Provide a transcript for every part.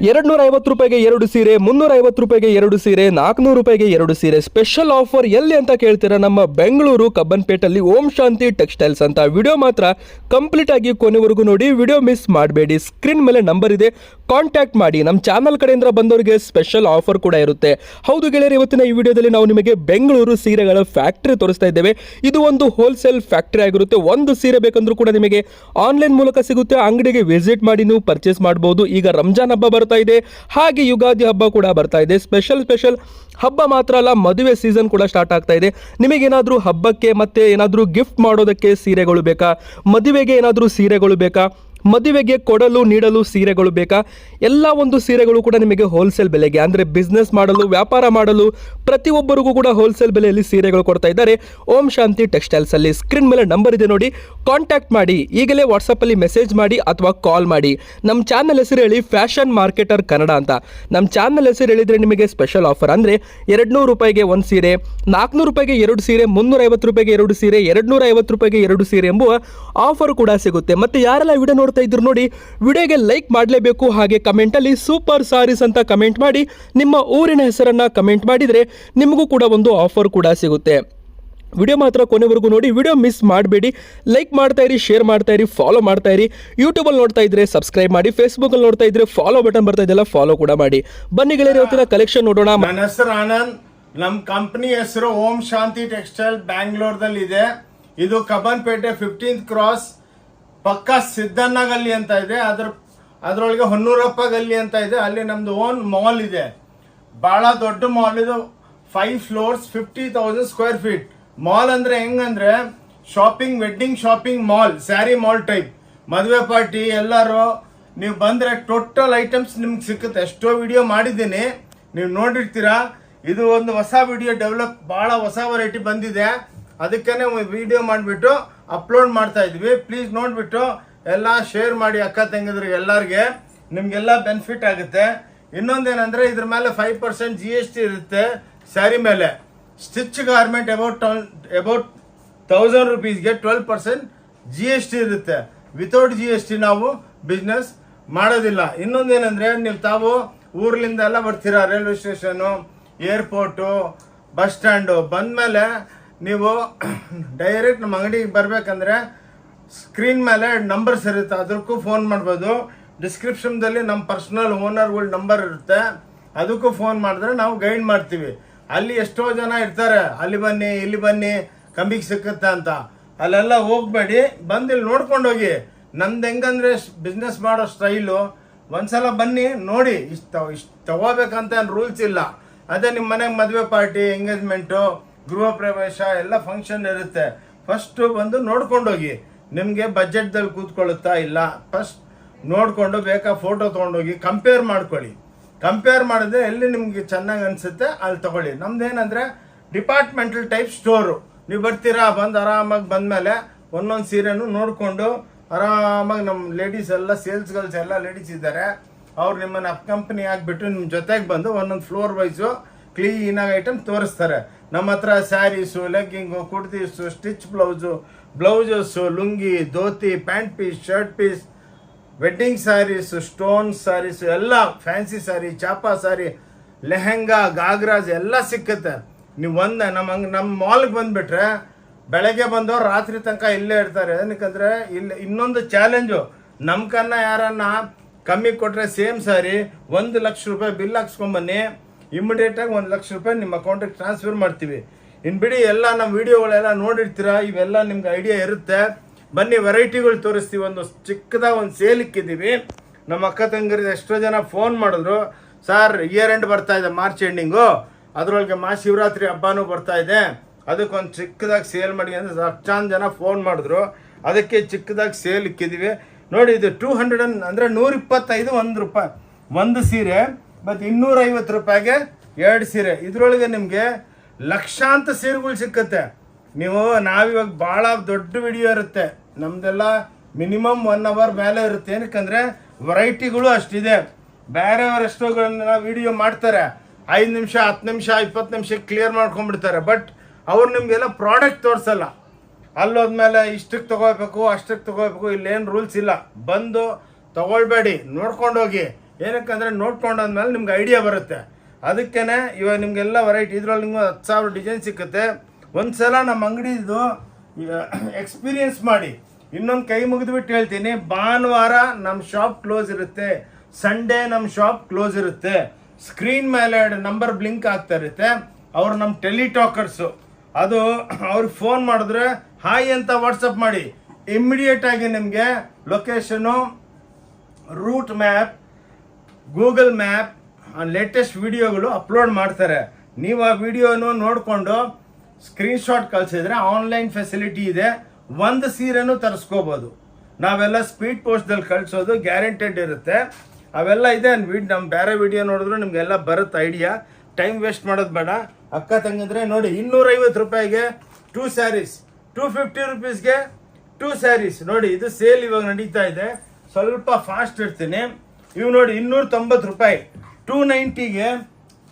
250 ರೂಪಾಯಿಗೆ 2 ಸೀರೆ, 350 ರೂಪಾಯಿಗೆ 2 ಸೀರೆ, 400 ರೂಪಾಯಿಗೆ 2 ಸೀರೆ. ಸ್ಪೆಷಲ್ ಆಫರ್ ಎಲ್ಲಿ ಅಂತ ಕೇಳ್ತೀರಾ? ನಮ್ಮ ಬೆಂಗಳೂರು ಕಬ್ಬನ್ಪೇಟಲ್ಲಿ ಓಂ ಶಾಂತಿ ಟೆಕ್ಸ್ಟೈಲ್ಸ್ ಅಂತ. ವಿಡಿಯೋ ಮಾತ್ರ ಕಂಪ್ಲೀಟ್ ಆಗಿ ಕೊನೆವರೆಗೂ ನೋಡಿ, ವಿಡಿಯೋ ಮಿಸ್ ಮಾಡಬೇಡಿ. ಸ್ಕ್ರೀನ್ ಮೇಲೆ ನಂಬರ್ ಇದೆ, ಕಾಂಟ್ಯಾಕ್ಟ್ ಮಾಡಿ. ನಮ್ಮ ಚಾನಲ್ ಕಡೆಯಿಂದ ಬಂದವರಿಗೆ ಸ್ಪೆಷಲ್ ಆಫರ್ ಕೂಡ ಇರುತ್ತೆ. ಹೌದು ಗೆಳೆಯರು, ಇವತ್ತಿನ ಈ ವಿಡಿಯೋದಲ್ಲಿ ನಾವು ನಿಮಗೆ ಬೆಂಗಳೂರು ಸೀರೆಗಳ ಫ್ಯಾಕ್ಟರಿ ತೋರಿಸ್ತಾ ಇದ್ದೇವೆ. ಇದು ಒಂದು ಹೋಲ್ಸೇಲ್ ಫ್ಯಾಕ್ಟರಿ ಆಗಿರುತ್ತೆ. ಒಂದು ಸೀರೆ ಬೇಕಂದ್ರೂ ಕೂಡ ನಿಮಗೆ ಆನ್ಲೈನ್ ಮೂಲಕ ಸಿಗುತ್ತೆ. ಅಂಗಡಿಗೆ ವಿಸಿಟ್ ಮಾಡಿ ನೀವು ಪರ್ಚೇಸ್ ಮಾಡಬಹುದು. ಈಗ ರಂಜಾನ್ ಹಬ್ಬ ಬರ್ತಾ ಇದೆ, ಹಾಗೆ ಯುಗಾದಿ ಹಬ್ಬ ಕೂಡ ಬರ್ತಾ ಇದೆ. ಸ್ಪೆಷಲ್ ಹಬ್ಬ ಮಾತ್ರ ಅಲ್ಲ, ಮದುವೆ ಸೀಸನ್ ಕೂಡ ಸ್ಟಾರ್ಟ್ ಆಗ್ತಾ ಇದೆ. ನಿಮಗೇನಾದರೂ ಹಬ್ಬಕ್ಕೆ ಮತ್ತೆ ಏನಾದರೂ ಗಿಫ್ಟ್ ಮಾಡೋದಕ್ಕೆ ಸೀರೆಗಳು ಬೇಕಾ? ಮದುವೆಗೆ ಏನಾದರೂ ಸೀರೆಗಳು ಬೇಕಾ? ಮದುವೆಗೆ ಕೊಡಲು ನೀಡಲು ಸೀರೆಗಳು ಬೇಕಾ? ಎಲ್ಲ ಒಂದು ಸೀರೆಗಳು ಕೂಡ ನಿಮಗೆ ಹೋಲ್ಸೇಲ್ ಬೆಲೆಗೆ, ಅಂದರೆ ಬಿಸ್ನೆಸ್ ಮಾಡಲು, ವ್ಯಾಪಾರ ಮಾಡಲು ಪ್ರತಿಯೊಬ್ಬರಿಗೂ ಕೂಡ ಹೋಲ್ಸೇಲ್ ಬೆಲೆಯಲ್ಲಿ ಸೀರೆಗಳು ಕೊಡ್ತಾ ಇದ್ದಾರೆ ಓಂ ಶಾಂತಿ ಟೆಕ್ಸ್ಟೈಲ್ಸ್ ಅಲ್ಲಿ. ಸ್ಕ್ರೀನ್ ಮೇಲೆ ನಂಬರ್ ಇದೆ ನೋಡಿ, ಕಾಂಟ್ಯಾಕ್ಟ್ ಮಾಡಿ. ಈಗಲೇ ವಾಟ್ಸಪ್ಪಲ್ಲಿ ಮೆಸೇಜ್ ಮಾಡಿ ಅಥವಾ ಕಾಲ್ ಮಾಡಿ. ನಮ್ಮ ಚಾನಲ್ ಹೆಸರು ಹೇಳಿ, ಫ್ಯಾಷನ್ ಮಾರ್ಕೆಟರ್ ಕನ್ನಡ ಅಂತ. ನಮ್ಮ ಚಾನಲ್ ಹೆಸರು ಹೇಳಿದರೆ ನಿಮಗೆ ಸ್ಪೆಷಲ್ ಆಫರ್, ಅಂದರೆ 200 ರೂಪಾಯಿಗೆ 1 ಸೀರೆ, 400 ರೂಪಾಯಿಗೆ 2 ಸೀರೆ, 350 ರೂಪಾಯಿಗೆ 2 ಸೀರೆ, 250 ರೂಪಾಯಿಗೆ 2 ಸೀರೆ ಎಂಬುವ ಆಫರ್ ಕೂಡ ಸಿಗುತ್ತೆ. ಮತ್ತೆ ಯಾರೆಲ್ಲ ವಿಡಿಯೋ ನೋಡ್ತಾ ಇದ್ರು ನೋಡಿ, ವಿಡಿಯೋಗೆ ಲೈಕ್ ಮಾಡಲೇಬೇಕು. ಹಾಗೆ ಕಮೆಂಟಲ್ಲಿ ಸೂಪರ್ ಸಾರೀಸ್ ಅಂತ ಕಮೆಂಟ್ ಮಾಡಿ, ನಿಮ್ಮ ಊರಿನ ಹೆಸರನ್ನ ಕಮೆಂಟ್ ಮಾಡಿದರೆ ನಿಮಗೂ ಕೂಡ ಒಂದು ಆಫರ್ ಕೂಡ ಸಿಗುತ್ತೆ. ವಿಡಿಯೋ ಮಾತ್ರ ಕೊನೆವರೆಗೂ ನೋಡಿ, ವಿಡಿಯೋ ಮಿಸ್ ಮಾಡಬೇಡಿ. ಲೈಕ್ ಮಾಡ್ತಾ ಇರಿ, ಶೇರ್ ಮಾಡ್ತಾ ಇರಿ, ಫಾಲೋ ಮಾಡ್ತಾ ಇರಿ. ಯೂಟ್ಯೂಬಲ್ಲಿ ನೋಡ್ತಾ ಇದ್ರೆ ಸಬ್ಸ್ಕ್ರೈಬ್ ಮಾಡಿ, ಫೇಸ್ಬುಕ್ಕಲ್ಲಿ ನೋಡ್ತಾ ಇದ್ರೆ ಫಾಲೋ ಬಟನ್ ಬರ್ತಾ ಇದೆಯಲ್ಲ, ಫಾಲೋ ಕೂಡ ಮಾಡಿ. ಬನ್ನಿ ಗೆಳೆಯರು, ಇವತ್ತಿನ ಕಲೆಕ್ಷನ್ ನೋಡೋಣ. ನನ್ನ ಹೆಸರು ಆನಂದ್. ನಮ್ಮ ಕಂಪನಿ ಹೆಸರು ಓಂ ಶಾಂತಿ ಟೆಕ್ಸ್ಟೈಲ್ ಬ್ಯಾಂಗ್ಳೂರ್ದಲ್ಲಿ ಇದೆ. ಇದು ಕಬ್ಬನ್ಪೇಟೆ 15th ಕ್ರಾಸ್ ಪಕ್ಕ ಸಿದ್ದಣ್ಣ ಗಲ್ಲಿ ಅಂತ ಇದೆ. ಅದರೊಳಗೆ ಹೊನ್ನೂರಪ್ಪ ಗಲ್ಲಿ ಅಂತ ಇದೆ. ಅಲ್ಲಿ ನಮ್ದು ಓನ್ ಮಾಲ್ ಇದೆ, ಬಹಳ ದೊಡ್ಡ ಮಾಲ್ ಇದು. 5 floors, 50,000 ಸ್ಕ್ವೇರ್ ಫೀಟ್ ಮಾಲ್. ಅಂದ್ರೆ ಹೆಂಗಂದ್ರೆ shopping, wedding shopping mall, sari mall type. ಮದುವೆ ಪಾರ್ಟಿ ಎಲ್ಲರೂ ನೀವು ಬಂದ್ರೆ ಟೋಟಲ್ ಐಟಮ್ಸ್ ನಿಮ್ಗೆ ಸಿಕ್ಕುತ್ತೆ. ಎಷ್ಟೋ ವಿಡಿಯೋ ಮಾಡಿದ್ದೀನಿ, ನೀವು ನೋಡಿರ್ತೀರಾ. ಇದು ಒಂದು ಹೊಸ ವಿಡಿಯೋ ಡೆವಲಪ್, ಬಹಳ ಹೊಸ ವೆರೈಟಿ ಬಂದಿದೆ. ಅದಕ್ಕೇನೆ ವಿಡಿಯೋ ಮಾಡಿಬಿಟ್ಟು ಅಪ್ಲೋಡ್ ಮಾಡ್ತಾ ಇದ್ವಿ. ಪ್ಲೀಸ್ ನೋಡ್ಬಿಟ್ಟು ಎಲ್ಲ ಶೇರ್ ಮಾಡಿ ಅಕ್ಕ ತಂಗಿದ್ರಿಗೆ ಎಲ್ಲರಿಗೆ, ನಿಮ್ಗೆಲ್ಲ ಬೆನಿಫಿಟ್ ಆಗುತ್ತೆ. ಇನ್ನೊಂದೇನಂದ್ರೆ ಇದ್ರ ಮೇಲೆ 5% GST ಇರುತ್ತೆ ಸ್ಯಾರಿ ಮೇಲೆ. ಸ್ಟಿಚ್ ಗಾರ್ಮೆಂಟ್ ಅಬೌಟ್ 1000 rupeesಗೆ 12% GST ಇರುತ್ತೆ. ವಿತೌಟ್ GST ನಾವು ಬಿಸ್ನೆಸ್ ಮಾಡೋದಿಲ್ಲ. ಇನ್ನೊಂದೇನಂದ್ರೆ ನೀವು ತಾವು ಊರ್ಲಿಂದ ಎಲ್ಲ ಬರ್ತೀರಾ, railway station, airport, bus stand ಬಂದ್ಮೇಲೆ ನೀವು ಡೈರೆಕ್ಟ್ ನಮ್ಮ ಅಂಗಡಿಗೆ ಬರ್ಬೇಕಂದ್ರೆ ಸ್ಕ್ರೀನ್ ಮೇಲೆ ನಂಬರ್ಸ್ ಇರುತ್ತೆ, ಅದಕ್ಕೂ ಫೋನ್ ಮಾಡ್ಬೋದು. ಡಿಸ್ಕ್ರಿಪ್ಷನ್ದಲ್ಲಿ ನಮ್ಮ ಪರ್ಸನಲ್ ಓನರ್ಗಳ ನಂಬರ್ ಇರುತ್ತೆ, ಅದಕ್ಕೂ ಫೋನ್ ಮಾಡಿದ್ರೆ ನಾವು ಗೈಡ್ ಮಾಡ್ತೀವಿ. ಅಲ್ಲಿ ಎಷ್ಟೋ ಜನ ಇರ್ತಾರೆ, ಅಲ್ಲಿ ಬನ್ನಿ ಇಲ್ಲಿ ಬನ್ನಿ ಕಮ್ಮಿಗೆ ಸಿಕ್ಕುತ್ತೆ ಅಂತ. ಅಲ್ಲೆಲ್ಲ ಹೋಗ್ಬೇಡಿ, ಬಂದು ಇಲ್ಲಿ ನೋಡ್ಕೊಂಡು ಹೋಗಿ. ನಮ್ದು ಹೆಂಗಂದ್ರೆ ಬಿಸ್ನೆಸ್ ಮಾಡೋ ಸ್ಟೈಲು. ಒಂದ್ಸಲ ಬನ್ನಿ ನೋಡಿ, ಇಷ್ಟು ತಗೋಬೇಕಂತ ರೂಲ್ಸ್ ಇಲ್ಲ. ಅದೇ ನಿಮ್ಮ ಮನೆಗೆ ಮದುವೆ ಪಾರ್ಟಿ, ಎಂಗೇಜ್ಮೆಂಟು, ಗೃಹ ಪ್ರವೇಶ ಎಲ್ಲ ಫಂಕ್ಷನ್ ಇರುತ್ತೆ. ಫಸ್ಟ್ ಬಂದು ನೋಡ್ಕೊಂಡೋಗಿ, ನಿಮಗೆ ಬಜೆಟ್ದಲ್ಲಿ ಕೂತ್ಕೊಳ್ಳುತ್ತಾ ಇಲ್ಲ ಫಸ್ಟ್ ನೋಡಿಕೊಂಡು ಬೇಕಾ ಫೋಟೋ ತೊಗೊಂಡೋಗಿ ಕಂಪೇರ್ ಮಾಡ್ಕೊಳ್ಳಿ. ಕಂಪೇರ್ ಮಾಡಿದ್ರೆ ಎಲ್ಲಿ ನಿಮಗೆ ಚೆನ್ನಾಗಿ ಅನಿಸುತ್ತೆ ಅಲ್ಲಿ ತಗೊಳ್ಳಿ. ನಮ್ದೇನಂದರೆ ಡಿಪಾರ್ಟ್ಮೆಂಟಲ್ ಟೈಪ್ ಸ್ಟೋರು. ನೀವು ಬರ್ತೀರಾ, ಬಂದು ಆರಾಮಾಗಿ ಬಂದಮೇಲೆ ಒಂದೊಂದು ಸೀರೆನೂ ನೋಡಿಕೊಂಡು ಆರಾಮಾಗಿ ನಮ್ಮ ಲೇಡೀಸ್ ಎಲ್ಲ, ಸೇಲ್ಸ್ ಗರ್ಲ್ಸ್ ಎಲ್ಲ ಲೇಡೀಸ್ ಇದ್ದಾರೆ, ಅವ್ರು ನಿಮ್ಮನ್ನು ಅಪ್ ಕಂಪ್ನಿ ಆಗಿಬಿಟ್ಟು ನಿಮ್ಮ ಜೊತೆಗೆ ಬಂದು ಒಂದೊಂದು ಫ್ಲೋರ್ ವೈಸು ಕ್ಲೀನಾಗಿ ಐಟಮ್ ತೋರಿಸ್ತಾರೆ. ನಮ್ಮ ಹತ್ರ saris, leggings, kurtis, stitch blouses, lungi, dhoti, pant piece, shirt piece, wedding saris, stone saris, ಎಲ್ಲ ಫ್ಯಾನ್ಸಿ ಸ್ಯಾರಿ, ಚಾಪಾ ಸ್ಯಾರಿ, ಲೆಹೆಂಗಾ, ಗಾಗ್ರಾಸ್ ಎಲ್ಲ ಸಿಕ್ಕುತ್ತೆ. ನೀವು ನಮ್ಮ ಮಾಲ್ಗೆ ಬಂದುಬಿಟ್ರೆ ಬೆಳಗ್ಗೆ ಬಂದವ್ರು ರಾತ್ರಿ ತನಕ ಇಲ್ಲೇ ಇರ್ತಾರೆ. ಏನಕ್ಕಂದರೆ ಇಲ್ಲಿ ಇನ್ನೊಂದು ಚಾಲೆಂಜು, ನಮ್ಮ ಕನ್ನ ಯಾರನ್ನ ಕಮ್ಮಿ ಕೊಟ್ಟರೆ ಸೇಮ್ ಸ್ಯಾರಿ 1 ಲಕ್ಷ ರೂಪಾಯಿ ಬಿಲ್ ಹಾಕ್ಸ್ಕೊಂಬನ್ನಿ, ಇಮಿಡಿಯೇಟಾಗಿ 1 ಲಕ್ಷ ರೂಪಾಯಿ ನಿಮ್ಮ ಅಕೌಂಟಿಗೆ ಟ್ರಾನ್ಸ್ಫರ್ ಮಾಡ್ತೀವಿ. ಇನ್ನು ಬಿಡಿ, ಎಲ್ಲ ನಮ್ಮ ವಿಡಿಯೋಗಳೆಲ್ಲ ನೋಡಿರ್ತೀರ, ಇವೆಲ್ಲ ನಿಮ್ಗೆ ಐಡಿಯಾ ಇರುತ್ತೆ. ಬನ್ನಿ ವೆರೈಟಿಗಳು ತೋರಿಸ್ತೀವಿ. ಒಂದು ಚಿಕ್ಕದಾಗ ಒಂದು ಸೇಲ್ ಇಕ್ಕಿದ್ದೀವಿ. ನಮ್ಮ ಅಕ್ಕ ತಂಗರಿಗೆ ಎಷ್ಟೋ ಜನ ಫೋನ್ ಮಾಡಿದ್ರು, ಸರ್ ಇಯರ್ ಎಂಡ್ ಬರ್ತಾ ಇದೆ, ಮಾರ್ಚ್ ಎಂಡಿಂಗು, ಅದರೊಳಗೆ ಮಹಾಶಿವರಾತ್ರಿ ಹಬ್ಬನೂ ಬರ್ತಾ ಇದೆ, ಅದಕ್ಕೊಂದು ಚಿಕ್ಕದಾಗಿ ಸೇಲ್ ಮಾಡಿ ಅಂದರೆ ಲಕ್ಷಾಂತರ ಜನ ಫೋನ್ ಮಾಡಿದ್ರು. ಅದಕ್ಕೆ ಚಿಕ್ಕದಾಗಿ ಸೇಲ್ ಇಕ್ಕಿದ್ದೀವಿ ನೋಡಿ. ಇದು 200 ಅಂದರೆ 125 1 ರೂಪಾಯಿ ಒಂದು ಸೀರೆ, ಮತ್ತು 250 ರೂಪಾಯಿಗೆ 2 ಸೀರೆ. ಇದರೊಳಗೆ ನಿಮಗೆ ಲಕ್ಷಾಂತರ ಸೀರೆಗಳು ಸಿಕ್ಕುತ್ತೆ. ನಾವಿವಾಗ ಭಾಳ ದೊಡ್ಡ ವಿಡಿಯೋ ಇರುತ್ತೆ ನಮ್ದೆಲ್ಲ, ಮಿನಿಮಮ್ 1 hour ಮೇಲೆ ಇರುತ್ತೆ. ಏನಕ್ಕಂದರೆ ವೆರೈಟಿಗಳು ಅಷ್ಟಿದೆ. ಬೇರೆಯವರು ಎಷ್ಟೋಗಳನ್ನ ವಿಡಿಯೋ ಮಾಡ್ತಾರೆ, 5 ನಿಮಿಷ 10 ನಿಮಿಷ 20 ನಿಮಿಷಕ್ಕೆ ಕ್ಲಿಯರ್ ಮಾಡ್ಕೊಂಡ್ಬಿಡ್ತಾರೆ. ಬಟ್ ಅವ್ರು ನಿಮಗೆಲ್ಲ ಪ್ರಾಡಕ್ಟ್ ತೋರಿಸಲ್ಲ. ಅಲ್ಲೋದ್ಮೇಲೆ ಇಷ್ಟಕ್ಕೆ ತೊಗೋಬೇಕು, ಅಷ್ಟಕ್ಕೆ ತೊಗೋಬೇಕು, ಇಲ್ಲೇನು ರೂಲ್ಸ್ ಇಲ್ಲ. ಬಂದು ತೊಗೊಳ್ಬೇಡಿ, ನೋಡ್ಕೊಂಡೋಗಿ. ಏನಕ್ಕಂದರೆ ನೋಡ್ಕೊಂಡಾದ್ಮೇಲೆ ನಿಮ್ಗೆ ಐಡಿಯಾ ಬರುತ್ತೆ. ಅದಕ್ಕೇ ಇವಾಗ ನಿಮಗೆಲ್ಲ ವೆರೈಟಿ ಇದರಲ್ಲಿ ನಿಮ್ಗೆ 10,000 ಡಿಸೈನ್ ಸಿಕ್ಕುತ್ತೆ. ಒಂದು ಸಲ ನಮ್ಮ ಅಂಗಡಿದು ಎಕ್ಸ್ಪೀರಿಯನ್ಸ್ ಮಾಡಿ. ಇನ್ನೊಂದು ಕೈ ಮುಗಿದ್ಬಿಟ್ಟು ಹೇಳ್ತೀನಿ, ಭಾನುವಾರ ನಮ್ಮ ಶಾಪ್ ಕ್ಲೋಸ್ ಇರುತ್ತೆ, ಸಂಡೇ ನಮ್ಮ ಶಾಪ್ ಕ್ಲೋಸ್ ಇರುತ್ತೆ. ಸ್ಕ್ರೀನ್ ಮೇಲೆ ನಂಬರ್ ಬ್ಲಿಂಕ್ ಆಗ್ತಾ ಇರುತ್ತೆ. ಅವ್ರು ನಮ್ಮ ಟೆಲಿಟಾಕರ್ಸು, ಅದು ಅವ್ರಿಗೆ ಫೋನ್ ಮಾಡಿದ್ರೆ ಹಾಯ್ ಅಂತ ವಾಟ್ಸಪ್ ಮಾಡಿ, ಇಮ್ಮಿಡಿಯೇಟ್ ಆಗಿ ನಿಮಗೆ location, route map, Google map, latest ವಿಡಿಯೋಗಳು ಅಪ್ಲೋಡ್ ಮಾಡ್ತಾರೆ. ನೀವು ಆ ವಿಡಿಯೋನು ನೋಡಿಕೊಂಡು ಸ್ಕ್ರೀನ್ಶಾಟ್ ಕಳಿಸಿದ್ರೆ ಆನ್ಲೈನ್ ಫೆಸಿಲಿಟಿ ಇದೆ. ಒಂದು ಸೀರೆನೂ ತರಿಸ್ಕೋಬೋದು. ನಾವೆಲ್ಲ ಸ್ಪೀಡ್ ಪೋಸ್ಟ್ದಲ್ಲಿ ಕಳಿಸೋದು ಗ್ಯಾರಂಟೆಡ್ ಇರುತ್ತೆ. ಅವೆಲ್ಲ ಇದೆ. ನಮ್ಮ ಬೇರೆ ವಿಡಿಯೋ ನೋಡಿದ್ರು ನಿಮಗೆಲ್ಲ ಬರುತ್ತೆ ಐಡಿಯಾ. ಟೈಮ್ ವೇಸ್ಟ್ ಮಾಡೋದು ಬೇಡ. ಅಕ್ಕ ತಂಗಿದ್ರೆ ನೋಡಿ, 250 ರೂಪಾಯಿಗೆ 2 ಸ್ಯಾರೀಸ್, 250 ರುಪೀಸ್ಗೆ 2 ಸ್ಯಾರೀಸ್. ನೋಡಿ ಇದು ಸೇಲ್ ಇವಾಗ ನಡೀತಾ ಇದೆ. ಸ್ವಲ್ಪ ಫಾಸ್ಟ್ ಇರ್ತೀನಿ. ಇವು ನೋಡಿ 290 ರೂಪಾಯಿ, 290ಗೆ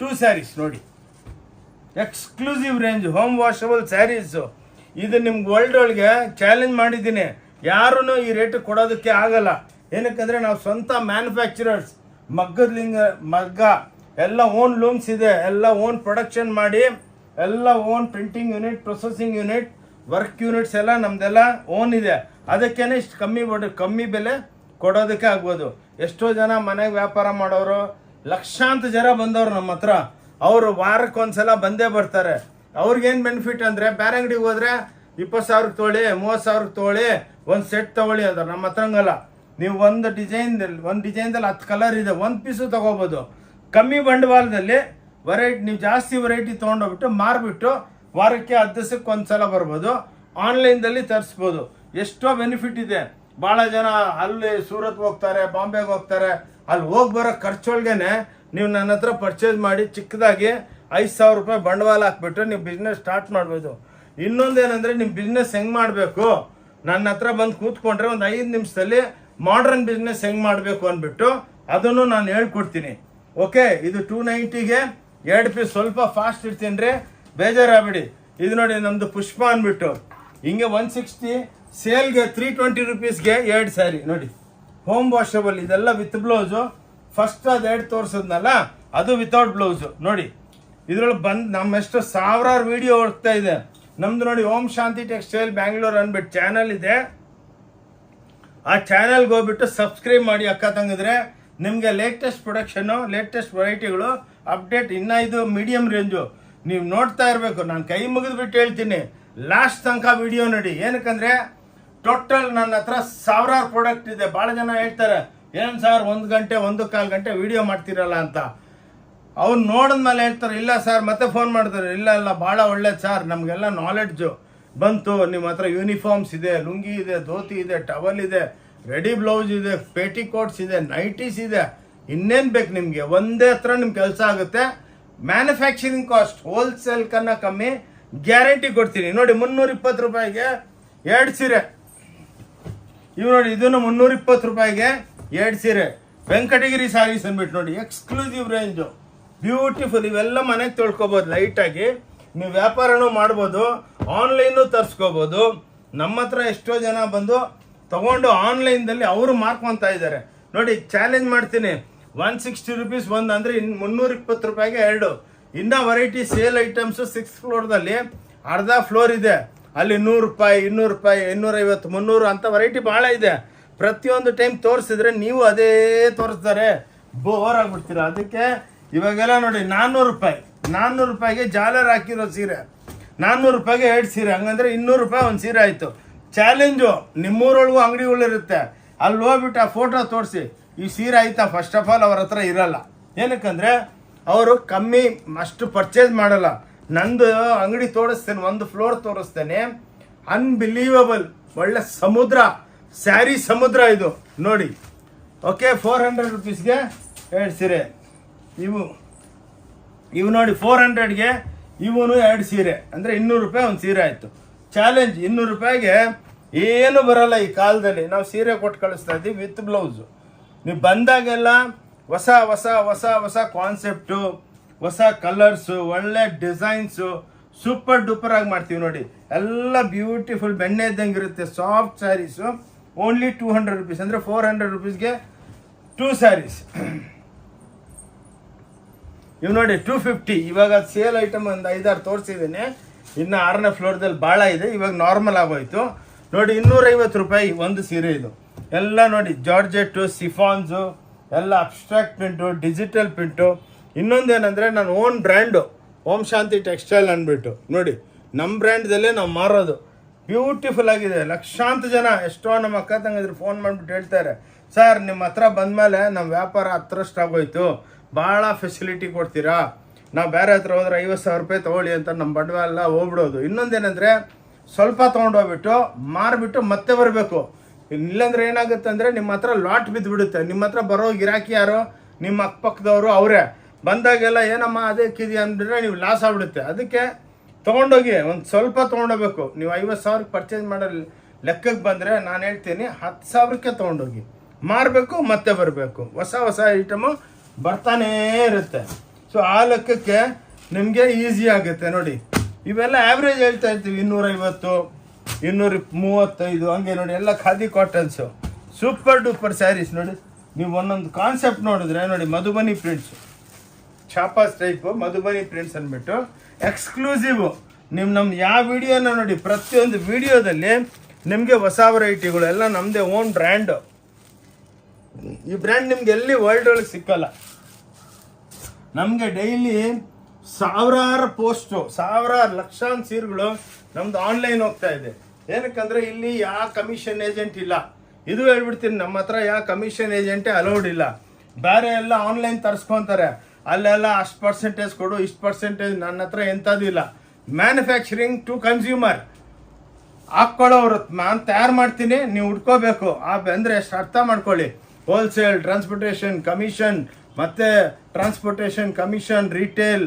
2 ಸ್ಯಾರೀಸ್. ನೋಡಿ exclusive range home washable saris. ಇದು ನಿಮ್ಗೆ ವರ್ಲ್ಡ್ ಒಳಗೆ ಚಾಲೆಂಜ್ ಮಾಡಿದ್ದೀನಿ. ಯಾರೂ ಈ ರೇಟ್ ಕೊಡೋದಕ್ಕೆ ಆಗಲ್ಲ. ಏನಕ್ಕಂದರೆ ನಾವು ಸ್ವಂತ ಮ್ಯಾನುಫ್ಯಾಕ್ಚರರ್ಸ್, ಮಗ್ಗ ಎಲ್ಲ ಓನ್ ಲೂಮ್ಸ್ ಇದೆ, ಎಲ್ಲ ಓನ್ ಪ್ರೊಡಕ್ಷನ್ ಮಾಡಿ, ಎಲ್ಲ own printing unit, processing unit, work units ಎಲ್ಲ ನಮ್ದೆಲ್ಲ ಓನ್ ಇದೆ. ಅದಕ್ಕೇನೆ ಇಷ್ಟು ಕಮ್ಮಿ ಬೆಲೆ ಕೊಡೋದಕ್ಕೆ ಆಗ್ಬೋದು. ಎಷ್ಟೋ ಜನ ಮನೆಗೆ ವ್ಯಾಪಾರ ಮಾಡೋರು, ಲಕ್ಷಾಂತರ ಜನ ಬಂದವರು ನಮ್ಮ ಹತ್ರ. ಅವರು ವಾರಕ್ಕೆ ಒಂದ್ಸಲ ಬಂದೇ ಬರ್ತಾರೆ. ಅವ್ರಿಗೇನು ಬೆನಿಫಿಟ್ ಅಂದರೆ, ಬೇರೆ ಅಂಗಡಿಗೆ ಹೋದರೆ 20,000 ತೊಗೊಳ್ಳಿ, 30,000 ತೊಗೊಳ್ಳಿ, ಒಂದು ಸೆಟ್ ತೊಗೊಳ್ಳಿ. ಅದು ನಮ್ಮ ಹತ್ರ ಹಂಗಲ್ಲ. ನೀವು ಒಂದು ಡಿಸೈನ್ದಲ್ಲಿ 10 ಕಲರ್ ಇದೆ, ಒಂದು ಪೀಸು ತೊಗೋಬೋದು. ಕಮ್ಮಿ ಬಂಡವಾಳದಲ್ಲಿ ವೆರೈಟಿ, ನೀವು ಜಾಸ್ತಿ ವೆರೈಟಿ ತೊಗೊಂಡೋಗ್ಬಿಟ್ಟು ಮಾರ್ಬಿಟ್ಟು ವಾರಕ್ಕೆ 10 ದಿವಸಕ್ಕೆ ಒಂದ್ಸಲ ಬರ್ಬೋದು. ಆನ್ಲೈನ್ದಲ್ಲಿ ತರಿಸ್ಬೋದು. ಎಷ್ಟೋ ಬೆನಿಫಿಟ್ ಇದೆ. ಭಾಳ ಜನ ಅಲ್ಲಿ ಸೂರತ್ ಹೋಗ್ತಾರೆ, ಬಾಂಬೆಗೆ ಹೋಗ್ತಾರೆ. ಅಲ್ಲಿ ಹೋಗಿ ಬರೋ ಖರ್ಚೊಳಗೇನೆ ನೀವು ನನ್ನ ಹತ್ರ ಪರ್ಚೇಸ್ ಮಾಡಿ ಚಿಕ್ಕದಾಗಿ 5,000 ರೂಪಾಯಿ ಬಂಡವಾಳ ಹಾಕ್ಬಿಟ್ಟು ನೀವು ಬಿಸ್ನೆಸ್ ಸ್ಟಾರ್ಟ್ ಮಾಡ್ಬೋದು. ಇನ್ನೊಂದೇನೆಂದರೆ, ನಿಮ್ಮ ಬಿಸ್ನೆಸ್ ಹೆಂಗೆ ಮಾಡಬೇಕು, ನನ್ನ ಹತ್ರ ಬಂದು ಕೂತ್ಕೊಂಡ್ರೆ ಒಂದು 5 ನಿಮಿಷದಲ್ಲಿ ಮಾಡ್ರನ್ ಬಿಸ್ನೆಸ್ ಹೆಂಗೆ ಮಾಡಬೇಕು ಅಂದ್ಬಿಟ್ಟು ಅದನ್ನು ನಾನು ಹೇಳ್ಕೊಡ್ತೀನಿ. ಓಕೆ, ಇದು 290ಗೆ 2 ಪೀಸ್. ಸ್ವಲ್ಪ ಫಾಸ್ಟ್ ಇರ್ತೀನಿ ರೀ, ಬೇಜಾರಾಗಬೇಡಿ. ಇದು ನೋಡಿ ನಮ್ಮದು ಪುಷ್ಪ ಅಂದ್ಬಿಟ್ಟು ಹಿಂಗೆ 160, ಸೇಲ್ಗೆ 320 ರುಪೀಸ್ಗೆ 2 ಸ್ಯಾರಿ. ನೋಡಿ ಹೋಮ್ ವಾಷಬಲ್, ಇದೆಲ್ಲ ವಿತ್ ಬ್ಲೌಸು. ಫಸ್ಟ್ ಅದು 2 ತೋರಿಸಿದ್ನಲ್ಲ, ಅದು ವಿತೌಟ್ ಬ್ಲೌಸು. ನೋಡಿ ಇದ್ರೊಳಗೆ ಬಂದು ನಮ್ಮೆಷ್ಟು ಸಾವಿರಾರು ವಿಡಿಯೋ ಹೋಗ್ತಾ ಇದೆ. ನಮ್ದು ನೋಡಿ ಓಂ ಶಾಂತಿ ಟೆಕ್ಸ್ಟೈಲ್ ಬ್ಯಾಂಗ್ಳೂರ್ ಅಂದ್ಬಿಟ್ಟು ಚಾನಲ್ ಇದೆ. ಆ ಚಾನಲ್ಗೆ ಹೋಗ್ಬಿಟ್ಟು ಸಬ್ಸ್ಕ್ರೈಬ್ ಮಾಡಿ ಅಕ್ಕ ತಂಗಿದ್ರೆ. ನಿಮಗೆ ಲೇಟೆಸ್ಟ್ ಪ್ರೊಡಕ್ಷನ್ನು, ಲೇಟೆಸ್ಟ್ ವೆರೈಟಿಗಳು ಅಪ್ಡೇಟ್. ಇನ್ನು ಇದು ಮೀಡಿಯಮ್ ರೇಂಜು, ನೀವು ನೋಡ್ತಾ ಇರಬೇಕು. ನಾನು ಕೈ ಮುಗಿದ್ಬಿಟ್ಟು ಹೇಳ್ತೀನಿ, ಲಾಸ್ಟ್ ತನಕ ವಿಡಿಯೋ ನೋಡಿ. ಏನಕ್ಕಂದರೆ ಟೋಟಲ್ ನನ್ನ ಹತ್ರ ಸಾವಿರಾರು ಪ್ರಾಡಕ್ಟ್ ಇದೆ. ಭಾಳ ಜನ ಹೇಳ್ತಾರೆ, ಏನು ಸರ್ 1 ಗಂಟೆ 1.25 ಗಂಟೆ ವಿಡಿಯೋ ಮಾಡ್ತಿರಲ್ಲ ಅಂತ. ಅವ್ರು ನೋಡಿದ್ಮೇಲೆ ಹೇಳ್ತಾರೆ, ಇಲ್ಲ ಸರ್, ಮತ್ತೆ ಫೋನ್ ಮಾಡ್ತಾರೆ, ಇಲ್ಲ ಭಾಳ ಒಳ್ಳೇದು ಸರ್, ನಮಗೆಲ್ಲ ನಾಲೆಡ್ಜು ಬಂತು. ನಿಮ್ಮ ಹತ್ರ ಯೂನಿಫಾರ್ಮ್ಸ್ ಇದೆ, ಲುಂಗಿ ಇದೆ, ಧೋತಿ ಇದೆ, ಟವಲ್ ಇದೆ, ರೆಡಿ ಬ್ಲೌಸ್ ಇದೆ, ಪೇಟಿಕೋಟ್ಸ್ ಇದೆ, ನೈಟೀಸ್ ಇದೆ. ಇನ್ನೇನು ಬೇಕು ನಿಮಗೆ? ಒಂದೇ ಹತ್ರ ನಿಮ್ಮ ಕೆಲಸ ಆಗುತ್ತೆ. ಮ್ಯಾನುಫ್ಯಾಕ್ಚರಿಂಗ್ ಕಾಸ್ಟ್ ಹೋಲ್ಸೇಲ್ ಕನ್ನ ಕಮ್ಮಿ ಗ್ಯಾರಂಟಿ ಕೊಡ್ತೀನಿ. ನೋಡಿ 320 ರೂಪಾಯಿಗೆ 2 ಸೀರೆ. ಇವು ನೋಡಿ, ಇದನ್ನು 320 ರೂಪಾಯಿಗೆ 2 ಸೀರೆ. ವೆಂಕಟಗಿರಿ ಸ್ಯಾರೀಸ್ ಅಂದ್ಬಿಟ್ಟು ನೋಡಿ, ಎಕ್ಸ್ಕ್ಲೂಸಿವ್ ರೇಂಜು, ಬ್ಯೂಟಿಫುಲ್. ಇವೆಲ್ಲ ಮನೆಗೆ ತೊಳ್ಕೊಬೋದು ಲೈಟಾಗಿ. ನೀವು ವ್ಯಾಪಾರನೂ ಮಾಡ್ಬೋದು, ಆನ್ಲೈನು ತರಿಸ್ಕೋಬೋದು. ನಮ್ಮ ಹತ್ರ ಎಷ್ಟೋ ಜನ ಬಂದು ತಗೊಂಡು ಆನ್ಲೈನ್ದಲ್ಲಿ ಅವರು ಮಾರ್ಕೊತಾ ಇದ್ದಾರೆ. ನೋಡಿ ಚಾಲೆಂಜ್ ಮಾಡ್ತೀನಿ, 160 ರುಪೀಸ್ ಒಂದು ಅಂದರೆ 320 ರೂಪಾಯಿಗೆ 2. ಇನ್ನೂ ವೆರೈಟಿ ಸೇಲ್ ಐಟಮ್ಸು 6th ಫ್ಲೋರ್ದಲ್ಲಿ ಅರ್ಧ ಫ್ಲೋರ್ ಇದೆ. ಅಲ್ಲಿ 100 ರೂಪಾಯಿ, 200 ರೂಪಾಯಿ, 250, 300 ಅಂತ ವೆರೈಟಿ ಭಾಳ ಇದೆ. ಪ್ರತಿಯೊಂದು ಟೈಮ್ ತೋರಿಸಿದ್ರೆ ನೀವು ಅದೇ ತೋರಿಸ್ತಾರೆ, ಬೋರ್ ಆಗಿಬಿಡ್ತೀರ. ಅದಕ್ಕೆ ಇವಾಗೆಲ್ಲ ನೋಡಿ 400 ರೂಪಾಯಿ, 400 ರೂಪಾಯಿಗೆ ಜಾಲರ್ ಹಾಕಿರೋ ಸೀರೆ, 400 ರೂಪಾಯಿಗೆ 2 ಸೀರೆ. ಹಂಗಂದ್ರೆ 200 ರೂಪಾಯಿ ಒಂದು ಸೀರೆ ಆಯಿತು. ಚಾಲೆಂಜು, ನಿಮ್ಮೂರೊಳಗೂ ಅಂಗಡಿಗಳಿರುತ್ತೆ, ಅಲ್ಲಿ ಹೋಗ್ಬಿಟ್ಟು ಆ ಫೋಟೋ ತೋರಿಸಿ ಈ ಸೀರೆ ಆಯ್ತಾ. ಫಸ್ಟ್ ಆಫ್ ಆಲ್ ಅವ್ರ ಹತ್ರ ಇರಲ್ಲ. ಏನಕ್ಕಂದರೆ ಅವರು ಕಮ್ಮಿ ಅಷ್ಟು ಪರ್ಚೇಸ್ ಮಾಡಲ್ಲ. ನಂದು ಅಂಗಡಿ ತೋರಿಸ್ತೇನೆ, 1 ಫ್ಲೋರ್ ತೋರಿಸ್ತೇನೆ. ಅನ್ಬಿಲೀವಬಲ್, ಒಳ್ಳೆ ಸಮುದ್ರ, ಸ್ಯಾರಿ ಸಮುದ್ರ ಇದು ನೋಡಿ. ಓಕೆ, 400 ರುಪೀಸ್ಗೆ 2 ಸೀರೆ. ಇವು ನೋಡಿ 400ಗೆ ಇವನು 2 ಸೀರೆ, ಅಂದರೆ 200 ರೂಪಾಯಿ ಒಂದು ಸೀರೆ ಆಯಿತು. ಚಾಲೆಂಜ್, 200 ರೂಪಾಯಿಗೆ ಏನು ಬರಲ್ಲ ಈ ಕಾಲದಲ್ಲಿ. ನಾವು ಸೀರೆ ಕೊಟ್ಟು ಕಳಿಸ್ತಾ ಇದ್ದೀವಿ ವಿತ್ ಬ್ಲೌಸು. ನೀವು ಬಂದಾಗೆಲ್ಲ ಹೊಸ ಹೊಸ ಹೊಸ ಹೊಸ ಕಾನ್ಸೆಪ್ಟು, ಹೊಸ ಕಲರ್ಸು, ಒಳ್ಳೆ ಡಿಸೈನ್ಸು, ಸೂಪರ್ ಡೂಪರ್ ಆಗಿ ಮಾಡ್ತೀವಿ ನೋಡಿ. ಎಲ್ಲ ಬ್ಯೂಟಿಫುಲ್ ಬೆಣ್ಣೆ ಇದ್ದಂಗೆ ಇರುತ್ತೆ. ಸಾಫ್ಟ್ ಸ್ಯಾರೀಸು, ಓನ್ಲಿ 200 ರುಪೀಸ್, ಅಂದರೆ 400 ರುಪೀಸ್ಗೆ 2 ಸ್ಯಾರೀಸ್. ಇವು ನೋಡಿ 250. ಇವಾಗ ಸೇಲ್ ಐಟಮ್ ಒಂದು 5-6 ತೋರಿಸಿದ್ದೀನಿ, ಇನ್ನು 6ನೇ ಫ್ಲೋರ್ದಲ್ಲಿ ಭಾಳ ಇದೆ, ಇವಾಗ ನಾರ್ಮಲ್ ಆಗೋಯ್ತು ನೋಡಿ. 250 ರೂಪಾಯಿ ಒಂದು ಸೀರೆ ಇದು. ಎಲ್ಲ ನೋಡಿ ಜಾರ್ಜೆಟ್ಟು, ಸಿಫಾನ್ಸು, ಎಲ್ಲ ಅಬ್ಸ್ಟ್ರಾಕ್ಟ್ ಪ್ರಿಂಟು, ಡಿಜಿಟಲ್ ಪ್ರಿಂಟು. ಇನ್ನೊಂದೇನೆಂದರೆ ನನ್ನ ಓನ್ ಬ್ರ್ಯಾಂಡು ಓಂ ಶಾಂತಿ ಟೆಕ್ಸ್ಟೈಲ್ ಅಂದ್ಬಿಟ್ಟು ನೋಡಿ, ನಮ್ಮ ಬ್ರ್ಯಾಂಡ್ದಲ್ಲೇ ನಾವು ಮಾರೋದು. ಬ್ಯೂಟಿಫುಲ್ ಆಗಿದೆ. ಲಕ್ಷಾಂತರ ಜನ, ಎಷ್ಟೋ ನಮ್ಮ ಅಕ್ಕ ತಂಗಿದ್ರು ಫೋನ್ ಮಾಡಿಬಿಟ್ಟು ಹೇಳ್ತಾರೆ, ಸರ್ ನಿಮ್ಮ ಹತ್ರ ಬಂದಮೇಲೆ ನಮ್ಮ ವ್ಯಾಪಾರ 10ರಷ್ಟು ಆಗೋಯ್ತು, ಭಾಳ ಫೆಸಿಲಿಟಿ ಕೊಡ್ತೀರಾ, ನಾವು ಬೇರೆ ಹತ್ರ ಹೋದ್ರೆ 50,000 ರೂಪಾಯಿ ತೊಗೊಳ್ಳಿ ಅಂತ ನಮ್ಮ ಬಂಡವಾಳ ಎಲ್ಲ ಹೋಗ್ಬಿಡೋದು. ಇನ್ನೊಂದೇನೆಂದರೆ ಸ್ವಲ್ಪ ತೊಗೊಂಡೋಗ್ಬಿಟ್ಟು ಮಾರಿಬಿಟ್ಟು ಮತ್ತೆ ಬರಬೇಕು. ಇಲ್ಲಾಂದ್ರೆ ಏನಾಗುತ್ತೆ ಅಂದರೆ ನಿಮ್ಮ ಹತ್ರ ಲಾಟ್ ಬಿದ್ದುಬಿಡುತ್ತೆ. ನಿಮ್ಮ ಹತ್ರ ಬರೋ ಗಿರಾಕಿ ಯಾರೋ ನಿಮ್ಮ ಅಕ್ಕಪಕ್ಕದವರು ಅವರೇ, ಬಂದಾಗೆಲ್ಲ ಏನಮ್ಮ ಅದಕ್ಕಿದೆಯಾ ಅಂದ್ಬಿಟ್ರೆ ನೀವು ಲಾಸ್ ಆಗ್ಬಿಡುತ್ತೆ. ಅದಕ್ಕೆ ತೊಗೊಂಡೋಗಿ ಒಂದು ಸ್ವಲ್ಪ ತೊಗೊಂಡೋಗ್ಬೇಕು. ನೀವು 50,000 ಪರ್ಚೇಸ್ ಮಾಡೋ ಲೆಕ್ಕಕ್ಕೆ ಬಂದರೆ ನಾನು ಹೇಳ್ತೀನಿ 10,000ಕ್ಕೆ ತೊಗೊಂಡೋಗಿ ಮಾರಬೇಕು, ಮತ್ತೆ ಬರಬೇಕು. ಹೊಸ ಐಟಮು ಬರ್ತಾನೇ ಇರುತ್ತೆ. ಸೊ ಆ ಲೆಕ್ಕಕ್ಕೆ ನಿಮಗೆ ಈಸಿ ಆಗುತ್ತೆ ನೋಡಿ. ಇವೆಲ್ಲ ಆ್ಯಾವ್ರೇಜ್ ಹೇಳ್ತಾ ಇರ್ತೀವಿ 250, 235 ಹಂಗೆ ನೋಡಿ. ಎಲ್ಲ khadi cottons, super duper saris ನೋಡಿ. ನೀವು ಒಂದೊಂದು ಕಾನ್ಸೆಪ್ಟ್ ನೋಡಿದ್ರೆ ನೋಡಿ, ಮಧುಬನಿ ಪ್ರಿಂಟ್ಸು, ಛಾಪಾಸ್ ಟೈಪು ಮಧುಬನಿ ಪ್ರಿಂಟ್ಸ್ ಅಂದ್ಬಿಟ್ಟು ಎಕ್ಸ್ಕ್ಲೂಸಿವು. ನಮ್ಮ ಯಾವ ವಿಡಿಯೋನ ನೋಡಿ, ಪ್ರತಿಯೊಂದು ವಿಡಿಯೋದಲ್ಲಿ ನಿಮಗೆ ಹೊಸ ವೆರೈಟಿಗಳು ಎಲ್ಲ ನಮ್ಮದೇ ಓನ್ ಬ್ರ್ಯಾಂಡು. ಈ ಬ್ರ್ಯಾಂಡ್ ನಿಮ್ಗೆ ಎಲ್ಲಿ ವರ್ಲ್ಡ್ ಒಳಗೆ ಸಿಕ್ಕಲ್ಲ. ನಮಗೆ ಡೈಲಿ ಸಾವಿರಾರು ಪೋಸ್ಟು, ಲಕ್ಷಾಂತರ ಸೀರೆಗಳು ನಮ್ದು ಆನ್ಲೈನ್ ಹೋಗ್ತಾ ಇದೆ. ಏನಕ್ಕಂದರೆ ಇಲ್ಲಿ ಯಾವ ಕಮಿಷನ್ ಏಜೆಂಟ್ ಇಲ್ಲ. ಇದು ಹೇಳ್ಬಿಡ್ತೀನಿ, ನಮ್ಮ ಹತ್ರ ಯಾವ ಕಮಿಷನ್ ಏಜೆಂಟೇ ಅಲೌಡ್ ಇಲ್ಲ. ಬೇರೆ ಎಲ್ಲ ಆನ್ಲೈನ್ ತರಿಸ್ಕೊತಾರೆ, ಅಲ್ಲೆಲ್ಲ ಅಷ್ಟು ಪರ್ಸೆಂಟೇಜ್ ಕೊಡು, ಇಷ್ಟು ಪರ್ಸೆಂಟೇಜ್. ನನ್ನ ಹತ್ರ ಎಂಥದ್ದು ಇಲ್ಲ. ಮ್ಯಾನುಫ್ಯಾಕ್ಚರಿಂಗ್ ಟು ಕನ್ಸ್ಯೂಮರ್, ಹಾಕ್ಕೊಳ್ಳೋರು ನಾನು ತಯಾರು ಮಾಡ್ತೀನಿ, ನೀವು ಉಟ್ಕೋಬೇಕು. ಅಂದರೆ ಎಷ್ಟು ಅರ್ಥ ಮಾಡ್ಕೊಳ್ಳಿ. ಹೋಲ್ಸೇಲ್, ಟ್ರಾನ್ಸ್ಪೋರ್ಟೇಷನ್ ಕಮಿಷನ್, ಮತ್ತು transportation commission, retail,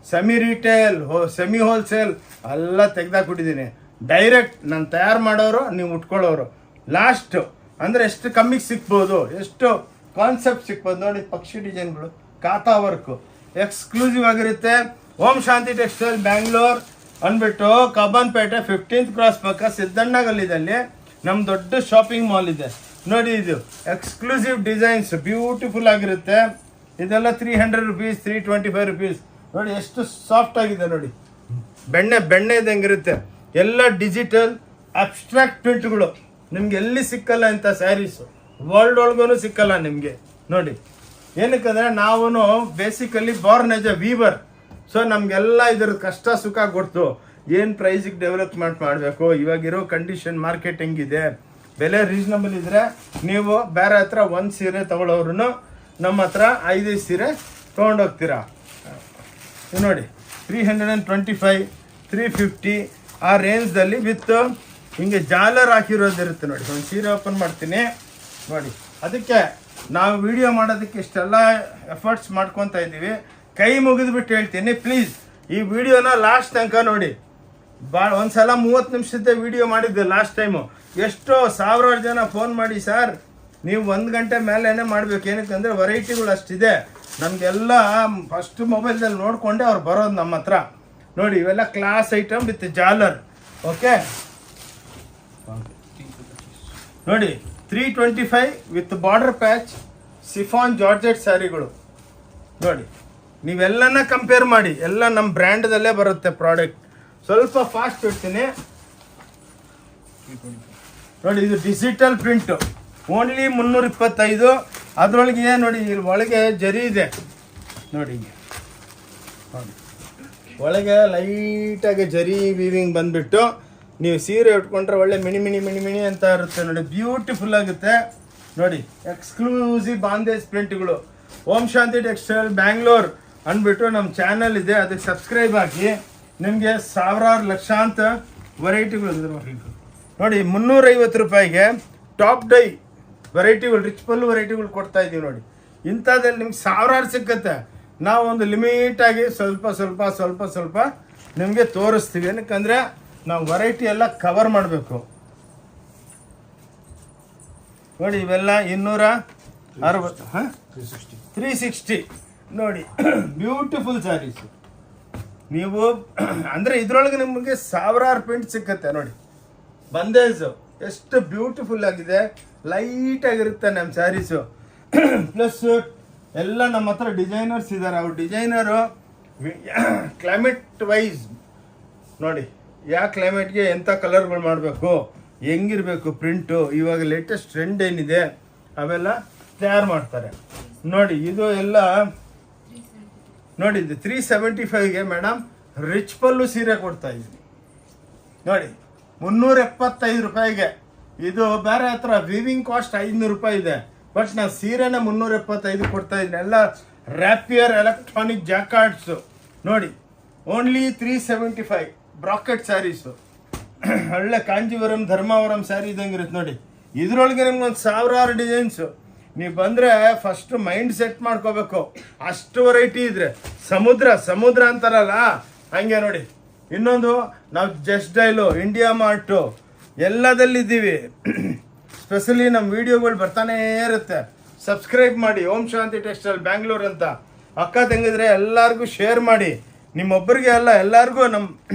semi retail, semi wholesale ಎಲ್ಲ ತೆಗ್ದಾಕ್ಬಿಟ್ಟಿದ್ದೀನಿ. ಡೈರೆಕ್ಟ್ ನಾನು ತಯಾರು ಮಾಡೋರು, ನೀವು ಉಟ್ಕೊಳ್ಳೋರು. ಲಾಸ್ಟು ಅಂದರೆ ಎಷ್ಟು ಕಮ್ಮಿಗೆ ಸಿಗ್ಬೋದು, ಎಷ್ಟು ಕಾನ್ಸೆಪ್ಟ್ ಸಿಗ್ಬೋದು ನೋಡಿ. ಪಕ್ಷಿ ಡಿಸೈನ್ಗಳು, ಕಾತಾ ವರ್ಕು ಎಕ್ಸ್ಕ್ಲೂಸಿವ್ ಆಗಿರುತ್ತೆ. ಓಂ ಶಾಂತಿ ಟೆಕ್ಸ್ಟೈಲ್ ಬ್ಯಾಂಗ್ಳೂರ್ ಅಂದ್ಬಿಟ್ಟು ಕಬ್ಬನ್ಪೇಟೆ 15th ಕ್ರಾಸ್ ಪಕ್ಕ ಸಿದ್ದಣ್ಣಗಲ್ಲಿದಲ್ಲಿ ನಮ್ಮ ದೊಡ್ಡ ಶಾಪಿಂಗ್ ಮಾಲ್ ಇದೆ ನೋಡಿ. ಇದು ಎಕ್ಸ್ಕ್ಲೂಸಿವ್ ಡಿಸೈನ್ಸ್ ಬ್ಯೂಟಿಫುಲ್ ಆಗಿರುತ್ತೆ. ಇದೆಲ್ಲ 300 ರೂಪೀಸ್, 325 ರೂಪೀಸ್ ನೋಡಿ. ಎಷ್ಟು ಸಾಫ್ಟ್ ಆಗಿದೆ ನೋಡಿ, ಬೆಣ್ಣೆ ಇದ್ದಂಗಿರುತ್ತೆ. ಎಲ್ಲ ಡಿಜಿಟಲ್ ಅಬ್ಸ್ಟ್ರಾಕ್ಟ್ ಪ್ರಿಂಟ್ಗಳು ನಿಮ್ಗೆ ಎಲ್ಲಿ ಸಿಕ್ಕಲ್ಲ ಇಂಥ ಸ್ಯಾರೀಸು, ವರ್ಲ್ಡ್ ಒಳಗೂ ಸಿಕ್ಕಲ್ಲ ನಿಮಗೆ ನೋಡಿ. ಏನಕ್ಕಂದರೆ ನಾವು basically Born as A Weaver. So ನಮಗೆಲ್ಲ ಇದ್ರ ಕಷ್ಟ ಸುಖ ಗೊತ್ತು, ಏನು ಪ್ರೈಸಿಗೆ ಡೆವಲಪ್ಮೆಂಟ್ ಮಾಡಬೇಕು. ಇವಾಗಿರೋ ಕಂಡೀಷನ್ ಮಾರ್ಕೆಟ್ ಹೆಂಗಿದೆ, ಬೆಲೆ ರೀಸನಬಲ್ ಇದ್ದರೆ ನೀವು ಬೇರೆ ಹತ್ರ ಒಂದು ಸೀರೆ ತೊಗೊಳ್ಳೋರು ನಮ್ಮ ಹತ್ರ 5 ಸೀರೆ ತೊಗೊಂಡೋಗ್ತೀರಾ. ನೋಡಿ 325, 350 ಆ ರೇಂಜ್ದಲ್ಲಿ ವಿತ್ ಹಿಂಗೆ ಜಾಲರ್ ಹಾಕಿರೋದಿರುತ್ತೆ ನೋಡಿ. ಒಂದು ಸೀರೆ ಓಪನ್ ಮಾಡ್ತೀನಿ ನೋಡಿ. ಅದಕ್ಕೆ ನಾವು ವಿಡಿಯೋ ಮಾಡೋದಕ್ಕೆ ಇಷ್ಟೆಲ್ಲ ಎಫರ್ಟ್ಸ್ ಮಾಡ್ಕೊತಾ ಇದ್ದೀವಿ. ಕೈ ಮುಗಿದ್ಬಿಟ್ಟು ಹೇಳ್ತೀನಿ, ಪ್ಲೀಸ್ ಈ ವಿಡಿಯೋನ ಲಾಸ್ಟ್ ತನಕ ನೋಡಿ. ಒಂದ್ಸಲ 30 ನಿಮಿಷದ ವಿಡಿಯೋ ಮಾಡಿದ್ದೆ ಲಾಸ್ಟ್ ಟೈಮು. ಎಷ್ಟೋ ಸಾವಿರಾರು ಜನ ಫೋನ್ ಮಾಡಿ, ಸರ್ ನೀವು 1 ಗಂಟೆ ಮೇಲೇ ಮಾಡಬೇಕು. ಏನಕ್ಕಂದರೆ ವೆರೈಟಿಗಳು ಅಷ್ಟಿದೆ. ನಮಗೆಲ್ಲ ಫಸ್ಟ್ ಮೊಬೈಲ್ದಲ್ಲಿ ನೋಡಿಕೊಂಡೆ ಅವ್ರು ಬರೋದು ನಮ್ಮ ಹತ್ರ ನೋಡಿ. ಇವೆಲ್ಲ ಕ್ಲಾಸ್ ಐಟಮ್ ವಿತ್ ಜಾಲರ್. ಓಕೆ ನೋಡಿ, 325 with border patch chiffon georgette ಸ್ಯಾರಿಗಳು ನೋಡಿ. ನೀವೆಲ್ಲನ ಕಂಪೇರ್ ಮಾಡಿ, ಎಲ್ಲ ನಮ್ಮ ಬ್ರ್ಯಾಂಡ್ದಲ್ಲೇ ಬರುತ್ತೆ ಪ್ರಾಡಕ್ಟ್. ಸ್ವಲ್ಪ ಫಾಸ್ಟ್ ಇಡ್ತೀನಿ ನೋಡಿ. ಇದು ಡಿಜಿಟಲ್ ಪ್ರಿಂಟು, ಓನ್ಲಿ 325. ಅದರೊಳಗೆ ನೋಡಿ, ಇಲ್ಲಿ ಒಳಗೆ ಜರಿ ಇದೆ ನೋಡಿ. ನೋಡಿ ಒಳಗೆ ಲೈಟಾಗಿ ಜರಿ ವೀವಿಂಗ್ ಬಂದುಬಿಟ್ಟು ನೀವು ಸೀರೆ ಉಟ್ಕೊಂಡ್ರೆ ಒಳ್ಳೆ ಮಿಣಿ ಅಂತ ಇರುತ್ತೆ ನೋಡಿ. ಬ್ಯೂಟಿಫುಲ್ ಆಗುತ್ತೆ ನೋಡಿ. ಎಕ್ಸ್ಕ್ಲೂಸಿವ್ ಬಾಂದೇಜ್ ಪ್ರಿಂಟ್ಗಳು. ಓಂ ಶಾಂತಿ ಟೆಕ್ಸ್ಟೈಲ್ ಬ್ಯಾಂಗ್ಳೂರ್ ಅಂದ್ಬಿಟ್ಟು ನಮ್ಮ ಚಾನಲ್ ಇದೆ, ಅದಕ್ಕೆ ಸಬ್ಸ್ಕ್ರೈಬ್ ಆಗಿ. ನಿಮಗೆ ಸಾವಿರಾರು ಲಕ್ಷಾಂತರ ವೆರೈಟಿಗಳು ನೋಡಿ. 350 ರೂಪಾಯಿಗೆ ಟಾಪ್ ಡೈ ವೆರೈಟಿಗಳು, ರಿಚ್ ಪಲ್ಲು ವೆರೈಟಿಗಳು ಕೊಡ್ತಾ ಇದ್ದೀವಿ ನೋಡಿ. ಇಂಥದ್ದಲ್ಲಿ ನಿಮ್ಗೆ ಸಾವಿರಾರು ಸಿಕ್ಕತ್ತೆ. ನಾವು ಒಂದು ಲಿಮಿಟಾಗಿ ಸ್ವಲ್ಪ ನಿಮಗೆ ತೋರಿಸ್ತೀವಿ. ಏನಕ್ಕಂದರೆ ನಾವು ವೆರೈಟಿ ಎಲ್ಲ ಕವರ್ ಮಾಡಬೇಕು ನೋಡಿ. ಇವೆಲ್ಲ 260, 360 ನೋಡಿ. ಬ್ಯೂಟಿಫುಲ್ ಸ್ಯಾರೀಸು. ನೀವು ಅಂದರೆ ಇದರೊಳಗೆ ನಿಮಗೆ ಸಾವಿರಾರು ಪ್ರಿಂಟ್ ಸಿಕ್ಕತ್ತೆ ನೋಡಿ. ಬಂದೇಜು ಎಷ್ಟು ಬ್ಯೂಟಿಫುಲ್ ಆಗಿದೆ, ಲೈಟಾಗಿರುತ್ತೆ ನಮ್ಮ ಸ್ಯಾರೀಸು. ಪ್ಲಸ್ ಎಲ್ಲ ನಮ್ಮ ಹತ್ರ ಡಿಸೈನರ್ಸ್ ಇದ್ದಾರೆ. ಅವ್ರು ಡಿಸೈನರು ಕ್ಲೈಮೇಟ್ ವೈಸ್ ನೋಡಿ, ಯಾವ ಕ್ಲೈಮೇಟ್ಗೆ ಎಂಥ ಕಲರ್ಗಳು ಮಾಡಬೇಕು, ಹೆಂಗಿರಬೇಕು ಪ್ರಿಂಟು, ಇವಾಗ ಲೇಟೆಸ್ಟ್ ಟ್ರೆಂಡ್ ಏನಿದೆ ಅವೆಲ್ಲ ತಯಾರು ಮಾಡ್ತಾರೆ. ನೋಡಿ ಇದು ಎಲ್ಲ ನೋಡಿ, 375ಗೆ ಮೇಡಮ್ ರಿಚ್ ಪಲ್ಲು ಸೀರೆ ಕೊಡ್ತಾ ಇದ್ದೀನಿ ನೋಡಿ, 375 ರೂಪಾಯಿಗೆ. ಇದು ಬೇರೆ ಹತ್ರ ವಿವಿಂಗ್ ಕಾಸ್ಟ್ 500 ರೂಪಾಯಿ ಇದೆ, ಬಟ್ ನಾವು ಸೀರೆನ 375 ಕೊಡ್ತಾ ಇದ್ದೀನಿ. ಎಲ್ಲ ರ್ಯಾಪಿಯರ್ ಎಲೆಕ್ಟ್ರಾನಿಕ್ ಜಾಕಾರ್ಡ್ಸು ನೋಡಿ, ಓನ್ಲಿ 375. ಬ್ರಾಕೆಟ್ ಸ್ಯಾರೀಸು ಒಳ್ಳೆ ಕಾಂಜೀವರಂ ಧರ್ಮಾವರಂ ಸ್ಯಾರಿ ಇದ್ದಂಗೆ ಇರುತ್ತೆ ನೋಡಿ. ಇದ್ರೊಳಗೆ ನಿಮ್ಗೆ ಒಂದು 1000 ಡಿಸೈನ್ಸು. ನೀವು ಬಂದರೆ ಫಸ್ಟ್ ಮೈಂಡ್ ಸೆಟ್ ಮಾಡ್ಕೋಬೇಕು, ಅಷ್ಟು ವೆರೈಟಿ ಇದ್ರೆ. ಸಮುದ್ರ ಅಂತಾರಲ್ಲ ಹಂಗೆ ನೋಡಿ. ಇನ್ನೊಂದು ನಾವು ಜಸ್ಟ್ ಡೈಲು, ಇಂಡಿಯಾ ಮಾರ್ಟು ಎಲ್ಲದಲ್ಲಿದ್ದೀವಿ. ಸ್ಪೆಷಲಿ ನಮ್ಮ ವಿಡಿಯೋಗಳು ಬರ್ತಾನೇ ಇರುತ್ತೆ. ಸಬ್ಸ್ಕ್ರೈಬ್ ಮಾಡಿ ಓಂ ಶಾಂತಿ ಟೆಕ್ಸ್ಟೈಲ್ ಬ್ಯಾಂಗ್ಳೂರ್ ಅಂತ. ಅಕ್ಕ ತಂಗಿದ್ರೆ ಎಲ್ಲರಿಗೂ ಶೇರ್ ಮಾಡಿ. ನಿಮ್ಮೊಬ್ಬರಿಗೆ ಅಲ್ಲ, ಎಲ್ಲರಿಗೂ, ನಮ್ಮ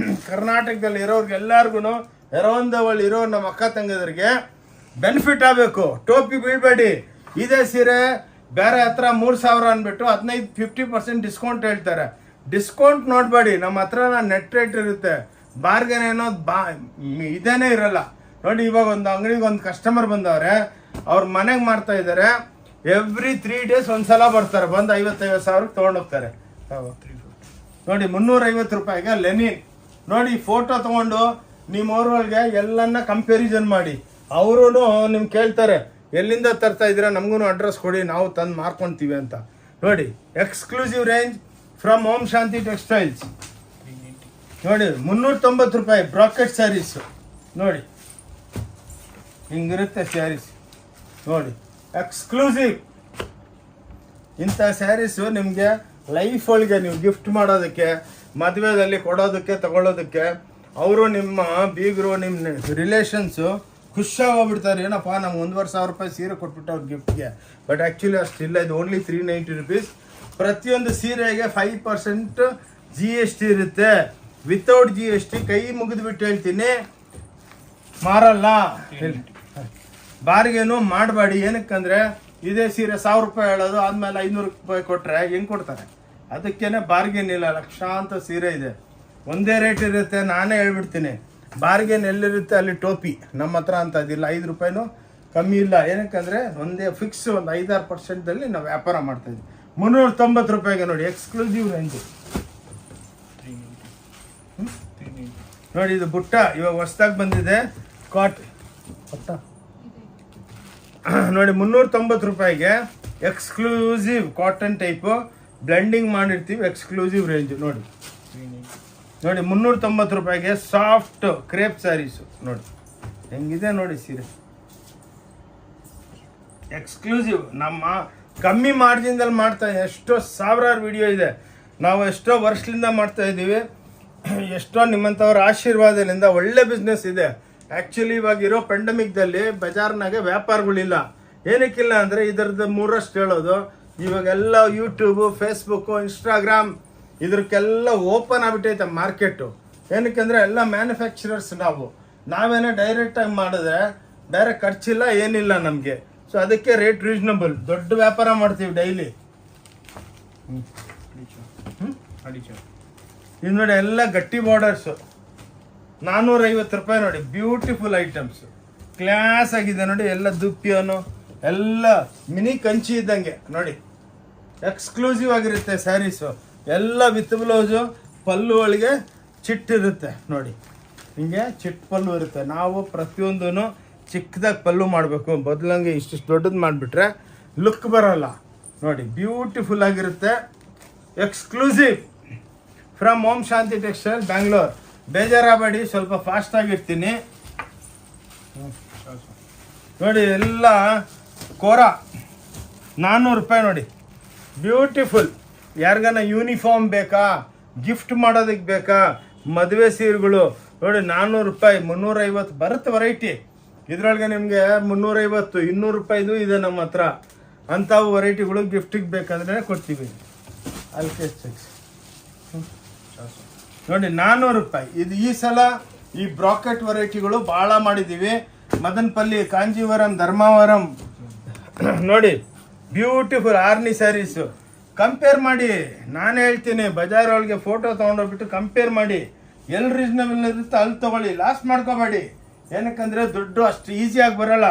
ಕರ್ನಾಟಕದಲ್ಲಿ ಇರೋರ್ಗೆ ಎಲ್ಲರಿಗೂ, ಎರವಂದವಳು ಇರೋ ನಮ್ಮ ಅಕ್ಕ ತಂಗಿದ್ರಿಗೆ ಬೆನಿಫಿಟ್ ಆಗಬೇಕು. ಟೋಪಿ ಬೀಳ್ಬೇಡಿ. ಇದೇ ಸೀರೆ ಬೇರೆ ಹತ್ರ 3000 ಅಂದ್ಬಿಟ್ಟು 15-50% ಡಿಸ್ಕೌಂಟ್ ಹೇಳ್ತಾರೆ. ಡಿಸ್ಕೌಂಟ್ ನೋಡಬೇಡಿ, ನಮ್ಮ ಹತ್ರ ನೆಟ್ ರೇಟ್ ಇರುತ್ತೆ. ಬಾರ್ಗೇನ್ ಅನ್ನೋದು ಇದೇನೇ ಇರಲ್ಲ ನೋಡಿ. ಇವಾಗ ಒಂದು ಅಂಗಡಿಗೆ ಒಂದು ಕಸ್ಟಮರ್ ಬಂದವ್ರೆ, ಅವ್ರ ಮನೆಗೆ ಮಾಡ್ತಾ ಇದ್ದಾರೆ. ಎವ್ರಿ 3 days ಒಂದ್ಸಲ ಬರ್ತಾರೆ, ಬಂದು 50,000 ಸಾವಿರಕ್ಕೆ ತೊಗೊಂಡೋಗ್ತಾರೆ ನೋಡಿ. 350 ರೂಪಾಯಿಗೆ ಲೆನಿನ್ ನೋಡಿ. ಫೋಟೋ ತೊಗೊಂಡು ನಿಮ್ಮ ಊರೊಳಗೆ ಎಲ್ಲನ್ನ ಕಂಪ್ಯಾರಿಸನ್ ಮಾಡಿ. ಅವರು ನಿಮ್ಗೆ ಕೇಳ್ತಾರೆ, ಎಲ್ಲಿಂದ ತರ್ತಾ ಇದ್ದೀರಾ, ನಮಗೂ ಅಡ್ರೆಸ್ ಕೊಡಿ, ನಾವು ತಂದು ಮಾರ್ಕೊಳ್ತೀವಿ ಅಂತ ನೋಡಿ. Exclusive range from Om Shanti textiles ನೋಡಿ. 390 ರೂಪಾಯಿ ಬ್ರಾಕೆಟ್ ಸ್ಯಾರೀಸು ನೋಡಿ, ಹಿಂಗಿರುತ್ತೆ ಸ್ಯಾರೀಸ್ ನೋಡಿ. ಎಕ್ಸ್ಕ್ಲೂಸಿವ್ ಇಂಥ ಸ್ಯಾರೀಸು ನಿಮಗೆ ಲೈಫ್ ಒಳಗೆ ನೀವು ಗಿಫ್ಟ್ ಮಾಡೋದಕ್ಕೆ, ಮದುವೆದಲ್ಲಿ ಕೊಡೋದಕ್ಕೆ, ತಗೊಳ್ಳೋದಕ್ಕೆ. ಅವರು ನಿಮ್ಮ ಬೀಗರು, ನಿಮ್ಮ ರಿಲೇಷನ್ಸು ಖುಷಿಯಾಗಿ ಹೋಗ್ಬಿಡ್ತಾರೆ. ಏನಪ್ಪ ನಮ್ಗೆ 1,500 ರೂಪಾಯಿ ಸೀರೆ ಕೊಟ್ಬಿಟ್ಟು ಅವ್ರ ಗಿಫ್ಟ್ಗೆ. ಬಟ್ ಆ್ಯಕ್ಚುಲಿ ಅಷ್ಟಿಲ್ಲ, ಇದು ಓನ್ಲಿ 390 ರುಪೀಸ್. ಪ್ರತಿಯೊಂದು ಸೀರೆಗೆ 5% GST ಇರುತ್ತೆ. ವಿತೌಟ್ GST ಕೈ ಮುಗಿದ್ಬಿಟ್ಟು ಹೇಳ್ತೀನಿ, ಮಾರಲ್ಲ. ಬಾರ್ಗೇನು ಮಾಡಬೇಡಿ. ಏನಕ್ಕಂದರೆ ಇದೇ ಸೀರೆ 1000 ರೂಪಾಯಿ ಹೇಳೋದು, ಆದಮೇಲೆ 500 ರೂಪಾಯಿ ಕೊಟ್ಟರೆ ಹೆಂಗೆ ಕೊಡ್ತಾರೆ? ಅದಕ್ಕೇನೆ ಬಾರ್ಗೇನ್ ಇಲ್ಲ. ಲಕ್ಷಾಂತರ ಸೀರೆ ಇದೆ, ಒಂದೇ ರೇಟ್ ಇರುತ್ತೆ. ನಾನೇ ಹೇಳ್ಬಿಡ್ತೀನಿ, ಬಾರ್ಗೇನ್ ಎಲ್ಲಿರುತ್ತೆ ಅಲ್ಲಿ ಟೋಪಿ. ನಮ್ಮ ಹತ್ರ ಅಂತ ಅದಿಲ್ಲ, 5 ರೂಪಾಯಿನೂ ಕಮ್ಮಿ ಇಲ್ಲ. ಏನಕ್ಕಂದರೆ ಒಂದೇ ಫಿಕ್ಸ್ ಒಂದು 5-6% ನಾವು ವ್ಯಾಪಾರ ಮಾಡ್ತಾಯಿದ್ವಿ. 390 ರೂಪಾಯಿಗೆ ನೋಡಿ, ಎಕ್ಸ್ಕ್ಲೂಸಿವ್ ರೇಂಜು ನೋಡಿ. ಇದು ಬುಟ್ಟ ಇವಾಗ ಹೊಸ್ದಾಗಿ ಬಂದಿದೆ, ಬುಟ್ಟ ನೋಡಿ. 390 ರೂಪಾಯಿಗೆ ಎಕ್ಸ್ಕ್ಲೂಸಿವ್ ಕಾಟನ್ ಟೈಪು ಬ್ಲೆಂಡಿಂಗ್ ಮಾಡಿರ್ತೀವಿ. ಎಕ್ಸ್ಕ್ಲೂಸಿವ್ ರೇಂಜು ನೋಡಿ. 390 ರೂಪಾಯಿಗೆ ಸಾಫ್ಟ್ ಕ್ರೇಪ್ ಸ್ಯಾರೀಸು ನೋಡಿ, ಹೆಂಗಿದೆ ನೋಡಿ ಸೀರೆ. ಎಕ್ಸ್ಕ್ಲೂಸಿವ್ ನಮ್ಮ ಕಮ್ಮಿ ಮಾರ್ಜಿನ್ದಲ್ಲಿ ಮಾಡ್ತಾ, ಎಷ್ಟೋ ಸಾವಿರಾರು ವಿಡಿಯೋ ಇದೆ. ನಾವು ಎಷ್ಟೋ ವರ್ಷದಿಂದ ಮಾಡ್ತಾ ಇದ್ದೀವಿ. ಎಷ್ಟೋ ನಿಮ್ಮಂಥವ್ರ ಆಶೀರ್ವಾದದಿಂದ ಒಳ್ಳೆ ಬಿಸ್ನೆಸ್ ಇದೆ. ಆ್ಯಕ್ಚುಲಿ ಇವಾಗ ಇರೋ ಪೆಂಡಮಿಕ್ದಲ್ಲಿ ಬಜಾರ್ನಾಗೆ ವ್ಯಾಪಾರಗಳಿಲ್ಲ. ಏನಕ್ಕಿಲ್ಲ ಅಂದರೆ ಇದರದ್ದು 3ರಷ್ಟು ಹೇಳೋದು. ಇವಾಗೆಲ್ಲ ಯೂಟ್ಯೂಬು, ಫೇಸ್ಬುಕ್ಕು, ಇನ್ಸ್ಟಾಗ್ರಾಮ್ ಇದಕ್ಕೆಲ್ಲ ಓಪನ್ ಆಗಿಬಿಟ್ಟೈತೆ ಮಾರ್ಕೆಟು. ಏನಕ್ಕೆಂದರೆ ಎಲ್ಲ ಮ್ಯಾನುಫ್ಯಾಕ್ಚರರ್ಸ್. ನಾವೇನೋ ಡೈರೆಕ್ಟಾಗಿ ಮಾಡಿದ್ರೆ ಬೇರೆ ಖರ್ಚಿಲ್ಲ, ಏನಿಲ್ಲ ನಮಗೆ. ಸೊ ಅದಕ್ಕೆ ರೇಟ್ ರೀಸನಬಲ್. ದೊಡ್ಡ ವ್ಯಾಪಾರ ಮಾಡ್ತೀವಿ ಡೈಲಿ. ಇದು ನೋಡಿ, ಎಲ್ಲ ಗಟ್ಟಿ ಬಾರ್ಡರ್ಸು 450 ರೂಪಾಯಿ ನೋಡಿ. ಬ್ಯೂಟಿಫುಲ್ ಐಟಮ್ಸ್, ಕ್ಲಾಸ್ ಆಗಿದೆ ನೋಡಿ. ಎಲ್ಲ ದುಪ್ಪಿಯೋನು, ಎಲ್ಲ ಮಿನಿ ಕಂಚಿ ಇದ್ದಂಗೆ ನೋಡಿ. ಎಕ್ಸ್ಕ್ಲೂಸಿವ್ ಆಗಿರುತ್ತೆ ಸ್ಯಾರೀಸು. ಎಲ್ಲ ವಿತ್ ಬ್ಲೌಸು, ಪಲ್ಲು ಒಳಗೆ ಚಿಟ್ಟಿರುತ್ತೆ ನೋಡಿ. ಹಿಂಗೆ ಚಿಟ್ ಪಲ್ಲು ಇರುತ್ತೆ. ನಾವು ಪ್ರತಿಯೊಂದೂ ಚಿಕ್ಕದಾಗಿ ಪಲ್ಲು ಮಾಡಬೇಕು. ಬದಲಂಗೆ ಇಷ್ಟಿಷ್ಟು ದೊಡ್ಡದು ಮಾಡಿಬಿಟ್ರೆ ಲುಕ್ ಬರೋಲ್ಲ ನೋಡಿ. ಬ್ಯೂಟಿಫುಲ್ ಆಗಿರುತ್ತೆ. Exclusive from Om Shanti textile Bangalore. ಬೇಜಾರಾಗಬೇಡಿ, ಸ್ವಲ್ಪ ಫಾಸ್ಟಾಗಿರ್ತೀನಿ ನೋಡಿ. ಎಲ್ಲ ಕೋರಾ 400 ರೂಪಾಯಿ ನೋಡಿ. ಬ್ಯೂಟಿಫುಲ್. ಯಾರಿಗಾನ ಯೂನಿಫಾರ್ಮ್ ಬೇಕಾ, ಗಿಫ್ಟ್ ಮಾಡೋದಕ್ಕೆ ಬೇಕಾ, ಮದುವೆ ಸೀರೆಗಳು ನೋಡಿ 400 ರೂಪಾಯಿ. 350 ಬರುತ್ತೆ ವೆರೈಟಿ. ಇದರೊಳಗೆ ನಿಮಗೆ 350, 200 ರೂಪಾಯಿದು ಇದೆ ನಮ್ಮ ಹತ್ರ. ಅಂಥವು ವೆರೈಟಿಗಳು ಗಿಫ್ಟಿಗೆ ಬೇಕಂದ್ರೆ ಕೊಡ್ತೀವಿ. ಅಲ್ಕೆ ಚೆಕ್ಸ್ ನೋಡಿ 400 ರೂಪಾಯಿ. ಇದು ಈ ಸಲ ಈ ಬ್ರಾಕೆಟ್ ವೆರೈಟಿಗಳು ಭಾಳ ಮಾಡಿದ್ದೀವಿ. ಮದನಪಲ್ಲಿ, ಕಾಂಜೀವರಂ, ಧರ್ಮಾವರಂ ನೋಡಿ. ಬ್ಯೂಟಿಫುಲ್ ಆರ್ನಿ ಸ್ಯಾರೀಸು. ಕಂಪೇರ್ ಮಾಡಿ, ನಾನು ಹೇಳ್ತೀನಿ, ಬಜಾರ್ ಒಳಗೆ ಫೋಟೋ ತೊಗೊಂಡೋಗ್ಬಿಟ್ಟು ಕಂಪೇರ್ ಮಾಡಿ, ಎಲ್ಲಿ ರೀಸನಬಲ್ ಇರುತ್ತೆ ಅಲ್ಲಿ ತೊಗೊಳ್ಳಿ, ಲಾಸ್ ಮಾಡ್ಕೋಬೇಡಿ. ಏನಕ್ಕಂದರೆ ದುಡ್ಡು ಅಷ್ಟು ಈಸಿಯಾಗಿ ಬರೋಲ್ಲ,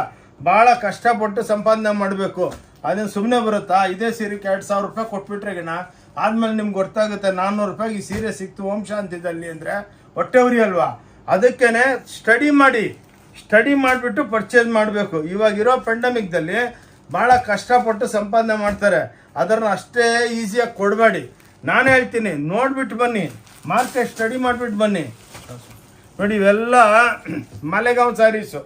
ಭಾಳ ಕಷ್ಟಪಟ್ಟು ಸಂಪಾದನೆ ಮಾಡಬೇಕು. ಅದನ್ನು ಸುಮ್ಮನೆ ಬರುತ್ತಾ? ಇದೇ ಸೀರೆಗೆ 2000 ರೂಪಾಯಿ ಕೊಟ್ಬಿಟ್ರೆಗಿನ ಆದಮೇಲೆ ನಿಮ್ಗೆ ಗೊತ್ತಾಗುತ್ತೆ 400 ರೂಪಾಯಿಗೆ ಈ ಸೀರೆ ಸಿಕ್ತು ಓಂ ಶಾಂತಿದಲ್ಲಿ ಅಂದರೆ ಹೊಟ್ಟೆ ಉರಿ ಅಲ್ವಾ? ಅದಕ್ಕೇ ಸ್ಟಡಿ ಮಾಡಿಬಿಟ್ಟು ಪರ್ಚೇಸ್ ಮಾಡಬೇಕು. ಇವಾಗಿರೋ ಪೆಂಡಮಿಕ್ದಲ್ಲಿ ಭಾಳ ಕಷ್ಟಪಟ್ಟು ಸಂಪಾದನೆ ಮಾಡ್ತಾರೆ, ಅದನ್ನು ಅಷ್ಟೇ ಈಸಿಯಾಗಿ ಕೊಡಬೇಡಿ. ನಾನು ಹೇಳ್ತೀನಿ, ನೋಡಿಬಿಟ್ಟು ಬನ್ನಿ, ಮಾರ್ಕೆಟ್ ಸ್ಟಡಿ ಮಾಡಿಬಿಟ್ಟು ಬನ್ನಿ. ನೋಡಿ ಇವೆಲ್ಲ ಮಾಲೆಗಾಂವ್ ಸ್ಯಾರೀಸು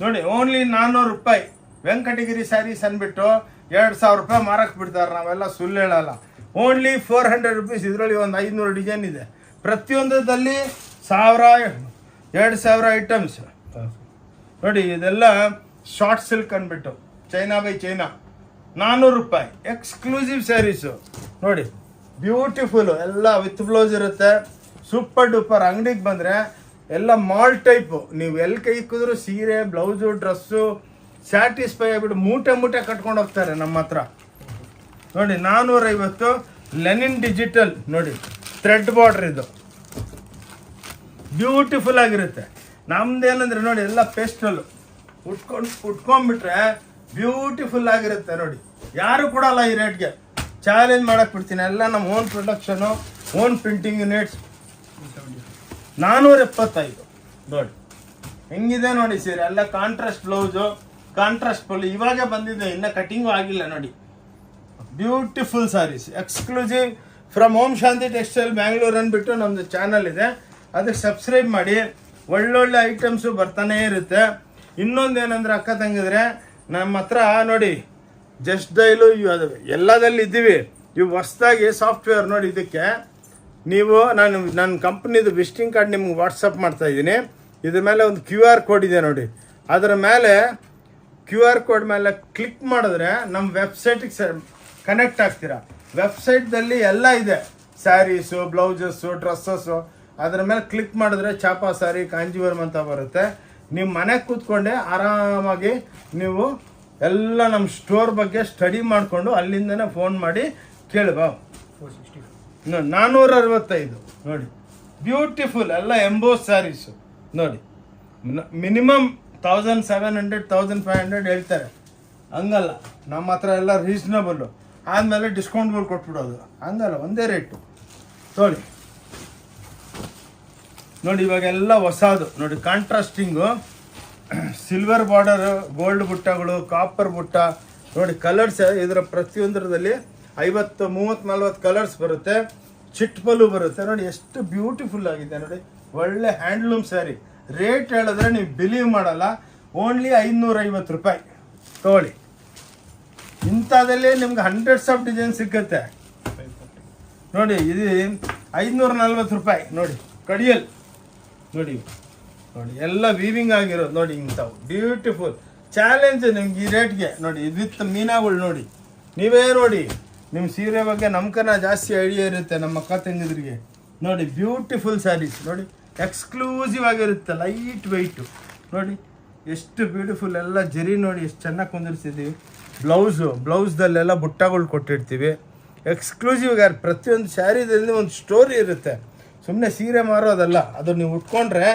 ನೋಡಿ, ಓನ್ಲಿ 400 ರೂಪಾಯಿ. ವೆಂಕಟಗಿರಿ ಸ್ಯಾರೀಸ್ ಅಂದ್ಬಿಟ್ಟು 2000 ರೂಪಾಯಿ ಮಾರಕ್ಕೆ ಬಿಡ್ತಾರೆ, ನಾವೆಲ್ಲ ಸುಳ್ಳು ಹೇಳಲ್ಲ. Only 400 rupees. ಇದರಲ್ಲಿ ಒಂದು 500 ಡಿಸೈನ್ ಇದೆ, ಪ್ರತಿಯೊಂದರಲ್ಲಿ 1000-2000 ಐಟಮ್ಸ್ ನೋಡಿ. ಇದೆಲ್ಲ ಶಾರ್ಟ್ ಸಿಲ್ಕ್ ಅಂದ್ಬಿಟ್ಟು ಚೈನಾ ಬೈ ಚೈನಾ 400 ರೂಪಾಯಿ. ಎಕ್ಸ್ಕ್ಲೂಸಿವ್ ಸ್ಯಾರೀಸು ನೋಡಿ, ಬ್ಯೂಟಿಫುಲ್ಲು, ಎಲ್ಲ ವಿತ್ ಬ್ಲೌಸ್ ಇರುತ್ತೆ. Super duper. ಅಂಗಡಿಗೆ ಬಂದರೆ ಎಲ್ಲ ಮಾಲ್ ಟೈಪು, ನೀವು ಎಲ್ಲಿ ಕೈ ಇಕ್ಕಿದ್ರು ಸೀರೆ, ಬ್ಲೌಸು, ಡ್ರೆಸ್ಸು ಸ್ಯಾಟಿಸ್ಫೈ ಆಗಿಬಿಟ್ಟು ಮೂಟೆ ಕಟ್ಕೊಂಡು ಹೋಗ್ತಾರೆ ನಮ್ಮ ಹತ್ರ. ನೋಡಿ 450. ಲೆನಿನ್ ಡಿಜಿಟಲ್ ನೋಡಿ, ಥ್ರೆಡ್ ಬಾರ್ಡ್ರ್, ಇದು ಬ್ಯೂಟಿಫುಲ್ ಆಗಿರುತ್ತೆ. ನಮ್ದೇನಂದ್ರೆ ನೋಡಿ ಎಲ್ಲ ಪೇಸ್ಟಲ್ಲು ಉಟ್ಕೊಂಡ್ಬಿಟ್ರೆ ಬ್ಯೂಟಿಫುಲ್ ಆಗಿರುತ್ತೆ. ನೋಡಿ ಯಾರು ಕೊಡಲ್ಲ ಈ ರೇಟ್ಗೆ, ಚಾಲೆಂಜ್ ಮಾಡಕ್ಕೆ ಬಿಡ್ತೀನಿ. ಎಲ್ಲ ನಮ್ಮ own production, own printing units. 475 ನೋಡಿ ಹೆಂಗಿದೆ ನೋಡಿ ಸೀರೆ. ಎಲ್ಲ ಕಾಂಟ್ರಾಸ್ಟ್ ಬ್ಲೌಸು, ಕಾಂಟ್ರಾಸ್ಟ್ ಪಲ್ಲು, ಇವಾಗ ಬಂದಿದೆ, ಇನ್ನು ಕಟಿಂಗು ಆಗಿಲ್ಲ ನೋಡಿ. Beautiful saris, exclusive from Om Shanti textile Bangalore ಅಂದ್ಬಿಟ್ಟು ನಮ್ಮದು ಚಾನಲ್ ಇದೆ, ಅದಕ್ಕೆ ಸಬ್ಸ್ಕ್ರೈಬ್ ಮಾಡಿ. ಒಳ್ಳೊಳ್ಳೆ ಐಟಮ್ಸು ಬರ್ತಾನೇ ಇರುತ್ತೆ. ಇನ್ನೊಂದೇನೆಂದ್ರೆ ಅಕ್ಕ ತಂಗಿದ್ರೆ, ನಮ್ಮ ಹತ್ರ ನೋಡಿ ಜಸ್ಟ್ ಡೈಲು ಎಲ್ಲದಲ್ಲಿ ಇದ್ದೀವಿ. ಇವು ಹೊಸ್ದಾಗಿ ಸಾಫ್ಟ್ವೇರ್ ನೋಡಿ, ಇದಕ್ಕೆ ನೀವು ನನ್ನ ಕಂಪ್ನಿದು ವಿಸಿಟಿಂಗ್ ಕಾರ್ಡ್ ನಿಮ್ಗೆ ವಾಟ್ಸಪ್ ಮಾಡ್ತಾ ಇದ್ದೀನಿ. ಇದ್ರ ಮೇಲೆ ಒಂದು QR ಕೋಡ್ ಇದೆ ನೋಡಿ, ಅದರ ಮೇಲೆ QR ಕೋಡ್ ಮೇಲೆ ಕ್ಲಿಕ್ ಮಾಡಿದ್ರೆ ನಮ್ಮ ವೆಬ್ಸೈಟಿಗೆ ಕನೆಕ್ಟ್ ಆಗ್ತೀರಾ. ವೆಬ್ಸೈಟ್ದಲ್ಲಿ ಎಲ್ಲ ಇದೆ, ಸ್ಯಾರೀಸು, ಬ್ಲೌಸಸ್ಸು, ಡ್ರೆಸ್ಸಸ್ಸು. ಅದರ ಮೇಲೆ ಕ್ಲಿಕ್ ಮಾಡಿದ್ರೆ ಚಾಪಾ ಸ್ಯಾರಿ, ಕಾಂಜೀವರಂ ಅಂತ ಬರುತ್ತೆ. ನೀವು ಮನೆಗೆ ಕೂತ್ಕೊಂಡೆ ಆರಾಮಾಗಿ ನೀವು ಎಲ್ಲ ನಮ್ಮ ಸ್ಟೋರ್ ಬಗ್ಗೆ ಸ್ಟಡಿ ಮಾಡಿಕೊಂಡು ಅಲ್ಲಿಂದನೇ ಫೋನ್ ಮಾಡಿ ಕೇಳುವ. 465 ನೋಡಿ, ಬ್ಯೂಟಿಫುಲ್ ಎಲ್ಲ ಎಂಬೋಸ್ ಸ್ಯಾರೀಸು ನೋಡಿ. ಮಿನಿಮಮ್ 1700-1500 ಹೇಳ್ತಾರೆ, ಹಂಗಲ್ಲ ನಮ್ಮ ಹತ್ರ ಎಲ್ಲ ರೀಸನಬಲ್ಲು. ಆದಮೇಲೆ ಡಿಸ್ಕೌಂಟ್ಗಳು ಕೊಟ್ಬಿಡೋದು, ಹಂಗಲ್ಲ ಒಂದೇ ರೇಟು ನೋಡಿ. ನೋಡಿ ಇವಾಗೆಲ್ಲ ಹೊಸದು ನೋಡಿ, ಕಾಂಟ್ರಾಸ್ಟಿಂಗು, ಸಿಲ್ವರ್ ಬಾರ್ಡರು, ಗೋಲ್ಡ್ ಬುಟ್ಟಗಳು, ಕಾಪರ್ ಬುಟ್ಟ ನೋಡಿ. ಕಲರ್ಸ್ ಇದರ ಪ್ರತಿಯೊಂದರಲ್ಲಿ 50, 30, 40 ಕಲರ್ಸ್ ಬರುತ್ತೆ. ಚಿಟ್ ಪಲ್ಲು ಬರುತ್ತೆ ನೋಡಿ, ಎಷ್ಟು ಬ್ಯೂಟಿಫುಲ್ ಆಗಿದೆ ನೋಡಿ. ಒಳ್ಳೆ ಹ್ಯಾಂಡ್ಲೂಮ್ ಸ್ಯಾರಿ. ರೇಟ್ ಹೇಳಿದ್ರೆ ನೀವು ಬಿಲೀವ್ ಮಾಡಲ್ಲ, ಓನ್ಲಿ 550 ರೂಪಾಯಿ ತಗೊಳ್ಳಿ. ಇಂಥದ್ರಲ್ಲಿ ನಿಮ್ಗೆ ಹಂಡ್ರೆಡ್ಸ್ ಆಫ್ ಡಿಸೈನ್ ಸಿಕ್ಕತ್ತೆ ನೋಡಿ. ಇದು 540 ರೂಪಾಯಿ ನೋಡಿ. ಕಡಿಯಲ್ ನೋಡಿ, ಎಲ್ಲ ವೀವಿಂಗ್ ಆಗಿರೋದು ನೋಡಿ. ಇಂಥವು ಬ್ಯೂಟಿಫುಲ್ ಚಾಲೆಂಜ್ ನಿಮ್ಗೆ ಈ ರೇಟ್ಗೆ ನೋಡಿ. ವಿತ್ ಮೀನಾಗಳು ನೋಡಿ, ನೀವೇ ನೋಡಿ. ನಿಮ್ಮ ಸೀರೆ ಬಗ್ಗೆ ನಮ್ಕನ ಜಾಸ್ತಿ ಐಡಿಯಾ ಇರುತ್ತೆ ನಮ್ಮ ಅಕ್ಕ ತಂಗಿದ್ರಿಗೆ ನೋಡಿ. ಬ್ಯೂಟಿಫುಲ್ ಸ್ಯಾರೀಸ್ ನೋಡಿ, ಎಕ್ಸ್ಕ್ಲೂಸಿವ್ ಆಗಿರುತ್ತೆ, ಲೈಟ್ ವೆಯ್ಟು ನೋಡಿ. ಎಷ್ಟು ಬ್ಯೂಟಿಫುಲ್, ಎಲ್ಲ ಜರಿ ನೋಡಿ ಎಷ್ಟು ಚೆನ್ನಾಗಿ ಕುಂದಿರ್ಸಿದ್ದೀವಿ. ಬ್ಲೌಸ್ದಲ್ಲೆಲ್ಲ ಬುಟ್ಟಗಳು ಕೊಟ್ಟಿರ್ತೀವಿ. ಎಕ್ಸ್ಕ್ಲೂಸಿವ್ ಆಗಿ ಪ್ರತಿಯೊಂದು ಸ್ಯಾರಿದಲ್ಲಿ ಒಂದು ಸ್ಟೋರಿ ಇರುತ್ತೆ. ಸುಮ್ಮನೆ ಸೀರೆ ಮಾರೋದಲ್ಲ, ಅದು ನೀವು ಉಟ್ಕೊಂಡ್ರೆ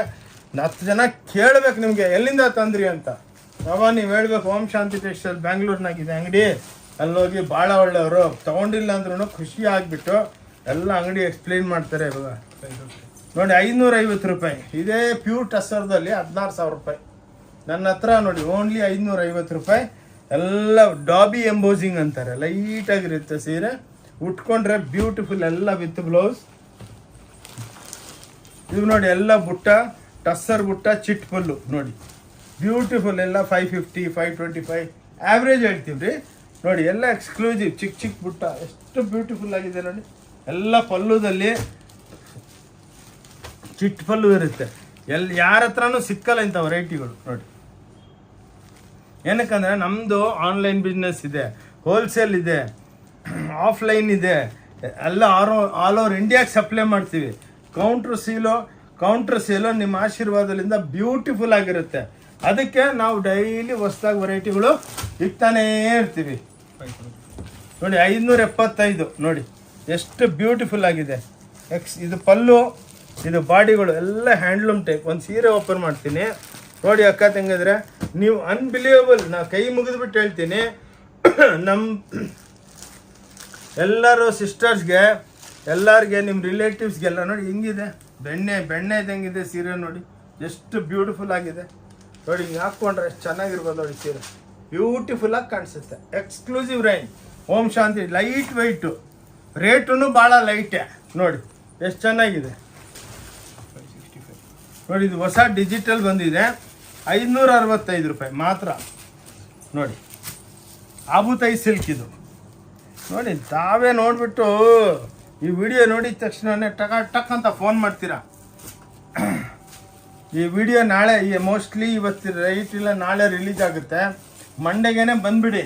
10 ಜನ ಕೇಳಬೇಕು ನಿಮಗೆ ಎಲ್ಲಿಂದ ತಂದ್ರಿ ಅಂತ. ಅವ ನೀವು ಹೇಳ್ಬೇಕು ಓಂ ಶಾಂತಿ ಟೆಕ್ಸ್ಟೈಲ್ ಬ್ಯಾಂಗ್ಳೂರ್ನಾಗಿದೆ ಅಂಗಡಿ, ಅಲ್ಲಿ ಹೋಗಿ ಭಾಳ ಒಳ್ಳೆಯವರು, ತೊಗೊಂಡಿಲ್ಲ ಅಂದ್ರೂ ಖುಷಿ ಆಗಿಬಿಟ್ಟು ಎಲ್ಲ ಅಂಗಡಿ ಎಕ್ಸ್ಪ್ಲೈನ್ ಮಾಡ್ತಾರೆ. ಇವಾಗ ನೋಡಿ 550 ರೂಪಾಯಿ. ಇದೇ ಪ್ಯೂರ್ ಟಸ್ಸರ್ದಲ್ಲಿ 16,000 ರೂಪಾಯಿ. ನನ್ನ ಹತ್ರ ನೋಡಿ ಓನ್ಲಿ 550 ರೂಪಾಯಿ. ಎಲ್ಲ ಡಾಬಿ ಎಂಬೋಸಿಂಗ್ ಅಂತಾರೆ, ಲೈಟಾಗಿರುತ್ತೆ ಸೀರೆ, ಉಟ್ಕೊಂಡ್ರೆ ಬ್ಯೂಟಿಫುಲ್, ಎಲ್ಲ ವಿತ್ ಬ್ಲೌಸ್. ಇವು ನೋಡಿ ಎಲ್ಲ ಬುಟ್ಟ, ಟಸ್ಸರ್ ಬುಟ್ಟ, ಚಿಟ್ ಪಲ್ಲು ನೋಡಿ, ಬ್ಯೂಟಿಫುಲ್. ಎಲ್ಲ 550, 525 ಆ್ಯಾವ್ರೇಜ್ ಹೇಳ್ತೀವಿ ರೀ ನೋಡಿ. ಎಲ್ಲ ಎಕ್ಸ್ಕ್ಲೂಸಿವ್ ಚಿಕ್ಕ ಬುಟ್ಟ, ಎಷ್ಟು ಬ್ಯೂಟಿಫುಲ್ ಆಗಿದೆ ನೋಡಿ. ಎಲ್ಲ ಪಲ್ಲುದಲ್ಲಿ ಚಿಟ್ ಪಲ್ಲು ಇರುತ್ತೆ. ಯಾರ ಹತ್ರನೂ ಸಿಕ್ಕಲ್ಲ ಇಂಥ ವೆರೈಟಿಗಳು ನೋಡಿ. ಏನಕ್ಕಂದರೆ ನಮ್ಮದು ಆನ್ಲೈನ್ ಬಿಸ್ನೆಸ್ ಇದೆ, ಹೋಲ್ಸೇಲ್ ಇದೆ, ಆಫ್ಲೈನ್ ಇದೆ, ಎಲ್ಲ ಆಲ್ ಓವರ್ ಇಂಡಿಯಾಗೆ ಸಪ್ಲೈ ಮಾಡ್ತೀವಿ. ಕೌಂಟ್ರ್ ಸೇಲು ನಿಮ್ಮ ಆಶೀರ್ವಾದದಿಂದ ಬ್ಯೂಟಿಫುಲ್ ಆಗಿರುತ್ತೆ. ಅದಕ್ಕೆ ನಾವು ಡೈಲಿ ಹೊಸ್ದಾಗಿ ವೆರೈಟಿಗಳು ಇಕ್ತಾನೇ ಇರ್ತೀವಿ. ನೋಡಿ 575 ನೋಡಿ ಎಷ್ಟು ಬ್ಯೂಟಿಫುಲ್ ಆಗಿದೆ. ಇದು ಪಲ್ಲು, ಇದು ಬಾಡಿಗಳು ಎಲ್ಲ ಹ್ಯಾಂಡ್ಲೂಮ್ ಟೈಪ್. ಒಂದು ಸೀರೆ ಓಪನ್ ಮಾಡ್ತೀನಿ ನೋಡಿ ಅಕ್ಕ ತಂಗಿದ್ರೆ, ನೀವು ಅನ್ಬಿಲೀವಬಲ್, ನಾ ಕೈ ಮುಗಿದ್ಬಿಟ್ಟು ಹೇಳ್ತೀನಿ. ನಮ್ಮ ಎಲ್ಲರೂ ಸಿಸ್ಟರ್ಸ್ಗೆ, ಎಲ್ಲರಿಗೆ, ನಿಮ್ಮ ರಿಲೇಟಿವ್ಸ್ಗೆಲ್ಲ ನೋಡಿ ಹಿಂಗಿದೆ, ಬೆಣ್ಣೆ ಇದ್ದಂಗಿದೆ ಸೀರೆ ನೋಡಿ, ಎಷ್ಟು ಬ್ಯೂಟಿಫುಲ್ ಆಗಿದೆ ನೋಡಿ. ಹಿಂಗೆ ಹಾಕ್ಕೊಂಡ್ರೆ ಎಷ್ಟು ಚೆನ್ನಾಗಿರ್ಬೋದು ನೋಡಿ ಸೀರೆ, ಬ್ಯೂಟಿಫುಲ್ಲಾಗಿ ಕಾಣಿಸುತ್ತೆ. ಎಕ್ಸ್ಕ್ಲೂಸಿವ್ ರೇಂಜ್ ಓಂ ಶಾಂತಿ, ಲೈಟ್ ವೆಯ್ಟು, ರೇಟೂ ಭಾಳ ಲೈಟೇ ನೋಡಿ, ಎಷ್ಟು ಚೆನ್ನಾಗಿದೆ ನೋಡಿ. ಇದು ಹೊಸ ಡಿಜಿಟಲ್ ಬಂದಿದೆ, 565 ರೂಪಾಯಿ ಮಾತ್ರ ನೋಡಿ. ಆಬುತೈ ಸಿಲ್ಕ್ ಇದು ನೋಡಿ. ತಾವೇ ನೋಡಿಬಿಟ್ಟು ಈ ವಿಡಿಯೋ ನೋಡಿದ ತಕ್ಷಣ ಟಕ್ ಅಂತ ಫೋನ್ ಮಾಡ್ತೀರಾ. ಈ ವಿಡಿಯೋ ನಾಳೆ, ಮೋಸ್ಟ್ಲಿ ಇವತ್ತು ರೈಟ್ ಇಲ್ಲ ನಾಳೆ ರಿಲೀಸ್ ಆಗುತ್ತೆ. ಮಂಡೆಗೇನೆ ಬಂದ್ಬಿಡಿ,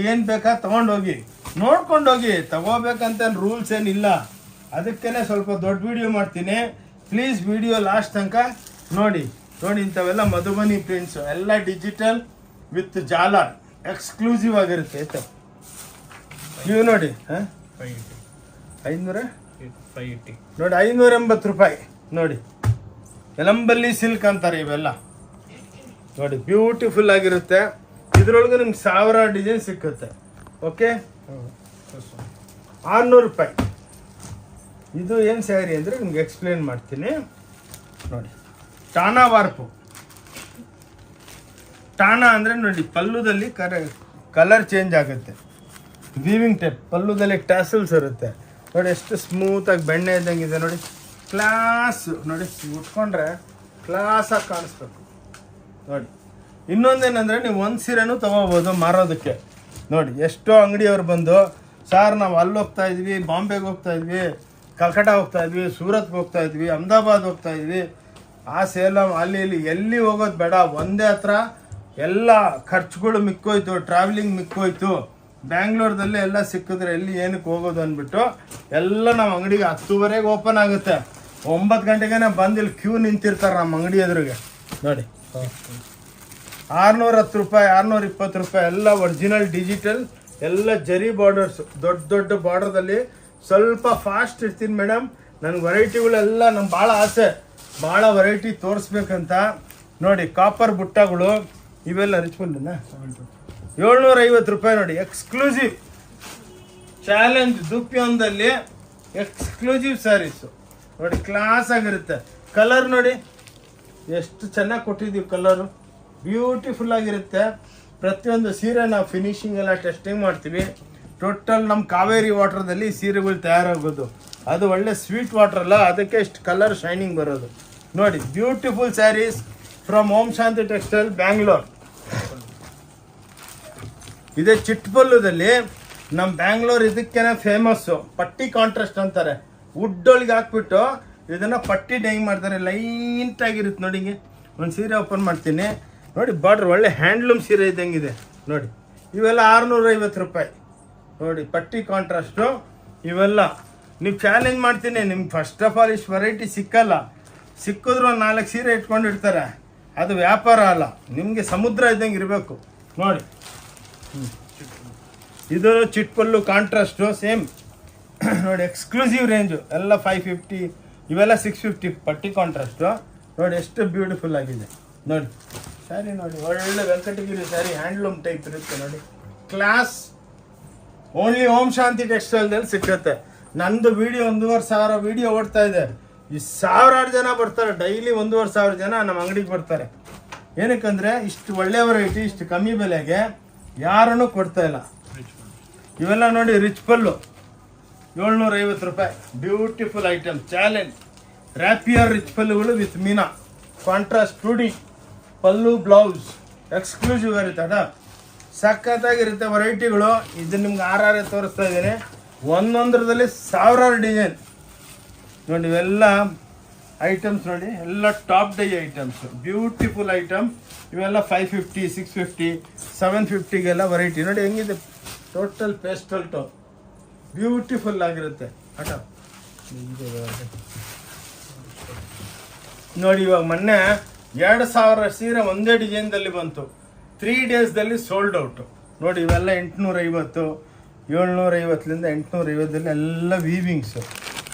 ಏನು ಬೇಕಾ ತೊಗೊಂಡೋಗಿ, ನೋಡ್ಕೊಂಡೋಗಿ. ತಗೋಬೇಕಂತ ರೂಲ್ಸ್ ಏನಿಲ್ಲ, ಅದಕ್ಕೇ ಸ್ವಲ್ಪ ದೊಡ್ಡ ವಿಡಿಯೋ ಮಾಡ್ತೀನಿ. ಪ್ಲೀಸ್ ವಿಡಿಯೋ ಲಾಸ್ಟ್ ತನಕ ನೋಡಿ. ಇಂಥವೆಲ್ಲ ಮಧುಬನಿ ಪ್ರಿಂಟ್ಸು ಎಲ್ಲ ಡಿಜಿಟಲ್ ವಿತ್ ಜಾಲರ್, ಎಕ್ಸ್ಕ್ಲೂಸಿವ್ ಆಗಿರುತ್ತೆ ಆಯ್ತಾ. ನೀವು ನೋಡಿ 580 ನೋಡಿ, 580 ರೂಪಾಯಿ ನೋಡಿ. ಎಲಂಬಲ್ಲಿ ಸಿಲ್ಕ್ ಅಂತಾರೆ ಇವೆಲ್ಲ ನೋಡಿ, ಬ್ಯೂಟಿಫುಲ್ ಆಗಿರುತ್ತೆ. ಇದ್ರೊಳಗೆ ನಿಮ್ಗೆ 1000 ಡಿಸೈನ್ ಸಿಕ್ಕುತ್ತೆ. ಓಕೆ, 600 ರೂಪಾಯಿ. ಇದು ಏನು ಸ್ಯಾರಿ ಅಂದರೆ ನಿಮ್ಗೆ ಎಕ್ಸ್ಪ್ಲೇನ್ ಮಾಡ್ತೀನಿ ನೋಡಿ. ಟಾನಾ ವಾರ್ಪು, ಟಾನಾ ಅಂದರೆ ನೋಡಿ ಪಲ್ಲುದಲ್ಲಿ ಕಲರ್ ಚೇಂಜ್ ಆಗುತ್ತೆ. ವೀವಿಂಗ್ ಟೈಪ್ ಪಲ್ಲುದಲ್ಲಿ ಟ್ಯಾಸಲ್ಸ್ ಇರುತ್ತೆ ನೋಡಿ, ಎಷ್ಟು ಸ್ಮೂತಾಗಿ ಬೆಣ್ಣೆ ಇದ್ದಂಗಿದೆ ನೋಡಿ. ಕ್ಲಾಸ್ ನೋಡಿ, ಉಟ್ಕೊಂಡ್ರೆ ಕ್ಲಾಸಾಗಿ ಕಾಣಿಸ್ಬೇಕು ನೋಡಿ. ಇನ್ನೊಂದೇನೆಂದರೆ ನೀವು ಒಂದು ಸೀರೆನೂ ತೊಗೋಬೋದು ಮಾರೋದಕ್ಕೆ ನೋಡಿ. ಎಷ್ಟೋ ಅಂಗಡಿಯವ್ರು ಬಂದು, ಸಾರ್ ನಾವು ಅಲ್ಲಿ ಹೋಗ್ತಾ ಇದ್ವಿ, ಬಾಂಬೆಗೆ ಹೋಗ್ತಾ ಇದ್ವಿ, ಕಲ್ಕಟ್ಟ ಹೋಗ್ತಾ ಇದ್ವಿ, ಸೂರತ್ಗೆ ಹೋಗ್ತಾ ಇದ್ವಿ, ಅಹಮದಾಬಾದ್ ಹೋಗ್ತಾ ಇದ್ವಿ, ಆ ಸೇಲಂ ಅಲ್ಲಿ ಇಲ್ಲಿ ಎಲ್ಲಿ ಹೋಗೋದು ಬೇಡ, ಒಂದೇ ಹತ್ರ ಎಲ್ಲ ಖರ್ಚುಗಳು ಮಿಕ್ಕೋಯ್ತು, ಟ್ರಾವೆಲಿಂಗ್ ಮಿಕ್ಕೋಯ್ತು, ಬ್ಯಾಂಗ್ಳೂರ್ದಲ್ಲಿ ಎಲ್ಲ ಸಿಕ್ಕಿದ್ರೆ ಎಲ್ಲಿ ಏನಕ್ಕೆ ಹೋಗೋದು ಅಂದ್ಬಿಟ್ಟು ಎಲ್ಲ ನಮ್ಮ ಅಂಗಡಿಗೆ 10:30 ಓಪನ್ ಆಗುತ್ತೆ. 9 ಗಂಟೆಗೆ ಬಂದು ಇಲ್ಲಿ ಕ್ಯೂ ನಿಂತಿರ್ತಾರೆ ನಮ್ಮ ಅಂಗಡಿ ಎದುರಿಗೆ ನೋಡಿ. 610 ರೂಪಾಯಿ, 620 ರೂಪಾಯಿ ಎಲ್ಲ ಒರಿಜಿನಲ್ ಡಿಜಿಟಲ್, ಎಲ್ಲ ಜರಿ ಬಾರ್ಡರ್ಸು, ದೊಡ್ಡ ಬಾರ್ಡರ್ದಲ್ಲಿ. ಸ್ವಲ್ಪ ಫಾಸ್ಟ್ ಇರ್ತೀನಿ ಮೇಡಮ್, ನನಗೆ ವೆರೈಟಿಗಳೆಲ್ಲ ನಮ್ಗೆ ಭಾಳ ಆಸೆ, ಭಾಳ ವೆರೈಟಿ ತೋರಿಸ್ಬೇಕಂತ ನೋಡಿ. ಕಾಪರ್ ಬುಟ್ಟಗಳು ಇವೆಲ್ಲ ರಿಚ್ಫುಲ್ನ 750 ರೂಪಾಯಿ ನೋಡಿ. ಎಕ್ಸ್ಕ್ಲೂಸಿವ್ ಚಾಲೆಂಜ್ ದುಪ್ಯೋನ್ದಲ್ಲಿ ಎಕ್ಸ್ಕ್ಲೂಸಿವ್ ಸ್ಯಾರೀಸು ನೋಡಿ, ಕ್ಲಾಸ್ ಆಗಿರುತ್ತೆ. ಕಲರ್ ನೋಡಿ ಎಷ್ಟು ಚೆನ್ನಾಗಿ ಕೊಟ್ಟಿದ್ದೀವಿ, ಕಲರು ಬ್ಯೂಟಿಫುಲ್ ಆಗಿರುತ್ತೆ. ಪ್ರತಿಯೊಂದು ಸೀರೆ ನಾವು ಫಿನಿಶಿಂಗ್ ಎಲ್ಲ ಟೆಸ್ಟಿಂಗ್ ಮಾಡ್ತೀವಿ. ಟೋಟಲ್ ನಮ್ಮ ಕಾವೇರಿ ವಾಟರ್ದಲ್ಲಿ ಸೀರೆಗಳು ತಯಾರಾಗೋದು, ಅದು ಒಳ್ಳೆ ಸ್ವೀಟ್ ವಾಟರ್ ಅಲ್ಲ, ಅದಕ್ಕೆ ಇಷ್ಟು ಕಲರ್ ಶೈನಿಂಗ್ ಬರೋದು ನೋಡಿ. Beautiful saris from Om Shanti textile Bangalore. ಇದೇ ಚಿಟ್ಪಲ್ಲುದಲ್ಲಿ ನಮ್ಮ ಬ್ಯಾಂಗ್ಳೂರ್ ಇದಕ್ಕೇನೆ ಫೇಮಸ್ಸು. ಪಟ್ಟಿ ಕಾಂಟ್ರಾಸ್ಟ್ ಅಂತಾರೆ, ವುಡ್ಡೊಳಗೆ ಹಾಕ್ಬಿಟ್ಟು ಇದನ್ನು ಪಟ್ಟಿ ಡೈಯಿಂಗ್ ಮಾಡ್ತಾರೆ, ಲೈಟಾಗಿರುತ್ತೆ ನೋಡಿ. ಹಿಂಗೆ ಒಂದು ಸೀರೆ ಓಪನ್ ಮಾಡ್ತೀನಿ ನೋಡಿ, ಬಾರ್ಡ್ರ್ ಒಳ್ಳೆ ಹ್ಯಾಂಡ್ಲೂಮ್ ಸೀರೆ ಇದ್ದಂಗಿದೆ ನೋಡಿ. ಇವೆಲ್ಲ 650 ರೂಪಾಯಿ ನೋಡಿ, ಪಟ್ಟಿ ಕಾಂಟ್ರಾಸ್ಟು. ಇವೆಲ್ಲ ನೀವು ಚಾಲೆಂಜ್ ಮಾಡ್ತೀನಿ, ನಿಮ್ಗೆ ಫಸ್ಟ್ ಆಫ್ ಆಲ್ ಇಷ್ಟು ವೆರೈಟಿ ಸಿಕ್ಕಲ್ಲ. ಸಿಕ್ಕಿದ್ರು ಒಂದು 4 ಸೀರೆ ಇಟ್ಕೊಂಡಿರ್ತಾರೆ, ಅದು ವ್ಯಾಪಾರ ಅಲ್ಲ, ನಿಮಗೆ ಸಮುದ್ರ ಇದ್ದಂಗೆ ಇರಬೇಕು ನೋಡಿ. ಇದು ಚಿಟ್ಪಲ್ಲು ಕಾಂಟ್ರಾಸ್ಟು ಸೇಮ್ ನೋಡಿ. ಎಕ್ಸ್ಕ್ಲೂಸಿವ್ ರೇಂಜು ಎಲ್ಲ 550, ಇವೆಲ್ಲ 650 ಪಟ್ಟಿ ಕಾಂಟ್ರಾಸ್ಟು ನೋಡಿ, ಎಷ್ಟು ಬ್ಯೂಟಿಫುಲ್ ಆಗಿದೆ ನೋಡಿ. ಸ್ಯಾರಿ ನೋಡಿ, ಒಳ್ಳೆ ವೆಂಕಟಗಿರಿ ಸ್ಯಾರಿ, ಹ್ಯಾಂಡ್ಲೂಮ್ ಟೈಪ್ ಇರುತ್ತೆ ನೋಡಿ, ಕ್ಲಾಸ್. ಓನ್ಲಿ ಓಂ ಶಾಂತಿ ಟೆಕ್ಸ್ಟೈಲ್ದಲ್ಲಿ ಸಿಕ್ಕುತ್ತೆ. ನಂದು ವಿಡಿಯೋ 1500 ವಿಡಿಯೋ ಓಡ್ತಾ ಇದೆ. ಈ 1000 ಜನ ಬರ್ತಾರೆ ಡೈಲಿ, 1500 ಜನ ನಮ್ಮ ಅಂಗಡಿಗೆ ಬರ್ತಾರೆ. ಏನಕ್ಕಂದರೆ ಇಷ್ಟು ಒಳ್ಳೆ ವೆರೈಟಿ ಇಷ್ಟು ಕಮ್ಮಿ ಬೆಲೆಗೆ ಯಾರನ್ನೂ ಕೊಡ್ತಾ ಇಲ್ಲ. ಇವೆಲ್ಲ ನೋಡಿ ರಿಚ್ ಪಲ್ಲು 750 ರೂಪಾಯಿ, ಬ್ಯೂಟಿಫುಲ್ ಐಟಮ್. ಚಾಲೆಂಜ್ ರ್ಯಾಪಿಯರ್ ರಿಚ್ ಪಲ್ಲುಗಳು ವಿತ್ ಮೀನಾ ಕಾಂಟ್ರಾಸ್ಟ್ ಟುಡಿ ಪಲ್ಲು ಬ್ಲೌಸ್, ಎಕ್ಸ್ಕ್ಲೂಸಿವ್ ಇರುತ್ತೆ. ಅದ ಸಖತ್ತಾಗಿರುತ್ತೆ ವೆರೈಟಿಗಳು. ಇದು ನಿಮ್ಗೆ 6 ತೋರಿಸ್ತಾ ಇದ್ದೀನಿ. ಒಂದೊಂದರದಲ್ಲಿ 1000 ಡಿಸೈನ್ ನೋಡಿ. ಇವೆಲ್ಲ ಐಟಮ್ಸ್ ನೋಡಿ, ಎಲ್ಲ top dye items, beautiful item. ಇವೆಲ್ಲ 550, 650, 750ಗೆಲ್ಲ ವೆರೈಟಿ ನೋಡಿ. ಹೆಂಗಿದೆ ಟೋಟಲ್ ಪೇಸ್ಟಲ್ ಟೋನ್, ಬ್ಯೂಟಿಫುಲ್ ಆಗಿರುತ್ತೆ. ಆಟ ನೋಡಿ. ಇವಾಗ ಮೊನ್ನೆ 2000 ಸೀರೆ ಒಂದೇ ಡಿಸೈನ್ದಲ್ಲಿ ಬಂತು, 3 ಡೇಸ್ದಲ್ಲಿ ಸೋಲ್ಡ್ ಔಟು. ನೋಡಿ ಇವೆಲ್ಲ 850, 750ಲಿಂದ 850 ಎಲ್ಲ ವೀವಿಂಗ್ಸು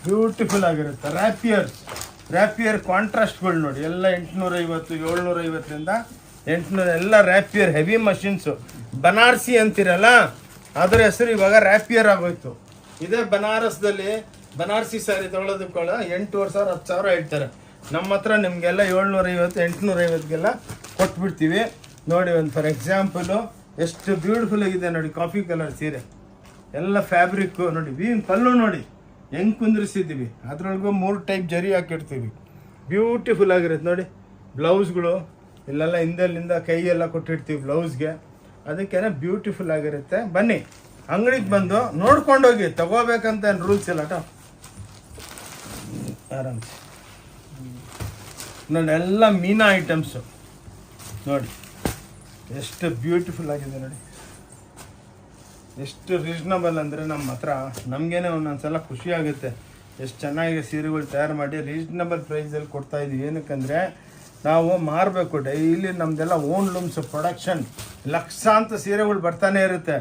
ಬ್ಯೂಟಿಫುಲ್ ಆಗಿರುತ್ತೆ. ರ್ಯಾಪಿಯರ್ ಕಾಂಟ್ರಾಸ್ಟ್ಗಳು ನೋಡಿ ಎಲ್ಲ 850, 750ಲಿಂದ 800 ಎಲ್ಲ ರ್ಯಾಪಿಯರ್ ಹೆವಿ ಮಷಿನ್ಸು. ಬನಾರಸಿ ಅಂತೀರಲ್ಲ ಅದರ ಹೆಸರು ಇವಾಗ ರ್ಯಾಪಿಯರ್ ಆಗೋಯ್ತು. ಇದೇ ಬನಾರಸ್ದಲ್ಲಿ ಬನಾರಸಿ ಸ್ಯಾರಿ ತೊಗೊಳೋದಕ್ಕೆ 8,500 10,000 ಹೇಳ್ತಾರೆ. ನಮ್ಮ ಹತ್ರ ನಿಮಗೆಲ್ಲ 750, 850ಗೆಲ್ಲ ಕೊಟ್ಬಿಡ್ತೀವಿ. ನೋಡಿ ಒಂದು ಫಾರ್ ಎಕ್ಸಾಂಪಲು ಎಷ್ಟು ಬ್ಯೂಟಿಫುಲ್ ಆಗಿದೆ ನೋಡಿ, ಕಾಫಿ ಕಲರ್ ಸೀರೆ ಎಲ್ಲ ಫ್ಯಾಬ್ರಿಕ್ಕು ನೋಡಿ. ಪಲ್ಲು ನೋಡಿ ಹೆಂಗೆ ಕುಂದ್ರಿಸಿದ್ದೀವಿ, ಅದ್ರೊಳಗೂ 3 ಟೈಪ್ ಜರಿ ಹಾಕಿರ್ತೀವಿ. ಬ್ಯೂಟಿಫುಲ್ ಆಗಿರುತ್ತೆ ನೋಡಿ. ಬ್ಲೌಸ್ಗಳು ಇಲ್ಲೆಲ್ಲ ಹಿಂದೆಲ್ಲಿಂದ ಕೈಯೆಲ್ಲ ಕೊಟ್ಟಿರ್ತೀವಿ ಬ್ಲೌಸ್ಗೆ, ಅದಕ್ಕೇನೆ ಬ್ಯೂಟಿಫುಲ್ ಆಗಿರುತ್ತೆ. ಬನ್ನಿ ಅಂಗಡಿಗೆ ಬಂದು ನೋಡ್ಕೊಂಡೋಗಿ, ತಗೋಬೇಕಂತ ಏನು ರೂಲ್ಸ್ ಇಲ್ಲ ಟ ಆರಾಮ್ಸೆ ನೋಡಿ. ಎಲ್ಲ ಮೀನಾ ಐಟಮ್ಸು ನೋಡಿ ಎಷ್ಟು ಬ್ಯೂಟಿಫುಲ್ ಆಗಿದೆ ನೋಡಿ, ಎಷ್ಟು ರೀಸ್ನಬಲ್ ಅಂದರೆ ನಮ್ಮ ಹತ್ರ ನಮಗೇನೆ ಒಂದೊಂದ್ಸಲ ಖುಷಿ ಆಗುತ್ತೆ. ಎಷ್ಟು ಚೆನ್ನಾಗಿ ಸೀರೆಗಳು ತಯಾರು ಮಾಡಿ ರೀಸ್ನಬಲ್ ಪ್ರೈಸಲ್ಲಿ ಕೊಡ್ತಾಯಿದ್ವಿ. ಏನಕ್ಕಂದರೆ ನಾವು ಮಾರಬೇಕು, ಡೈಲಿ ನಮ್ಮದೆಲ್ಲ ಓನ್ ಲೂಮ್ಸ್ ಪ್ರೊಡಕ್ಷನ್, ಲಕ್ಷಾಂತರ ಸೀರೆಗಳು ಬರ್ತಾನೆ ಇರುತ್ತೆ.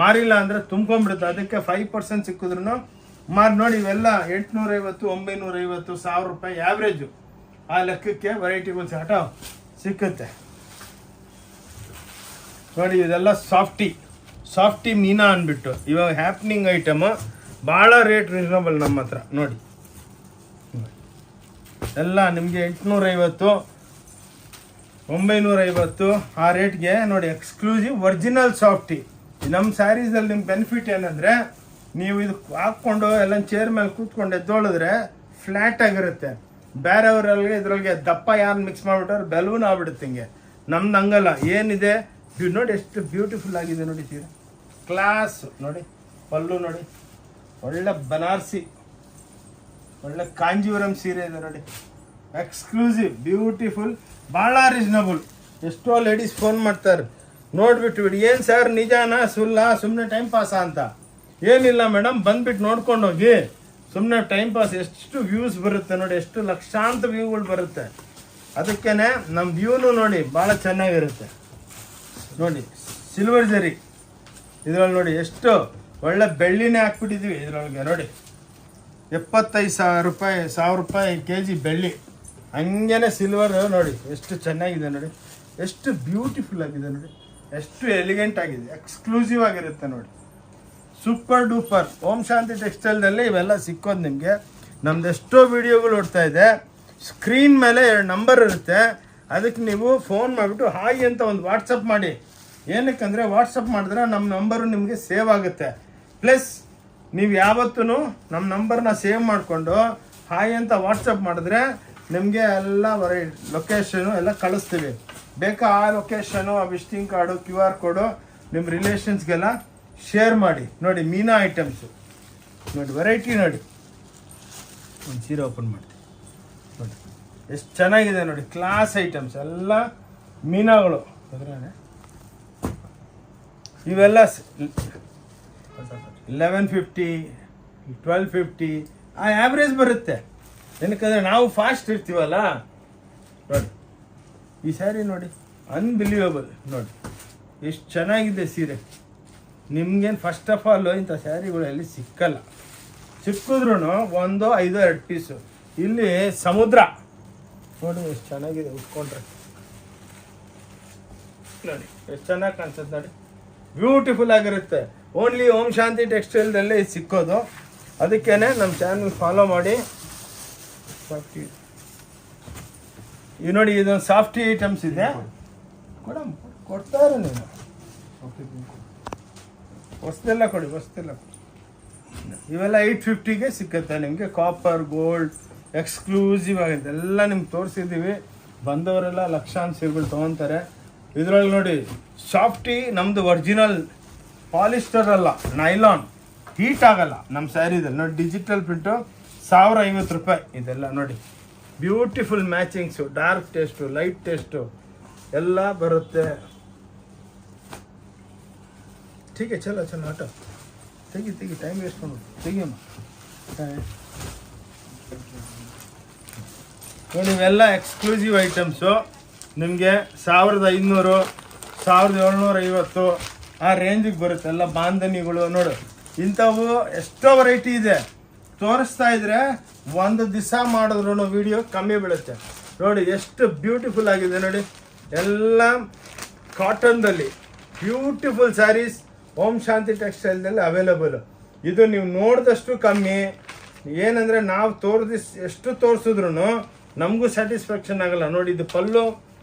ಮಾರಿಲ್ಲ ಅಂದರೆ ತುಂಬ್ಕೊಂಡ್ಬಿಡುತ್ತೆ. ಅದಕ್ಕೆ 5% ಸಿಕ್ಕಿದ್ರು ಮಾರಿ ನೋಡಿ. ಇವೆಲ್ಲ 850, 950, 1000 ರೂಪಾಯಿ ಆ್ಯಾವ್ರೇಜು. ಆ ಲೆಕ್ಕಕ್ಕೆ ವೆರೈಟಿಗಳು ಸಿಕ್ಕುತ್ತೆ ನೋಡಿ. ಇದೆಲ್ಲ ಸಾಫ್ಟಿ ಮೀನಾ ಅಂದ್ಬಿಟ್ಟು ಇವಾಗ ಹ್ಯಾಪ್ನಿಂಗ್ ಐಟಮು, ಭಾಳ ರೇಟ್ ರೀಸನಬಲ್ ನಮ್ಮ ಹತ್ರ ನೋಡಿ. ಎಲ್ಲ ನಿಮಗೆ 850, 950 ಆ ರೇಟ್ಗೆ ನೋಡಿ. Exclusive original softy. ನಮ್ಮ ಸ್ಯಾರೀಸಲ್ಲಿ ನಿಮ್ಮ ಬೆನಿಫಿಟ್ ಏನಂದರೆ, ನೀವು ಇದು ಹಾಕ್ಕೊಂಡು ಎಲ್ಲ ಚೇರ್ ಮೇಲೆ ಕೂತ್ಕೊಂಡು ಎದ್ದೊಳಿದ್ರೆ ಫ್ಲ್ಯಾಟ್ ಆಗಿರುತ್ತೆ. ಬೇರೆಯವರಲ್ಲಿ ಇದ್ರೊಳಗೆ ದಪ್ಪ ಯಾರು ಮಿಕ್ಸ್ ಮಾಡಿಬಿಟ್ರೆ ಬೆಲೂನ್ ಆಗ್ಬಿಡುತ್ತೆ ಹಿಂಗೆ. ನಮ್ದು ಹಂಗಲ್ಲ. ಏನಿದೆ ನೋಡಿ, ಎಷ್ಟು ಬ್ಯೂಟಿಫುಲ್ ಆಗಿದೆ ನೋಡಿ ಸೀರೆ, ಕ್ಲಾಸ್ ನೋಡಿ. ಪಲ್ಲು ನೋಡಿ, ಒಳ್ಳೆ ಬನಾರಸಿ, ಒಳ್ಳೆ ಕಾಂಜೀವರಂ ಸೀರೆ ಇದೆ ನೋಡಿ. ಎಕ್ಸ್ಕ್ಲೂಸಿವ್ ಬ್ಯೂಟಿಫುಲ್, ಭಾಳ ರೀಸನಬಲ್. ಎಷ್ಟೋ ಲೇಡೀಸ್ ಫೋನ್ ಮಾಡ್ತಾರೆ ನೋಡ್ಬಿಟ್ಟು ಬಿಡಿ, ಏನು ಸರ್ ನಿಜಾನಾ ಸುಳ್ಳ, ಸುಮ್ಮನೆ ಟೈಮ್ ಪಾಸಾ ಅಂತ. ಏನಿಲ್ಲ ಮೇಡಮ್, ಬಂದ್ಬಿಟ್ಟು ನೋಡ್ಕೊಂಡು ಹೋಗಿ, ಸುಮ್ಮನೆ ಟೈಮ್ ಪಾಸ್. ಎಷ್ಟು ವ್ಯೂಸ್ ಬರುತ್ತೆ ನೋಡಿ, ಎಷ್ಟು ಲಕ್ಷಾಂತರ ವ್ಯೂಗಳು ಬರುತ್ತೆ. ಅದಕ್ಕೇನೆ ನಮ್ಮ ವ್ಯೂನು ನೋಡಿ ಭಾಳ ಚೆನ್ನಾಗಿರುತ್ತೆ ನೋಡಿ. ಸಿಲ್ವರ್ ಜರಿ ಇದ್ರಲ್ಲಿ ನೋಡಿ, ಎಷ್ಟು ಒಳ್ಳೆ ಬೆಳ್ಳಿನೇ ಹಾಕ್ಬಿಟ್ಟಿದ್ದೀವಿ ಇದ್ರೊಳಗೆ ನೋಡಿ. 75,000 ರೂಪಾಯಿ, 1000 ರೂಪಾಯಿ kg ಬೆಳ್ಳಿ. ಹಂಗೇನೆ ಸಿಲ್ವರ್ ನೋಡಿ ಎಷ್ಟು ಚೆನ್ನಾಗಿದೆ ನೋಡಿ, ಎಷ್ಟು ಬ್ಯೂಟಿಫುಲ್ ಆಗಿದೆ ನೋಡಿ, ಎಷ್ಟು ಎಲಿಗೆಂಟ್ ಆಗಿದೆ, ಎಕ್ಸ್ಕ್ಲೂಸಿವ್ ಆಗಿರುತ್ತೆ ನೋಡಿ. Super duper. ಓಂ ಶಾಂತಿ ಟೆಕ್ಸ್ಟೈಲ್ದಲ್ಲಿ ಇವೆಲ್ಲ ಸಿಕ್ಕೋದು ನಿಮಗೆ. ನಮ್ದು ಎಷ್ಟೋ ವಿಡಿಯೋಗಳು ನೋಡ್ತಾ ಇದೆ, ಸ್ಕ್ರೀನ್ ಮೇಲೆ 2 ನಂಬರ್ ಇರುತ್ತೆ. ಅದಕ್ಕೆ ನೀವು ಫೋನ್ ಮಾಡಿಬಿಟ್ಟು ಹಾಯ್ ಅಂತ ಒಂದು ವಾಟ್ಸಪ್ ಮಾಡಿ. ಏನಕ್ಕಂದರೆ ವಾಟ್ಸಪ್ ಮಾಡಿದ್ರೆ ನಮ್ಮ ನಂಬರು ನಿಮಗೆ ಸೇವ್ ಆಗುತ್ತೆ. ಪ್ಲಸ್ ನೀವು ಯಾವತ್ತೂ ನಮ್ಮ ನಂಬರ್ನ ಸೇವ್ ಮಾಡಿಕೊಂಡು ಹಾಯ್ ಅಂತ ವಾಟ್ಸಪ್ ಮಾಡಿದ್ರೆ ನಿಮಗೆ ಎಲ್ಲ ಲೊಕೇಶನು ಎಲ್ಲ ಕಳಿಸ್ತೀವಿ. ಬೇಕಾ ಆ ಲೊಕೇಶನು, ಆ ವಿಸಿಟಿಂಗ್ ಕಾರ್ಡು, QR ಕೋಡು ನಿಮ್ಮ ರಿಲೇಷನ್ಸ್ಗೆಲ್ಲ ಶೇರ್ ಮಾಡಿ. ನೋಡಿ ಮೀನಾ ಐಟಮ್ಸು ನೋಡಿ, ವೆರೈಟಿ ನೋಡಿ. ಒಂದು ಸೀರೆ ಓಪನ್ ಮಾಡ್ತೀವಿ ನೋಡಿ, ಎಷ್ಟು ಚೆನ್ನಾಗಿದೆ ನೋಡಿ, ಕ್ಲಾಸ್ ಐಟಮ್ಸ್ ಎಲ್ಲ ಮೀನಾಗಳು. ಅದ್ರೇ ಇವೆಲ್ಲ 1150, 1250 ಆ ಆ್ಯಾವ್ರೇಜ್ ಬರುತ್ತೆ. ಏನಕ್ಕಂದರೆ ನಾವು ಫಾಸ್ಟ್ ಇರ್ತೀವಲ್ಲ ನೋಡಿ. ಈ ಸ್ಯಾರಿ ನೋಡಿ, ಅನ್ಬಿಲೀವಬಲ್ ನೋಡಿ, ಎಷ್ಟು ಚೆನ್ನಾಗಿದೆ ಸೀರೆ. ನಿಮ್ಗೇನು ಫಸ್ಟ್ ಆಫ್ ಆಲ್ ಇಂಥ ಸ್ಯಾರಿಗಳು ಎಲ್ಲಿ ಸಿಕ್ಕಲ್ಲ. ಸಿಕ್ಕಿದ್ರು 1, 5, 2 ಪೀಸು. ಇಲ್ಲಿ ಸಮುದ್ರ ನೋಡಿ ಎಷ್ಟು ಚೆನ್ನಾಗಿದೆ, ಉಟ್ಕೊಂಡ್ರೆ ನೋಡಿ ಎಷ್ಟು ಚೆನ್ನಾಗಿ ಕಾಣಿಸುತ್ತೆ ನೋಡಿ, ಬ್ಯೂಟಿಫುಲ್ ಆಗಿರುತ್ತೆ. ಓನ್ಲಿ ಓಂ ಶಾಂತಿ ಟೆಕ್ಸ್ಟೈಲ್ದಲ್ಲೇ ಇದು ಸಿಕ್ಕೋದು. ಅದಕ್ಕೇನೆ ನಮ್ಮ ಚಾನಲ್ ಫಾಲೋ ಮಾಡಿ. ಈ ನೋಡಿ, ಇದೊಂದು ಸಾಫ್ಟಿ ಐಟಮ್ಸ್ ಇದೆ, ಕೊಡ್ತಾರೆ ನೀವು. ಹೊಸದೆಲ್ಲ ಕೊಡಿ, ಹೊಸದೆಲ್ಲ ಕೊಡಿ. ಇವೆಲ್ಲ 850ಗೆ ಸಿಕ್ಕತ್ತೆ ನಿಮಗೆ. ಕಾಪರ್, ಗೋಲ್ಡ್, ಎಕ್ಸ್ಕ್ಲೂಸಿವ್ ಆಗಿದೆ ಎಲ್ಲ ನಿಮ್ಗೆ ತೋರಿಸಿದ್ದೀವಿ. ಬಂದವರೆಲ್ಲ ಲಕ್ಷಾಂತರ ಸೀರೆಗಳು ತೊಗೊತಾರೆ. ಇದ್ರೊಳಗೆ ನೋಡಿ ಸಾಫ್ಟಿ, ನಮ್ಮದು ಒರಿಜಿನಲ್ ಪಾಲಿಸ್ಟರ್ ಅಲ್ಲ, ನೈಲಾನ್, ಹೀಟ್ ಆಗಲ್ಲ ನಮ್ಮ ಸ್ಯಾರಿದಲ್ಲಿ ನೋಡಿ. ಡಿಜಿಟಲ್ ಪ್ರಿಂಟು 1050 ರೂಪಾಯಿ ಇದೆಲ್ಲ ನೋಡಿ. Beautiful matchings, dark taste, light taste ಎಲ್ಲ ಬರುತ್ತೆ. ठीक है, चलो चलो हटो, ತೆಗಿ ಟೈಮ್ ವೇಸ್ಟ್ ಮಾಡೋದು, ತೆಗಿಯಮ್ಮ. ನೋಡಿ ಇವೆಲ್ಲ ಎಕ್ಸ್ಕ್ಲೂಸಿವ್ ಐಟಮ್ಸು ನಿಮಗೆ 1500, 1750 ಆ ರೇಂಜಿಗೆ ಬರುತ್ತೆ. ಎಲ್ಲ ಬಾಂಧನಿಗಳು ನೋಡು, ಇಂಥವು ಎಷ್ಟೋ ವೆರೈಟಿ ಇದೆ. ತೋರಿಸ್ತಾ ಇದ್ರೆ ಒಂದು ದಿವಸ ಮಾಡಿದ್ರು ವಿಡಿಯೋ ಕಮ್ಮಿ ಬೀಳುತ್ತೆ. ನೋಡಿ ಎಷ್ಟು ಬ್ಯೂಟಿಫುಲ್ ಆಗಿದೆ ನೋಡಿ, ಎಲ್ಲ ಕಾಟನ್ದಲ್ಲಿ ಬ್ಯೂಟಿಫುಲ್ ಸ್ಯಾರೀಸ್ ಓಂ ಶಾಂತಿ ಟೆಕ್ಸ್ಟೈಲ್ದಲ್ಲಿ ಅವೈಲೇಬಲ್. ಇದು ನೀವು ನೋಡಿದಷ್ಟು ಕಮ್ಮಿ. ಏನಂದರೆ ನಾವು ಎಷ್ಟು ತೋರಿಸಿದ್ರು ನಮಗೂ ಸ್ಯಾಟಿಸ್ಫ್ಯಾಕ್ಷನ್ ಆಗಲ್ಲ. ನೋಡಿ ಇದು ಪಲ್ಲು,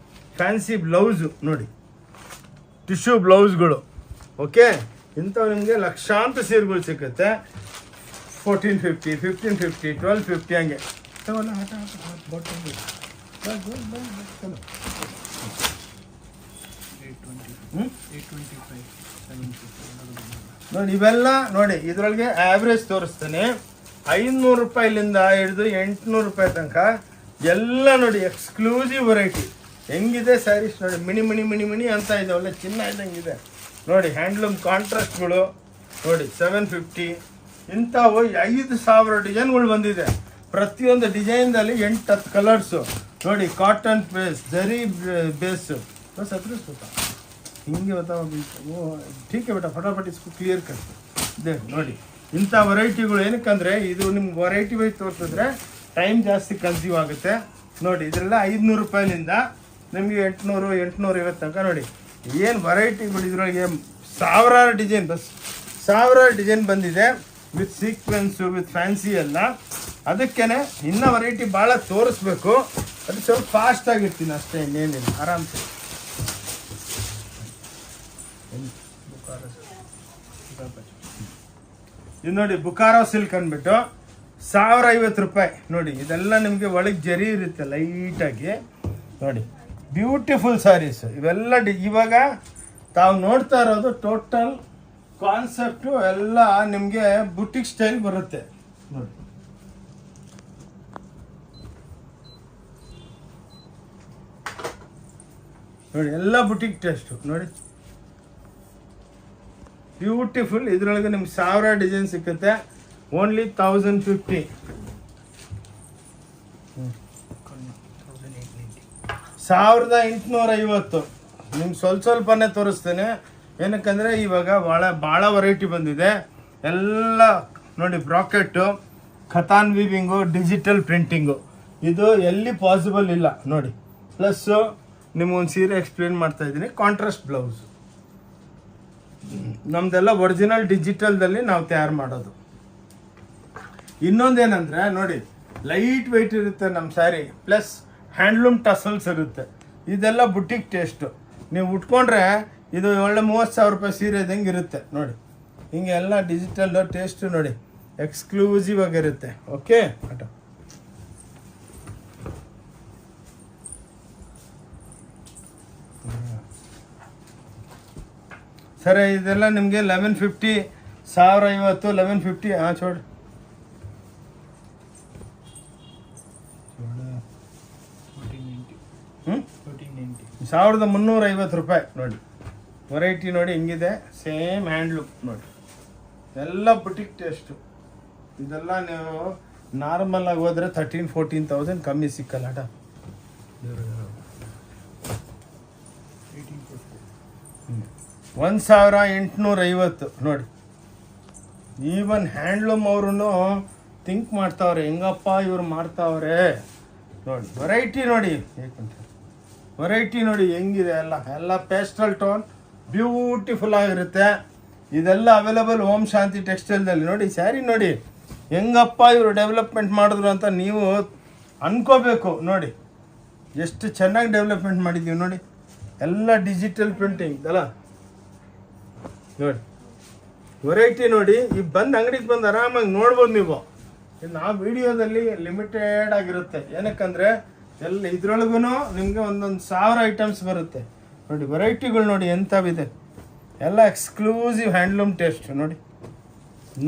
ಫ್ಯಾನ್ಸಿ ಬ್ಲೌಸು ನೋಡಿ, ಟಿಶ್ಯೂ ಬ್ಲೌಸ್ಗಳು. ಓಕೆ, ಇಂಥವು ನಿಮಗೆ ಲಕ್ಷಾಂತರ ಸೀರೆಗಳು ಸಿಗುತ್ತೆ. 1450, 1550, 1250 ಹಂಗೆ. ನೋಡಿ ಇವೆಲ್ಲ ನೋಡಿ, ಇದರೊಳಗೆ ಆವ್ರೇಜ್ ತೋರಿಸ್ತೇನೆ. 500 ರೂಪಾಯಿಲಿಂದ ಹಿಡಿದು 800 ರೂಪಾಯಿ ತನಕ ಎಲ್ಲ ನೋಡಿ ಎಕ್ಸ್ಕ್ಲೂಸಿವ್ ವೆರೈಟಿ. ಹೆಂಗಿದೆ ಸ್ಯಾರೀಸ್ ನೋಡಿ, ಮಿಣಿ ಮಿಣಿ ಮಿಣಿ ಮಿಣಿ ಅಂತ ಇದೆ, ಒಳ್ಳೆ ಚಿನ್ನ ಇದ್ದಂಗಿದೆ ನೋಡಿ. ಹ್ಯಾಂಡ್ಲೂಮ್ ಕಾಂಟ್ರಾಸ್ಟ್ಗಳು ನೋಡಿ 750. ಇಂಥವು 5000 ಡಿಸೈನ್ಗಳು ಬಂದಿದೆ. ಪ್ರತಿಯೊಂದು ಡಿಸೈನ್ದಲ್ಲಿ 8-10 ಕಲರ್ಸು ನೋಡಿ. ಕಾಟನ್ ಬೇಸ್, ಜರಿ ಬೇಸು ಬಸ್ ಹತ್ರ ಸ್ವಲ್ಪ ಹಿಂಗೆ ಠೀಕೆ ಬೇಟ ಫಟಾಫಟ್ ಇಸ್ಕು ಕ್ಲಿಯರ್ ಕಟ್ ಇದೆ ನೋಡಿ. ಇಂಥ ವೆರೈಟಿಗಳು ಏನಕ್ಕಂದರೆ ಇದು ನಿಮ್ಗೆ ವೆರೈಟಿ ವೈಸ್ ತೋರಿಸಿದ್ರೆ ಟೈಮ್ ಜಾಸ್ತಿ ಕನ್ಸ್ಯೂಮ್ ಆಗುತ್ತೆ ನೋಡಿ. ಇದರೆಲ್ಲ 500 ರೂಪಾಯಿಲಿಂದ ನಿಮಗೆ 800, 850 ತನಕ ನೋಡಿ. ಏನು ವೆರೈಟಿಗಳು ಇದರೊಳಗೆ ಸಾವಿರಾರು ಡಿಸೈನ್, ಸಾವಿರಾರು ಡಿಸೈನ್ ಬಂದಿದೆ ವಿತ್ ಸೀಕ್ವೆನ್ಸು, ವಿತ್ ಫ್ಯಾನ್ಸಿ ಎಲ್ಲ. ಅದಕ್ಕೇ ಇನ್ನೂ ವೆರೈಟಿ ಭಾಳ ತೋರಿಸ್ಬೇಕು. ಅದು ಸ್ವಲ್ಪ ಫಾಸ್ಟ್ ಆಗಿರ್ತೀನಿ ಅಷ್ಟೇ, ಇನ್ನೇನಿಲ್ಲ, ಆರಾಮ್ಸೆ. ಇದು ನೋಡಿ ಬುಕಾರೋ ಸಿಲ್ಕ್ ಅಂದ್ಬಿಟ್ಟು 1050 ರೂಪಾಯಿ ನೋಡಿ. ಇದೆಲ್ಲ ನಿಮಗೆ ಒಳಗೆ ಜರಿ ಇರುತ್ತೆ ಲೈಟಾಗಿ ನೋಡಿ. ಬ್ಯೂಟಿಫುಲ್ ಸ್ಯಾರೀಸ್ ಇವೆಲ್ಲ. ಇವಾಗ ತಾವು ನೋಡ್ತಾ ಇರೋದು ಟೋಟಲ್ ಕಾನ್ಸೆಪ್ಟು ಎಲ್ಲ ನಿಮಗೆ ಬುಟಿಕ್ ಸ್ಟೈಲ್ ಬರುತ್ತೆ ನೋಡಿ. ನೋಡಿ ಎಲ್ಲ ಬುಟಿಕ್ ಟೇಸ್ಟು ನೋಡಿ, ಬ್ಯೂಟಿಫುಲ್. ಇದರೊಳಗೆ ನಿಮ್ಗೆ 1000 ಡಿಸೈನ್ ಸಿಕ್ಕುತ್ತೆ. ಓನ್ಲಿ 1050. 1850. ನಿಮ್ಗೆ ಸ್ವಲ್ಪನೇ ತೋರಿಸ್ತೇನೆ, ಏನಕ್ಕಂದರೆ ಇವಾಗ ಭಾಳ ವೆರೈಟಿ ಬಂದಿದೆ. ಎಲ್ಲ ನೋಡಿ ಬ್ರಾಕೆಟ್ಟು, ಖತಾನ್ ವೀವಿಂಗು, ಡಿಜಿಟಲ್ ಪ್ರಿಂಟಿಂಗು. ಇದು ಎಲ್ಲಿ ಪಾಸಿಬಲ್ ಇಲ್ಲ ನೋಡಿ. ಪ್ಲಸ್ಸು ನಿಮ್ಗೊಂದು ಸೀರೆ ಎಕ್ಸ್ಪ್ಲೇನ್ ಮಾಡ್ತಾ ಇದ್ದೀನಿ, ಕಾಂಟ್ರಾಸ್ಟ್ ಬ್ಲೌಸ್. ನಮ್ದೆಲ್ಲ ಒರಿಜಿನಲ್ ಡಿಜಿಟಲ್ದಲ್ಲಿ ನಾವು ತಯಾರು ಮಾಡೋದು. ಇನ್ನೊಂದೇನಂದರೆ ನೋಡಿ, ಲೈಟ್ ವೆಯ್ಟ್ ಇರುತ್ತೆ ನಮ್ಮ ಸ್ಯಾರಿ, ಪ್ಲಸ್ ಹ್ಯಾಂಡ್ಲೂಮ್ ಟಸಲ್ಸ್ ಇರುತ್ತೆ. ಇದೆಲ್ಲ ಬುಟಿಕ್ ಟೇಸ್ಟು. ನೀವು ಉಟ್ಕೊಂಡ್ರೆ ಇದು ಒಳ್ಳೆ 30,000 ರೂಪಾಯಿ ಸೀರೆ ಇದ್ದಂಗೆ ಇರುತ್ತೆ ನೋಡಿ. ಹಿಂಗೆ ಎಲ್ಲ ಡಿಜಿಟಲ್ ಟೇಸ್ಟು ನೋಡಿ, ಎಕ್ಸ್ಕ್ಲೂಸಿವ್ ಆಗಿರುತ್ತೆ. ಓಕೆ ಆಟ ಸರಿ. ಇದೆಲ್ಲ ನಿಮಗೆ 1150, 1050, 1150. ಹಾಂ ಚೋಡ್ 1350 ರೂಪಾಯಿ ನೋಡಿ. ವೆರೈಟಿ ನೋಡಿ ಹೆಂಗಿದೆ, ಸೇಮ್ ಹ್ಯಾಂಡ್ಲೂಮ್ ನೋಡಿ. ಎಲ್ಲ ಬುಟಿಕ್ ಟೇಸ್ಟು. ಇದೆಲ್ಲ ನೀವು ನಾರ್ಮಲ್ ಆಗಿ ಹೋದರೆ 13,000-14,000 ಕಮ್ಮಿ ಸಿಕ್ಕಲ್ಲ ಆಟ. 1850 ನೋಡಿ. ಈವನ್ ಹ್ಯಾಂಡ್ಲೂಮ್ ಅವರು ಥಿಂಕ್ ಮಾಡ್ತಾವ್ರೆ, ಹೆಂಗಪ್ಪ ಇವ್ರು ಮಾಡ್ತಾವ್ರೆ ನೋಡಿ. ವೆರೈಟಿ ನೋಡಿ ಹೆಂಗಿದೆ, ಎಲ್ಲ ಪೇಸ್ಟಲ್ ಟೋನ್ ಬ್ಯೂಟಿಫುಲ್ ಆಗಿರುತ್ತೆ. ಇದೆಲ್ಲ ಅವೈಲೇಬಲ್ ಓಂ ಶಾಂತಿ ಟೆಕ್ಸ್ಟೈಲ್ದಲ್ಲಿ ನೋಡಿ. ಸ್ಯಾರಿ ನೋಡಿ ಹೆಂಗಪ್ಪ ಇವರು ಡೆವಲಪ್ಮೆಂಟ್ ಮಾಡಿದ್ರು ಅಂತ ನೀವು ಅನ್ಕೋಬೇಕು ನೋಡಿ. ಎಷ್ಟು ಚೆನ್ನಾಗಿ ಡೆವಲಪ್ಮೆಂಟ್ ಮಾಡಿದ್ದೀವಿ ನೋಡಿ. ಎಲ್ಲ ಡಿಜಿಟಲ್ ಪ್ರಿಂಟಿಂಗ್ ಅಲ್ಲ ನೋಡಿ. ವೆರೈಟಿ ನೋಡಿ, ಈಗ ಬಂದು ಅಂಗಡಿಗೆ ಬಂದು ಆರಾಮಾಗಿ ನೋಡ್ಬೋದು ನೀವು. ಆ ವಿಡಿಯೋದಲ್ಲಿ ಲಿಮಿಟೆಡ್ ಆಗಿರುತ್ತೆ. ಏನಕ್ಕಂದರೆ ಎಲ್ಲ ಇದ್ರೊಳಗೂ ನಿಮಗೆ ಒಂದೊಂದು 1000 ಐಟಮ್ಸ್ ಬರುತ್ತೆ ನೋಡಿ. ವೆರೈಟಿಗಳು ನೋಡಿ ಎಂಥವಿದೆ, ಎಲ್ಲ ಎಕ್ಸ್ಕ್ಲೂಸಿವ್ ಹ್ಯಾಂಡ್ಲೂಮ್ ಟೇಸ್ಟ್ ನೋಡಿ.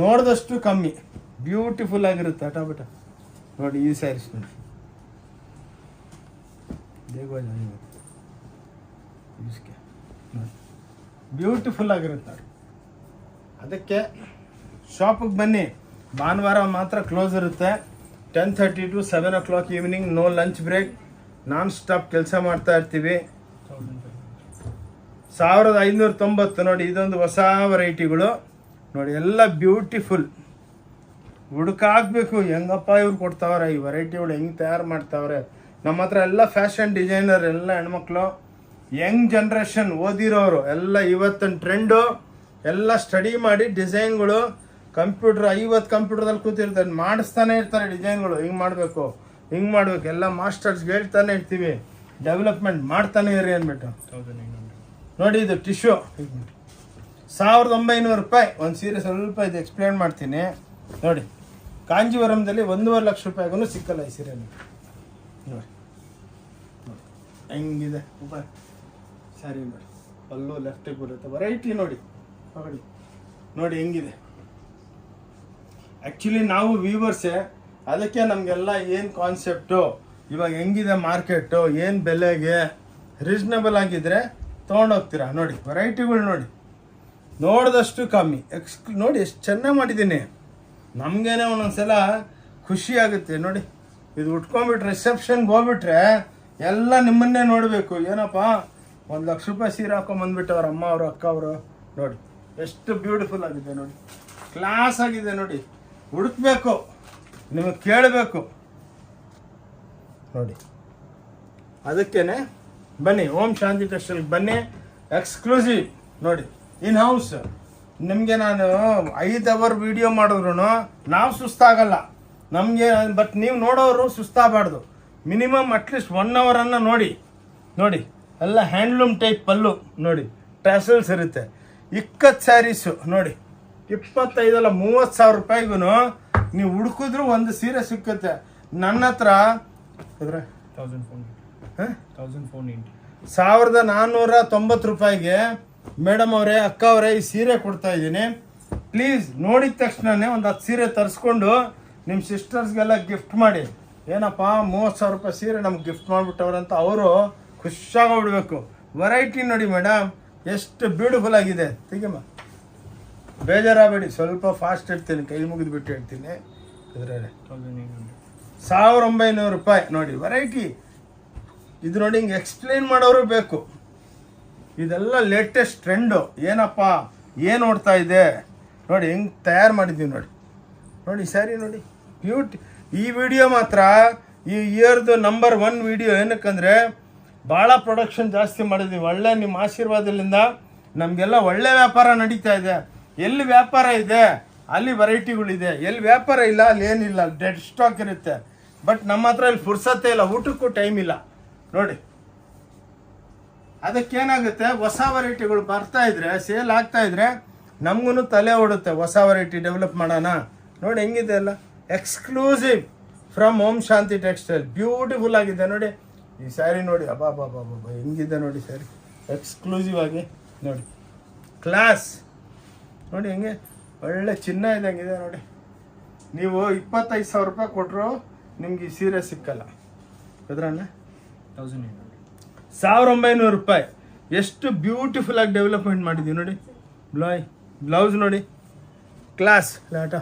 ನೋಡಿದಷ್ಟು ಕಮ್ಮಿ, ಬ್ಯೂಟಿಫುಲ್ ಆಗಿರುತ್ತೆ ಅಟಾಬಿಟ ನೋಡಿ. ಈ ಸ್ಯಾರೀಸ್ ನೋಡಿ, ಬ್ಯೂಟಿಫುಲ್ ಆಗಿರುತ್ತೆ ನೋಡಿ. ಅದಕ್ಕೆ ಶಾಪಿಗೆ ಬನ್ನಿ. ಭಾನುವಾರ ಮಾತ್ರ ಕ್ಲೋಸ್ ಇರುತ್ತೆ. 10:30 to 7 o'clock evening. No lunch break, non stop ಕೆಲಸ ಮಾಡ್ತಾ ಇರ್ತೀವಿ. 1590 ನೋಡಿ. ಇದೊಂದು ಹೊಸ ವೆರೈಟಿಗಳು ನೋಡಿ, ಎಲ್ಲ ಬ್ಯೂಟಿಫುಲ್. ಹುಡುಕಾಕ್ಬೇಕು ಹೆಂಗಪ್ಪ ಇವ್ರು ಕೊಡ್ತಾವ್ರೆ ಈ ವೆರೈಟಿಗಳು, ಹೆಂಗೆ ತಯಾರು ಮಾಡ್ತಾವ್ರೆ. ನಮ್ಮ ಹತ್ರ ಎಲ್ಲ ಫ್ಯಾಷನ್ ಡಿಸೈನರ್, ಎಲ್ಲ ಹೆಣ್ಮಕ್ಳು, ಯಂಗ್ ಜನ್ರೇಷನ್, ಓದಿರೋರು ಎಲ್ಲ ಇವತ್ತಿನ ಟ್ರೆಂಡು ಎಲ್ಲ ಸ್ಟಡಿ ಮಾಡಿ ಡಿಸೈನ್ಗಳು ಕಂಪ್ಯೂಟರ್ 50 ಕಂಪ್ಯೂಟರ್ದಲ್ಲಿ ಕೂತಿರ್ತಾರೆ, ಮಾಡಿಸ್ತಾನೆ ಇರ್ತಾರೆ ಡಿಸೈನ್ಗಳು. ಹಿಂಗೆ ಮಾಡಬೇಕು ಹಿಂಗೆ ಮಾಡ್ಬೇಕು, ಎಲ್ಲ ಮಾಸ್ಟರ್ಸ್ಗೆ ಹೇಳ್ತಾನೆ ಇರ್ತೀವಿ, ಡೆವಲಪ್ಮೆಂಟ್ ಮಾಡ್ತಾನೆ ಇರಿ ಅಂದ್ಬಿಟ್ಟು. ನೋಡಿ ಇದು ಟಿಶ್ಯೂ 1900 ರೂಪಾಯಿ ಒಂದು ಸೀರೆ. ಸ್ವಲ್ಪ ಇದು ಎಕ್ಸ್ಪ್ಲೇನ್ ಮಾಡ್ತೀನಿ ನೋಡಿ. ಕಾಂಜೀವರಂದಲ್ಲಿ 1.5 ಲಕ್ಷ ರೂಪಾಯಿಗೂ ಸಿಕ್ಕಲ್ಲ ಈ ಸೀರೆ ನೋಡಿ. ಹೆಂಗಿದೆ ಸರಿ ನೋಡಿ, ಪಲ್ಲು ಲೆಫ್ಟಿಗೆ ಬರುತ್ತೆ, ವೆರೈಟಿ ನೋಡಿ ನೋಡಿ ನೋಡಿ ಹೆಂಗಿದೆ. ಆ್ಯಕ್ಚುಲಿ ನಾವು ವ್ಯೂವರ್ಸೇ, ಅದಕ್ಕೆ ನಮಗೆಲ್ಲ ಏನು ಕಾನ್ಸೆಪ್ಟು, ಇವಾಗ ಹೆಂಗಿದೆ ಮಾರ್ಕೆಟು, ಏನು ಬೆಲೆಗೆ ರೀಸ್ನಬಲ್ ಆಗಿದ್ದರೆ ತೊಗೊಂಡೋಗ್ತೀರಾ ನೋಡಿ. ವೆರೈಟಿಗಳು ನೋಡಿ, ನೋಡಿದಷ್ಟು ಕಮ್ಮಿ. ನೋಡಿ ಎಷ್ಟು ಚೆನ್ನಾಗಿ ಮಾಡಿದ್ದೀನಿ, ನಮಗೇನೆ ಒಂದೊಂದ್ಸಲ ಖುಷಿ ಆಗುತ್ತೆ ನೋಡಿ. ಇದು ಉಟ್ಕೊಂಡ್ಬಿಟ್ರೆ ರಿಸೆಪ್ಷನ್ಗೆ ಹೋಗ್ಬಿಟ್ರೆ ಎಲ್ಲ ನಿಮ್ಮನ್ನೇ ನೋಡಬೇಕು. ಏನಪ್ಪ 1 ಲಕ್ಷ ರೂಪಾಯಿ ಸೀರೆ ಹಾಕೊಂಬಂದ್ಬಿಟ್ಟು ಅವ್ರ ಅಮ್ಮ ಅವರು ಅಕ್ಕ ಅವರು ನೋಡಿ, ಎಷ್ಟು ಬ್ಯೂಟಿಫುಲ್ ಆಗಿದೆ ನೋಡಿ, ಕ್ಲಾಸ್ ಆಗಿದೆ ನೋಡಿ. ಹುಡುಕ್ಬೇಕು, ನಿಮಗೆ ಕೇಳಬೇಕು ನೋಡಿ. ಅದಕ್ಕೇನೆ ಬನ್ನಿ ಓಂ ಶಾಂತಿ ಟೆಕ್ಸ್ಟೈಲ್ಗೆ ಬನ್ನಿ, ಎಕ್ಸ್ಕ್ಲೂಸಿವ್ ನೋಡಿ, ಇನ್ ಹೌಸ್. ನಿಮಗೆ ನಾನು 5 ಅವರ್ ವಿಡಿಯೋ ಮಾಡಿದ್ರು ನಾವು ಸುಸ್ತಾಗಲ್ಲ ನಮಗೆ, ಬಟ್ ನೀವು ನೋಡೋರು ಸುಸ್ತಾಗಬಾರ್ದು. ಮಿನಿಮಮ್ ಅಟ್ಲೀಸ್ಟ್ 1 ಅವರನ್ನು ನೋಡಿ ನೋಡಿ. ಎಲ್ಲ ಹ್ಯಾಂಡ್ಲೂಮ್ ಟೈಪ್ ಪಲ್ಲು ನೋಡಿ, ಟ್ಯಾಸಲ್ಸ್ ಇರುತ್ತೆ. ಇಕ್ಕತ್ ಸ್ಯಾರೀಸು ನೋಡಿ, 25 ಅಲ್ಲ 30 ಸಾವಿರ ರೂಪಾಯಿಗೂ ನೀವು ಹುಡುಕಿದ್ರು ಒಂದು ಸೀರೆ ಸಿಕ್ಕುತ್ತೆ. ನನ್ನ ಹತ್ರ 1490 ರೂಪಾಯಿಗೆ ಮೇಡಮ್ ಅವರೇ, ಅಕ್ಕ ಅವರೇ, ಈ ಸೀರೆ ಕೊಡ್ತಾ ಇದ್ದೀನಿ. ಪ್ಲೀಸ್ ನೋಡಿದ ತಕ್ಷಣನೇ ಒಂದು 10 ಸೀರೆ ತರಿಸ್ಕೊಂಡು ನಿಮ್ಮ ಸಿಸ್ಟರ್ಸ್ಗೆಲ್ಲ ಗಿಫ್ಟ್ ಮಾಡಿ. ಏನಪ್ಪ 30 ಸಾವಿರ ರೂಪಾಯಿ ಸೀರೆ ನಮ್ಗೆ ಗಿಫ್ಟ್ ಮಾಡಿಬಿಟ್ಟವ್ರಂತ ಅವರು ಖುಷಿಯಾಗೋಗ್ಬಿಡ್ಬೇಕು. ವೆರೈಟಿ ನೋಡಿ ಮೇಡಮ್, ಎಷ್ಟು ಬ್ಯೂಟಿಫುಲ್ ಆಗಿದೆ. ತೆಗಿಮ್ಮ, ಬೇಜಾರಾಗಬೇಡಿ, ಸ್ವಲ್ಪ ಫಾಸ್ಟ್ ಇರ್ತೀನಿ, ಕೈ ಮುಗಿದ್ಬಿಟ್ಟು ಹೇಳ್ತೀನಿ. ಇದರಲ್ಲಿ 1900 ರೂಪಾಯಿ ನೋಡಿ ವೆರೈಟಿ. ಇದು ನೋಡಿ, ಹಿಂಗೆ ಎಕ್ಸ್ಪ್ಲೇನ್ ಮಾಡೋರು ಬೇಕು. ಇದೆಲ್ಲ ಲೇಟೆಸ್ಟ್ ಟ್ರೆಂಡು. ಏನಪ್ಪ ಏನು ನೋಡ್ತಾ ಇದೆ ನೋಡಿ, ಹೆಂಗೆ ತಯಾರು ಮಾಡಿದ್ದೀವಿ ನೋಡಿ ನೋಡಿ ಸ್ಯಾರಿ ನೋಡಿ, ಬ್ಯೂಟಿ. ಈ ವಿಡಿಯೋ ಮಾತ್ರ ಈ ಇಯರ್ದು ನಂಬರ್ 1 ವಿಡಿಯೋ. ಏನಕ್ಕಂದರೆ ಭಾಳ ಪ್ರೊಡಕ್ಷನ್ ಜಾಸ್ತಿ ಮಾಡಿದ್ವಿ. ಒಳ್ಳೆ ನಿಮ್ಮ ಆಶೀರ್ವಾದದಿಂದ ನಮಗೆಲ್ಲ ಒಳ್ಳೆ ವ್ಯಾಪಾರ ನಡೀತಾ ಇದೆ. ಎಲ್ಲಿ ವ್ಯಾಪಾರ ಇದೆ ಅಲ್ಲಿ ವೆರೈಟಿಗಳಿದೆ, ಎಲ್ಲಿ ವ್ಯಾಪಾರ ಇಲ್ಲ ಅಲ್ಲಿ ಏನಿಲ್ಲ, ಡೆಡ್ ಸ್ಟಾಕ್ ಇರುತ್ತೆ. ಬಟ್ ನಮ್ಮ ಹತ್ರ ಇಲ್ಲಿ ಫುರ್ಸತ್ತೇ ಇಲ್ಲ, ಊಟಕ್ಕೂ ಟೈಮ್ ಇಲ್ಲ ನೋಡಿ. ಅದಕ್ಕೇನಾಗುತ್ತೆ, ಹೊಸ ವೆರೈಟಿಗಳು ಬರ್ತಾ ಇದ್ರೆ, ಸೇಲ್ ಆಗ್ತಾ ಇದ್ರೆ ನಮಗೂ ತಲೆ ಓಡುತ್ತೆ, ಹೊಸ ವೆರೈಟಿ ಡೆವಲಪ್ ಮಾಡೋಣ. ನೋಡಿ ಹೆಂಗಿದೆ ಅಲ್ಲ, exclusive from Om Shanti textile. Beautiful ಆಗಿದೆ ನೋಡಿ ಈ ಸ್ಯಾರಿ ನೋಡಿ. ಅಬ್ಬಾ ಹೆಂಗಿದೆ ನೋಡಿ ಸ್ಯಾರಿ, ಎಕ್ಸ್ಕ್ಲೂಸಿವ್ ಆಗಿ ನೋಡಿ, ಕ್ಲಾಸ್ ನೋಡಿ, ಹೆಂಗೆ ಒಳ್ಳೆ ಚಿನ್ನ ಇದ್ದಂಗಿದೆ ನೋಡಿ. ನೀವು 25 ಸಾವಿರ ರೂಪಾಯಿ ಕೊಟ್ಟರು ನಿಮ್ಗೆ ಈ ಸೀರೆ ಸಿಕ್ಕಲ್ಲ. ಎದ್ರಣ್ಣ 1900 ರೂಪಾಯಿ. ಎಷ್ಟು ಬ್ಯೂಟಿಫುಲ್ ಆಗಿ ಡೆವಲಪ್ಮೆಂಟ್ ಮಾಡಿದ್ದೀವಿ ನೋಡಿ. ಬ್ಲೌಸ್ ನೋಡಿ, ಕ್ಲಾಸ್. ಲಾಟ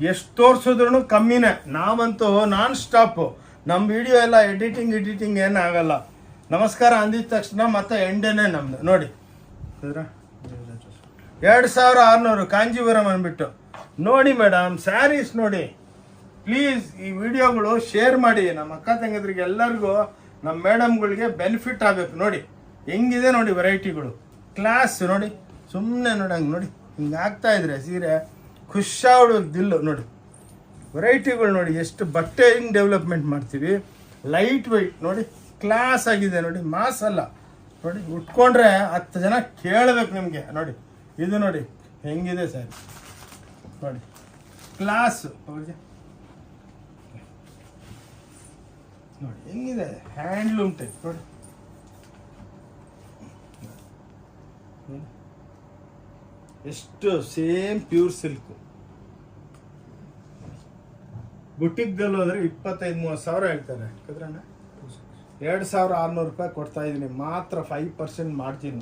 ಎಷ್ಟು ತೋರಿಸಿದ್ರು ಕಮ್ಮಿನೇ. ನಾವಂತೂ ನಾನ್ ಸ್ಟಾಪು. ನಮ್ಮ ವಿಡಿಯೋ ಎಲ್ಲ ಎಡಿಟಿಂಗ್ ಏನಾಗಲ್ಲ. ನಮಸ್ಕಾರ ಅಂದಿದ ತಕ್ಷಣ ಮತ್ತೆ ಎಂಡೇನೆ ನಮ್ದು ನೋಡಿ. 2600 ಕಾಂಜೀವರಂ ಅಂದ್ಬಿಟ್ಟು ನೋಡಿ ಮೇಡಮ್. ಸ್ಯಾರೀಸ್ ನೋಡಿ ಪ್ಲೀಸ್. ಈ ವಿಡಿಯೋಗಳು ಶೇರ್ ಮಾಡಿ ನಮ್ಮ ಅಕ್ಕ ತಂಗಿದ್ರಿಗೆ ಎಲ್ಲರಿಗೂ, ನಮ್ಮ ಮೇಡಮ್ಗಳಿಗೆ ಬೆನಿಫಿಟ್ ಆಗಬೇಕು ನೋಡಿ. ಹೆಂಗಿದೆ ನೋಡಿ ವೆರೈಟಿಗಳು, ಕ್ಲಾಸ್ ನೋಡಿ. ಸುಮ್ಮನೆ ನೋಡಿ ಹಂಗೆ ನೋಡಿ, ಹಿಂಗೆ ಆಗ್ತಾ ಇದ್ರೆ ಸೀರೆ ಖುಷಿಯಾಗ್ಬಿಡೋದು ದಿಲ್ಲು ನೋಡಿ. ವೆರೈಟಿಗಳು ನೋಡಿ, ಎಷ್ಟು ಬಟ್ಟೆ ಹಿಂಗೆ ಡೆವಲಪ್ಮೆಂಟ್ ಮಾಡ್ತೀವಿ. ಲೈಟ್ ವೆಯ್ಟ್ ನೋಡಿ, ಕ್ಲಾಸ್ ಆಗಿದೆ ನೋಡಿ, ಮಾಸ್ ಅಲ್ಲ ನೋಡಿ. ಉಟ್ಕೊಂಡ್ರೆ 10 ಜನ ಕೇಳಬೇಕು ನಿಮಗೆ ನೋಡಿ. ಇದು ನೋಡಿ ಹೆಂಗಿದೆ ಸರ್ ನೋಡಿ, ಕ್ಲಾಸ್ ನೋಡಿ ಹೆಂಗಿದೆ, ಹ್ಯಾಂಡ್ಲೂಮ್ ಟೈಪ್ ನೋಡಿ. ಎಷ್ಟು ಸೇಮ್ ಪ್ಯೂರ್ ಸಿಲ್ಕು. ಬುಟಿಕ್ದಲ್ಲಿ ಹೋದ್ರೆ 25-30 ಸಾವಿರ ಹೇಳ್ತಾರೆ. ಯಾಕಂದ್ರೆ 2600 ರೂಪಾಯಿ ಕೊಡ್ತಾ ಇದ್ದೀನಿ ಮಾತ್ರ. 5% ಮಾರ್ಜಿನ್,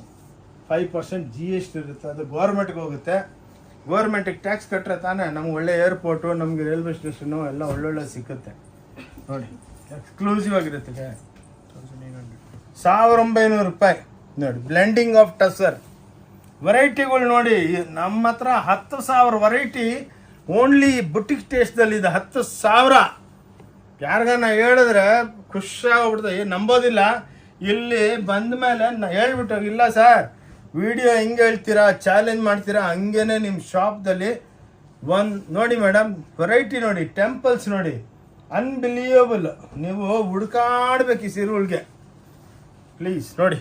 5% GST ಇರುತ್ತೆ. ಅದು ಗೌರ್ಮೆಂಟ್ಗೆ ಹೋಗುತ್ತೆ. ಗೌರ್ಮೆಂಟಿಗೆ ಟ್ಯಾಕ್ಸ್ ಕಟ್ಟರೆ ತಾನೇ ನಮ್ಗೆ ಒಳ್ಳೆ ಏರ್ಪೋರ್ಟು, ನಮಗೆ ರೈಲ್ವೆ ಸ್ಟೇಷನು ಎಲ್ಲ ಒಳ್ಳೊಳ್ಳೆ ಸಿಕ್ಕುತ್ತೆ ನೋಡಿ. ಎಕ್ಸ್ಕ್ಲೂಸಿವ್ ಆಗಿರುತ್ತೆ. 1900 ರೂಪಾಯಿ ನೋಡಿ. ಬ್ಲೆಂಡಿಂಗ್ ಆಫ್ ಟಸರ್ ವೆರೈಟಿಗಳು ನೋಡಿ, ನಮ್ಮ ಹತ್ರ 10,000 ವೆರೈಟಿ ಓನ್ಲಿ ಬುಟಿಕ್ ಟೇಸ್ಟ್ದಲ್ಲಿದೆ. 10,000 ಯಾರಿಗಾನ ಹೇಳಿದ್ರೆ ಖುಷಿಯಾಗೋಗ್ಬಿಡ್ತದೆ, ನಂಬೋದಿಲ್ಲ. ಇಲ್ಲಿ ಬಂದ ಮೇಲೆ ಹೇಳ್ಬಿಟ್ಟು, ಇಲ್ಲ ಸರ್ ವಿಡಿಯೋ ಹೆಂಗೆ ಹೇಳ್ತೀರಾ, ಚಾಲೆಂಜ್ ಮಾಡ್ತೀರಾ, ಹಂಗೇನೆ ನಿಮ್ಮ ಶಾಪ್ದಲ್ಲಿ ನೋಡಿ ಮೇಡಮ್, ವೆರೈಟಿ ನೋಡಿ, ಟೆಂಪಲ್ಸ್ ನೋಡಿ, ಅನ್ಬಿಲಿಯಬಲ್. ನೀವು ಹುಡ್ಕಾಡ್ಬೇಕು ಈ ಸೀರೆಗಳಿಗೆ. ಪ್ಲೀಸ್ ನೋಡಿ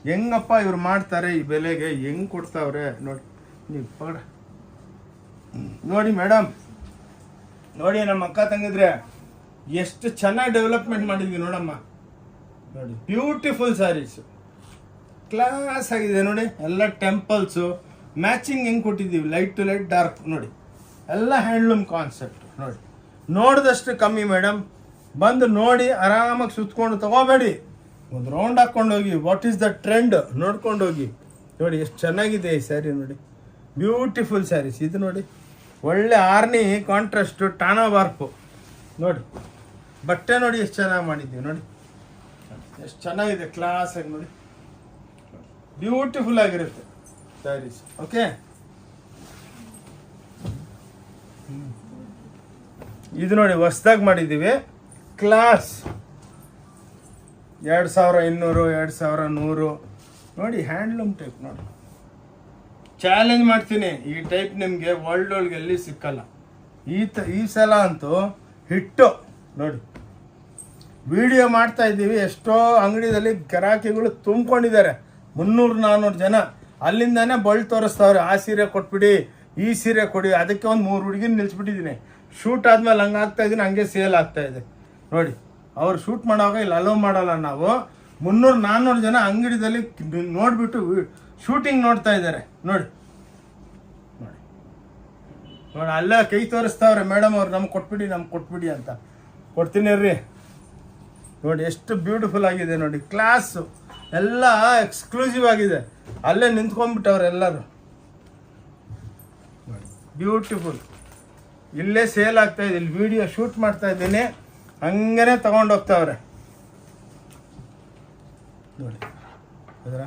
ಹೆಂಗಪ್ಪ ಇವ್ರು ಮಾಡ್ತಾರೆ, ಈ ಬೆಲೆಗೆ ಹೆಂಗೆ ಕೊಡ್ತಾವ್ರೆ ನೋಡಿ. ನೀವು ಪಡ ನೋಡಿ ಮೇಡಮ್, ನೋಡಿ ನಮ್ಮ ಅಕ್ಕ ತಂಗಿದ್ರೆ ಎಷ್ಟು ಚೆನ್ನಾಗಿ ಡೆವಲಪ್ಮೆಂಟ್ ಮಾಡಿದ್ವಿ ನೋಡಮ್ಮ. ನೋಡಿ ಬ್ಯೂಟಿಫುಲ್ ಸ್ಯಾರೀಸು, ಕ್ಲಾಸ್ ಆಗಿದೆ ನೋಡಿ. ಎಲ್ಲ ಟೆಂಪಲ್ಸು ಮ್ಯಾಚಿಂಗ್ ಹೆಂಗೆ ಕೊಟ್ಟಿದ್ದೀವಿ, ಲೈಟ್ ಟು ಲೈಟ್ ಡಾರ್ಕ್ ನೋಡಿ, ಎಲ್ಲ ಹ್ಯಾಂಡ್ಲೂಮ್ ಕಾನ್ಸೆಪ್ಟ್ ನೋಡಿ. ನೋಡಿದಷ್ಟು ಕಮ್ಮಿ ಮೇಡಮ್, ಬಂದು ನೋಡಿ ಆರಾಮಾಗಿ ಸುತ್ಕೊಂಡು ತಗೋಬೇಡಿ, ಒಂದು ರೌಂಡ್ ಹಾಕ್ಕೊಂಡು ಹೋಗಿ, ವಾಟ್ ಈಸ್ ದ ಟ್ರೆಂಡ್ ನೋಡ್ಕೊಂಡು ಹೋಗಿ. ನೋಡಿ ಎಷ್ಟು ಚೆನ್ನಾಗಿದೆ ಈ ಸ್ಯಾರಿ ನೋಡಿ, ಬ್ಯೂಟಿಫುಲ್ ಸ್ಯಾರೀಸ್. ಇದು ನೋಡಿ ಒಳ್ಳೆ ಆರ್ನಿ ಕಾಂಟ್ರಾಸ್ಟು ಟಾನಾ ಬಾರ್ಪು ನೋಡಿ. ಬಟ್ಟೆ ನೋಡಿ ಎಷ್ಟು ಚೆನ್ನಾಗಿ ಮಾಡಿದ್ದೀವಿ ನೋಡಿ, ಎಷ್ಟು ಚೆನ್ನಾಗಿದೆ, ಕ್ಲಾಸ್ ಆಗಿ ನೋಡಿ, ಬ್ಯೂಟಿಫುಲ್ ಆಗಿರುತ್ತೆ ಸ್ಯಾರೀಸ್. ಓಕೆ, ಇದು ನೋಡಿ ಹೊಸ್ದಾಗಿ ಮಾಡಿದ್ದೀವಿ, ಕ್ಲಾಸ್. 2200, 2100 ನೋಡಿ, ಹ್ಯಾಂಡ್ಲೂಮ್ ಟೈಪ್ ನೋಡಿ. ಚಾಲೆಂಜ್ ಮಾಡ್ತೀನಿ, ಈ ಟೈಪ್ ನಿಮಗೆ ವರ್ಲ್ಡ್ ಒಳಗೆ ಎಲ್ಲಿ ಸಿಕ್ಕಲ್ಲ. ಈ ಸಲ ಅಂತೂ ಹಿಟ್ಟು ನೋಡಿ. ವಿಡಿಯೋ ಮಾಡ್ತಾ ಇದ್ದೀವಿ, ಎಷ್ಟೋ ಅಂಗಡಿದಲ್ಲಿ ಗಿರಾಕಿಗಳು ತುಂಬಿಕೊಂಡಿದ್ದಾರೆ, 300-400 ಜನ. ಅಲ್ಲಿಂದಾನೆ ಬಳ್ಳಿ ತೋರಿಸ್ತಾವ್ರೆ, ಆ ಸೀರೆ ಕೊಟ್ಬಿಡಿ, ಈ ಸೀರೆ ಕೊಡಿ. ಅದಕ್ಕೆ ಒಂದು 3 ಹುಡುಗಿನ ನಿಲ್ಲಿಸ್ಬಿಟ್ಟಿದ್ದೀನಿ. ಶೂಟ್ ಆದ್ಮೇಲೆ ಹಂಗೆ ಆಗ್ತಾ ಇದ್ದೀನಿ, ಹಂಗೆ ಸೇಲ್ ಆಗ್ತಾ ಇದೆ ನೋಡಿ. ಅವ್ರು ಶೂಟ್ ಮಾಡೋವಾಗ ಇಲ್ಲಿ ಅಲೋ ಮಾಡಲ್ಲ ನಾವು. 300-400 ಜನ ಅಂಗಡಿದಲ್ಲಿ ನೋಡಿಬಿಟ್ಟು ಶೂಟಿಂಗ್ ನೋಡ್ತಾ ಇದ್ದಾರೆ ನೋಡಿ. ನೋಡಿ ನೋಡಿ ಅಲ್ಲೇ ಕೈ ತೋರಿಸ್ತಾವ್ರೆ, ಮೇಡಮ್ ಅವ್ರು ನಮ್ಗೆ ಕೊಟ್ಬಿಡಿ ಅಂತ. ಕೊಡ್ತೀನಿ ರೀ ನೋಡಿ, ಎಷ್ಟು ಬ್ಯೂಟಿಫುಲ್ ಆಗಿದೆ ನೋಡಿ, ಕ್ಲಾಸು ಎಲ್ಲ ಎಕ್ಸ್ಕ್ಲೂಸಿವ್ ಆಗಿದೆ. ಅಲ್ಲೇ ನಿಂತ್ಕೊಂಡ್ಬಿಟ್ಟವ್ರೆ ಎಲ್ಲರೂ ನೋಡಿ, ಬ್ಯೂಟಿಫುಲ್. ಇಲ್ಲೇ ಸೇಲ್ ಆಗ್ತಾ ಇದೆ, ಇಲ್ಲಿ ವಿಡಿಯೋ ಶೂಟ್ ಮಾಡ್ತಾ ಇದ್ದೀನಿ, ಹಂಗೇನೆ ತಗೊಂಡೋಗ್ತಾವ್ರೆ ನೋಡಿ. ಅದರ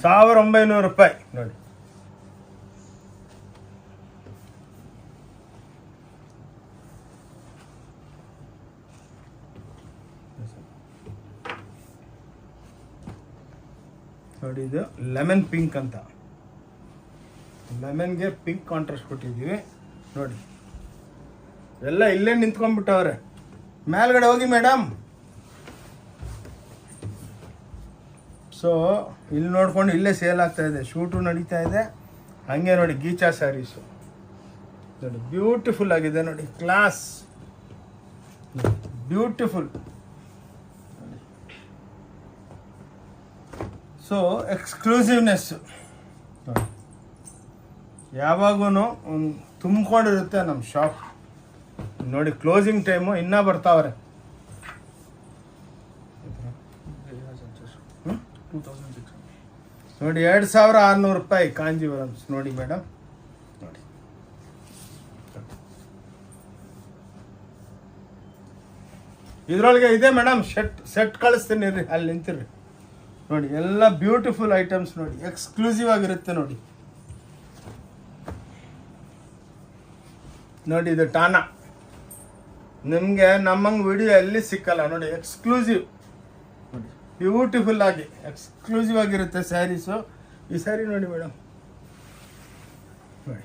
1900 ರೂಪಾಯಿ ನೋಡಿ. ನೋಡಿ ಇದು ಲೆಮನ್ ಪಿಂಕ್ ಅಂತ, ಲೆಮನ್ಗೆ ಪಿಂಕ್ ಕಾಂಟ್ರಾಸ್ಟ್ ಕೊಟ್ಟಿದ್ದೀವಿ ನೋಡಿ. ಎಲ್ಲ ಇಲ್ಲೇ ನಿಂತ್ಕೊಂಡ್ಬಿಟ್ಟವ್ರೆ, ಮೇಲ್ಗಡೆ ಹೋಗಿ ಮೇಡಮ್. ಸೊ ಇಲ್ಲಿ ನೋಡ್ಕೊಂಡು ಇಲ್ಲೇ ಸೇಲ್ ಆಗ್ತಾ ಇದೆ, ಶೂಟು ನಡೀತಾ ಇದೆ. ಹಂಗೆ ನೋಡಿ ಗೀಚಾ ಸ್ಯಾರೀಸು ನೋಡಿ, ಬ್ಯೂಟಿಫುಲ್ ಆಗಿದೆ ನೋಡಿ, ಕ್ಲಾಸ್, ಬ್ಯೂಟಿಫುಲ್. ಸೊ ಎಕ್ಸ್ಕ್ಲೂಸಿವ್ನೆಸ್ಸು ನೋಡಿ, ಯಾವಾಗೂ ಒಂದು ತುಂಬಿಕೊಂಡಿರುತ್ತೆ ನಮ್ಮ ಶಾಪ್ ನೋಡಿ. ಕ್ಲೋಸಿಂಗ್ ಟೈಮು ಇನ್ನೂ ಬರ್ತಾವ್ರೆ. 2600 ನೋಡಿ, 2600 ರೂಪಾಯಿ ಕಾಂಜೀವರಮ್ಸ್ ನೋಡಿ ಮೇಡಮ್ ನೋಡಿ. ಇದರೊಳಗೆ ಇದೆ ಮೇಡಮ್, ಸೆಟ್ ಕಳಿಸ್ತೀನಿ ರೀ, ಅಲ್ಲಿ ನಿಂತಿರ್ರಿ ನೋಡಿ. ಎಲ್ಲ ಬ್ಯೂಟಿಫುಲ್ ಐಟಮ್ಸ್ ನೋಡಿ, ಎಕ್ಸ್ಕ್ಲೂಸಿವ್ ಆಗಿರುತ್ತೆ ನೋಡಿ. ನೋಡಿ ಇದು ಟಾನಾ, ನಿಮಗೆ ನಮ್ಮಂಗೆ ವಿಡಿಯೋ ಎಲ್ಲಿ ಸಿಕ್ಕಲ್ಲ ನೋಡಿ, ಎಕ್ಸ್ಕ್ಲೂಸಿವ್ ನೋಡಿ, ಬ್ಯೂಟಿಫುಲ್ ಆಗಿ ಎಕ್ಸ್ಕ್ಲೂಸಿವ್ ಆಗಿರುತ್ತೆ ಸ್ಯಾರೀಸು. ಈ ಸ್ಯಾರಿ ನೋಡಿ ಮೇಡಮ್ ನೋಡಿ.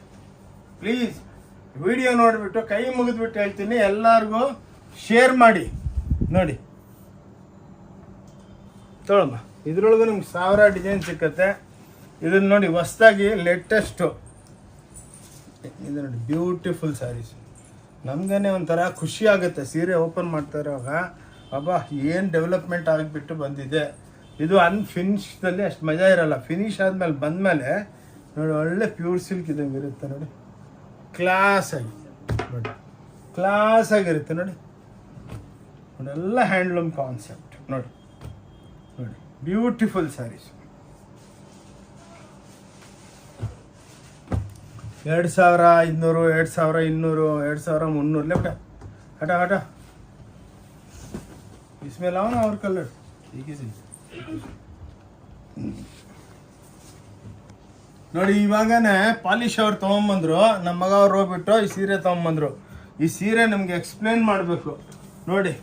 ಪ್ಲೀಸ್ ವಿಡಿಯೋ ನೋಡಿಬಿಟ್ಟು ಕೈ ಮುಗಿದ್ಬಿಟ್ಟು ಹೇಳ್ತೀನಿ, ಎಲ್ಲರಿಗೂ ಶೇರ್ ಮಾಡಿ ನೋಡಿ. ತೊಗೊಳಮ್ಮ, ಇದ್ರೊಳಗೂ ನಿಮ್ಗೆ 1000 ಡಿಸೈನ್ ಸಿಕ್ಕತ್ತೆ. ಇದನ್ನ ನೋಡಿ ಹೊಸ್ದಾಗಿ ಲೇಟೆಸ್ಟು ಇದು ನೋಡಿ, ಬ್ಯೂಟಿಫುಲ್ ಸ್ಯಾರೀಸ್. ನಮಗೇ ಒಂಥರ ಖುಷಿ ಆಗುತ್ತೆ ಸೀರೆ ಓಪನ್ ಮಾಡ್ತಾ ಇರೋವಾಗ, ಅಬ್ಬಾ ಏನು ಡೆವಲಪ್ಮೆಂಟ್ ಆಗಿಬಿಟ್ಟು ಬಂದಿದೆ. ಇದು ಅನ್ಫಿನಿಶ್ದಲ್ಲಿ ಅಷ್ಟು ಮಜಾ ಇರಲ್ಲ, ಫಿನಿಶ್ ಆದಮೇಲೆ ಬಂದಮೇಲೆ ನೋಡಿ ಒಳ್ಳೆ ಪ್ಯೂರ್ ಸಿಲ್ಕ್ ಇದ್ದಂಗೆ ಇರುತ್ತೆ ನೋಡಿ, ಕ್ಲಾಸ್ ಆಗಿ ನೋಡಿ, ಕ್ಲಾಸ್ ಆಗಿರುತ್ತೆ ನೋಡಿ. ನೋಡಿ ಎಲ್ಲ ಹ್ಯಾಂಡ್ಲೂಮ್ ಕಾನ್ಸೆಪ್ಟ್ ನೋಡಿ ನೋಡಿ, ಬ್ಯೂಟಿಫುಲ್ ಸ್ಯಾರೀಸ್. 2500, 2200, 2300 ले बेटा, हटा हटा, इसमें लाओ ना और कलर. ನೋಡಿ ಇವಾಗನೇ ಪಾಲಿಶ್ ಅವ್ರು ತೊಗೊಂಬಂದ್ರು, ನಮ್ಮ ಮಗ ಅವ್ರು ಹೋಗ್ಬಿಟ್ಟು ಈ ಸೀರೆ ತೊಗೊಂಬಂದ್ರು. ಈ ಸೀರೆ ನಮ್ಗೆ ಎಕ್ಸ್ಪ್ಲೇನ್ ಮಾಡಬೇಕು. ನೋಡಿ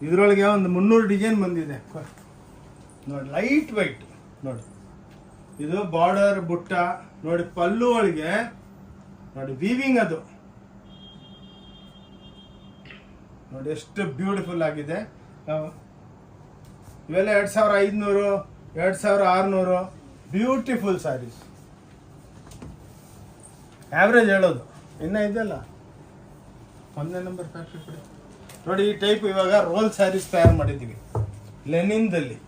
ಇದರೊಳಗೆ ಒಂದು 300 ಡಿಸೈನ್ ಬಂದಿದೆ ನೋಡಿ, ಲೈಟ್ ವೈಟ್ ನೋಡಿ. ಇದು ಬಾರ್ಡರ್ ಬುಟ್ಟ ನೋಡಿ, ಪಲ್ಲು ಒಳಗೆ ನೋಡಿ ವೀವಿಂಗ್ ಅದು ನೋಡಿ ಎಷ್ಟು ಬ್ಯೂಟಿಫುಲ್ ಆಗಿದೆ. ಇವೆಲ್ಲ 2500 2600 ಬ್ಯೂಟಿಫುಲ್ ಸ್ಯಾರೀಸ್. ಆವ್ರೇಜ್ ಹೇಳೋದು ಇನ್ನ ಇದೆಲ್ಲ 1ನೇ ನಂಬರ್ ಫ್ಯಾಕ್ಟ್ರಿ ಕಡೆ ನೋಡಿ. ಈ ಟೈಪ್ ಇವಾಗ ರೋಲ್ ಸ್ಯಾರೀಸ್ ತಯಾರು ಮಾಡಿದ್ದೀವಿ ಲೆನಿನ್ದಲ್ಲಿ.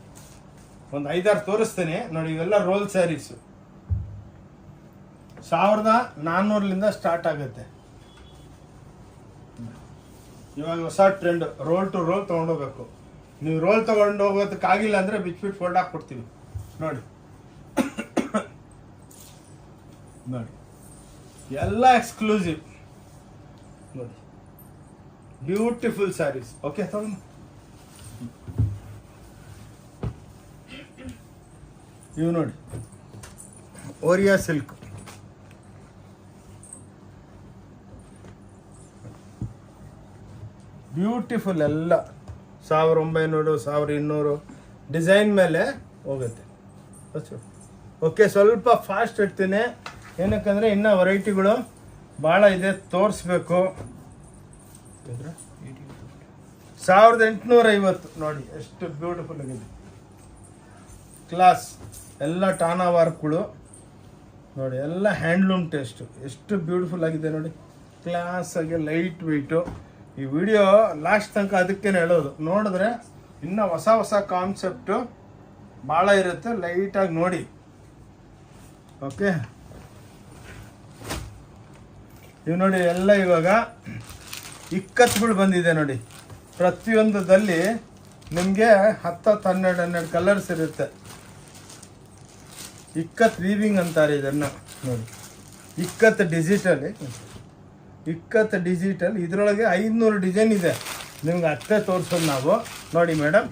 ಒಂದು 5-6 ತೋರಿಸ್ತೇನೆ ನೋಡಿ. ಇವೆಲ್ಲ ರೋಲ್ ಸ್ಯಾರೀಸು 1400 ಸ್ಟಾರ್ಟ್ ಆಗುತ್ತೆ. ಇವಾಗ ಹೊಸ ಟ್ರೆಂಡ್ ರೋಲ್ ಟು ರೋಲ್ ತೊಗೊಂಡೋಗ್ಬೇಕು. ನೀವು ರೋಲ್ ತೊಗೊಂಡು ಹೋಗೋದಕ್ಕಾಗಿಲ್ಲ ಅಂದರೆ ಬಿಚ್ಬಿಟ್ಟು ಫೋಲ್ಡ್ ಹಾಕ್ಕೊಡ್ತೀವಿ ನೋಡಿ. ನೋಡಿ ಎಲ್ಲ ಎಕ್ಸ್ಕ್ಲೂಸಿವ್ ನೋಡಿ, ಬ್ಯೂಟಿಫುಲ್ ಸ್ಯಾರೀಸ್. ಓಕೆ ತಗೊಂಡು ಇವು ನೋಡಿ, ಓರಿಯಾ ಸಿಲ್ಕ್ ಬ್ಯೂಟಿಫುಲ್. ಎಲ್ಲ 1900 1200 ಡಿಸೈನ್ ಮೇಲೆ ಹೋಗುತ್ತೆ. ಓಕೆ, ಸ್ವಲ್ಪ ಫಾಸ್ಟ್ ಇಡ್ತೀನಿ ಏನಕ್ಕಂದರೆ ಇನ್ನೂ ವೆರೈಟಿಗಳು ಭಾಳ ಇದೆ, ತೋರಿಸ್ಬೇಕು. 1850 ನೋಡಿ, ಎಷ್ಟು ಬ್ಯೂಟಿಫುಲ್ ಆಗಿದೆ. ಕ್ಲಾಸ್ ಎಲ್ಲ ಟಾನಾ ವರ್ಕ್ಗಳು ನೋಡಿ, ಎಲ್ಲ ಹ್ಯಾಂಡ್ಲೂಮ್ ಟೇಸ್ಟು ಎಷ್ಟು ಬ್ಯೂಟಿಫುಲ್ ಆಗಿದೆ ನೋಡಿ. ಕ್ಲಾಸಾಗಿ ಲೈಟ್ ವೆಯ್ಟು. ಈ ವಿಡಿಯೋ ಲಾಸ್ಟ್ ತನಕ ಅದಕ್ಕೇನೆ ಹೇಳೋದು, ನೋಡಿದ್ರೆ ಇನ್ನೂ ಹೊಸ ಹೊಸ ಕಾನ್ಸೆಪ್ಟು ಭಾಳ ಇರುತ್ತೆ, ಲೈಟಾಗಿ ನೋಡಿ. ಓಕೆ, ಇವು ನೋಡಿ ಎಲ್ಲ ಇವಾಗ ಇಕ್ಕತ್ತುಗಳು ಬಂದಿದೆ ನೋಡಿ. ಪ್ರತಿಯೊಂದರಲ್ಲಿ ನಿಮಗೆ 10-12 ಕಲರ್ಸ್ ಇರುತ್ತೆ. ಇಕ್ಕತ್ ವೀವಿಂಗ್ ಅಂತಾರೆ ಇದನ್ನು ನೋಡಿ. ಇಕ್ಕತ್ ಡಿಜಿಟಲ್ ಇದರೊಳಗೆ 500 ಡಿಸೈನ್ ಇದೆ. ನಿಮ್ಗೆ ಅಷ್ಟೇ ತೋರಿಸೋದು ನಾವು ನೋಡಿ. ಮೇಡಮ್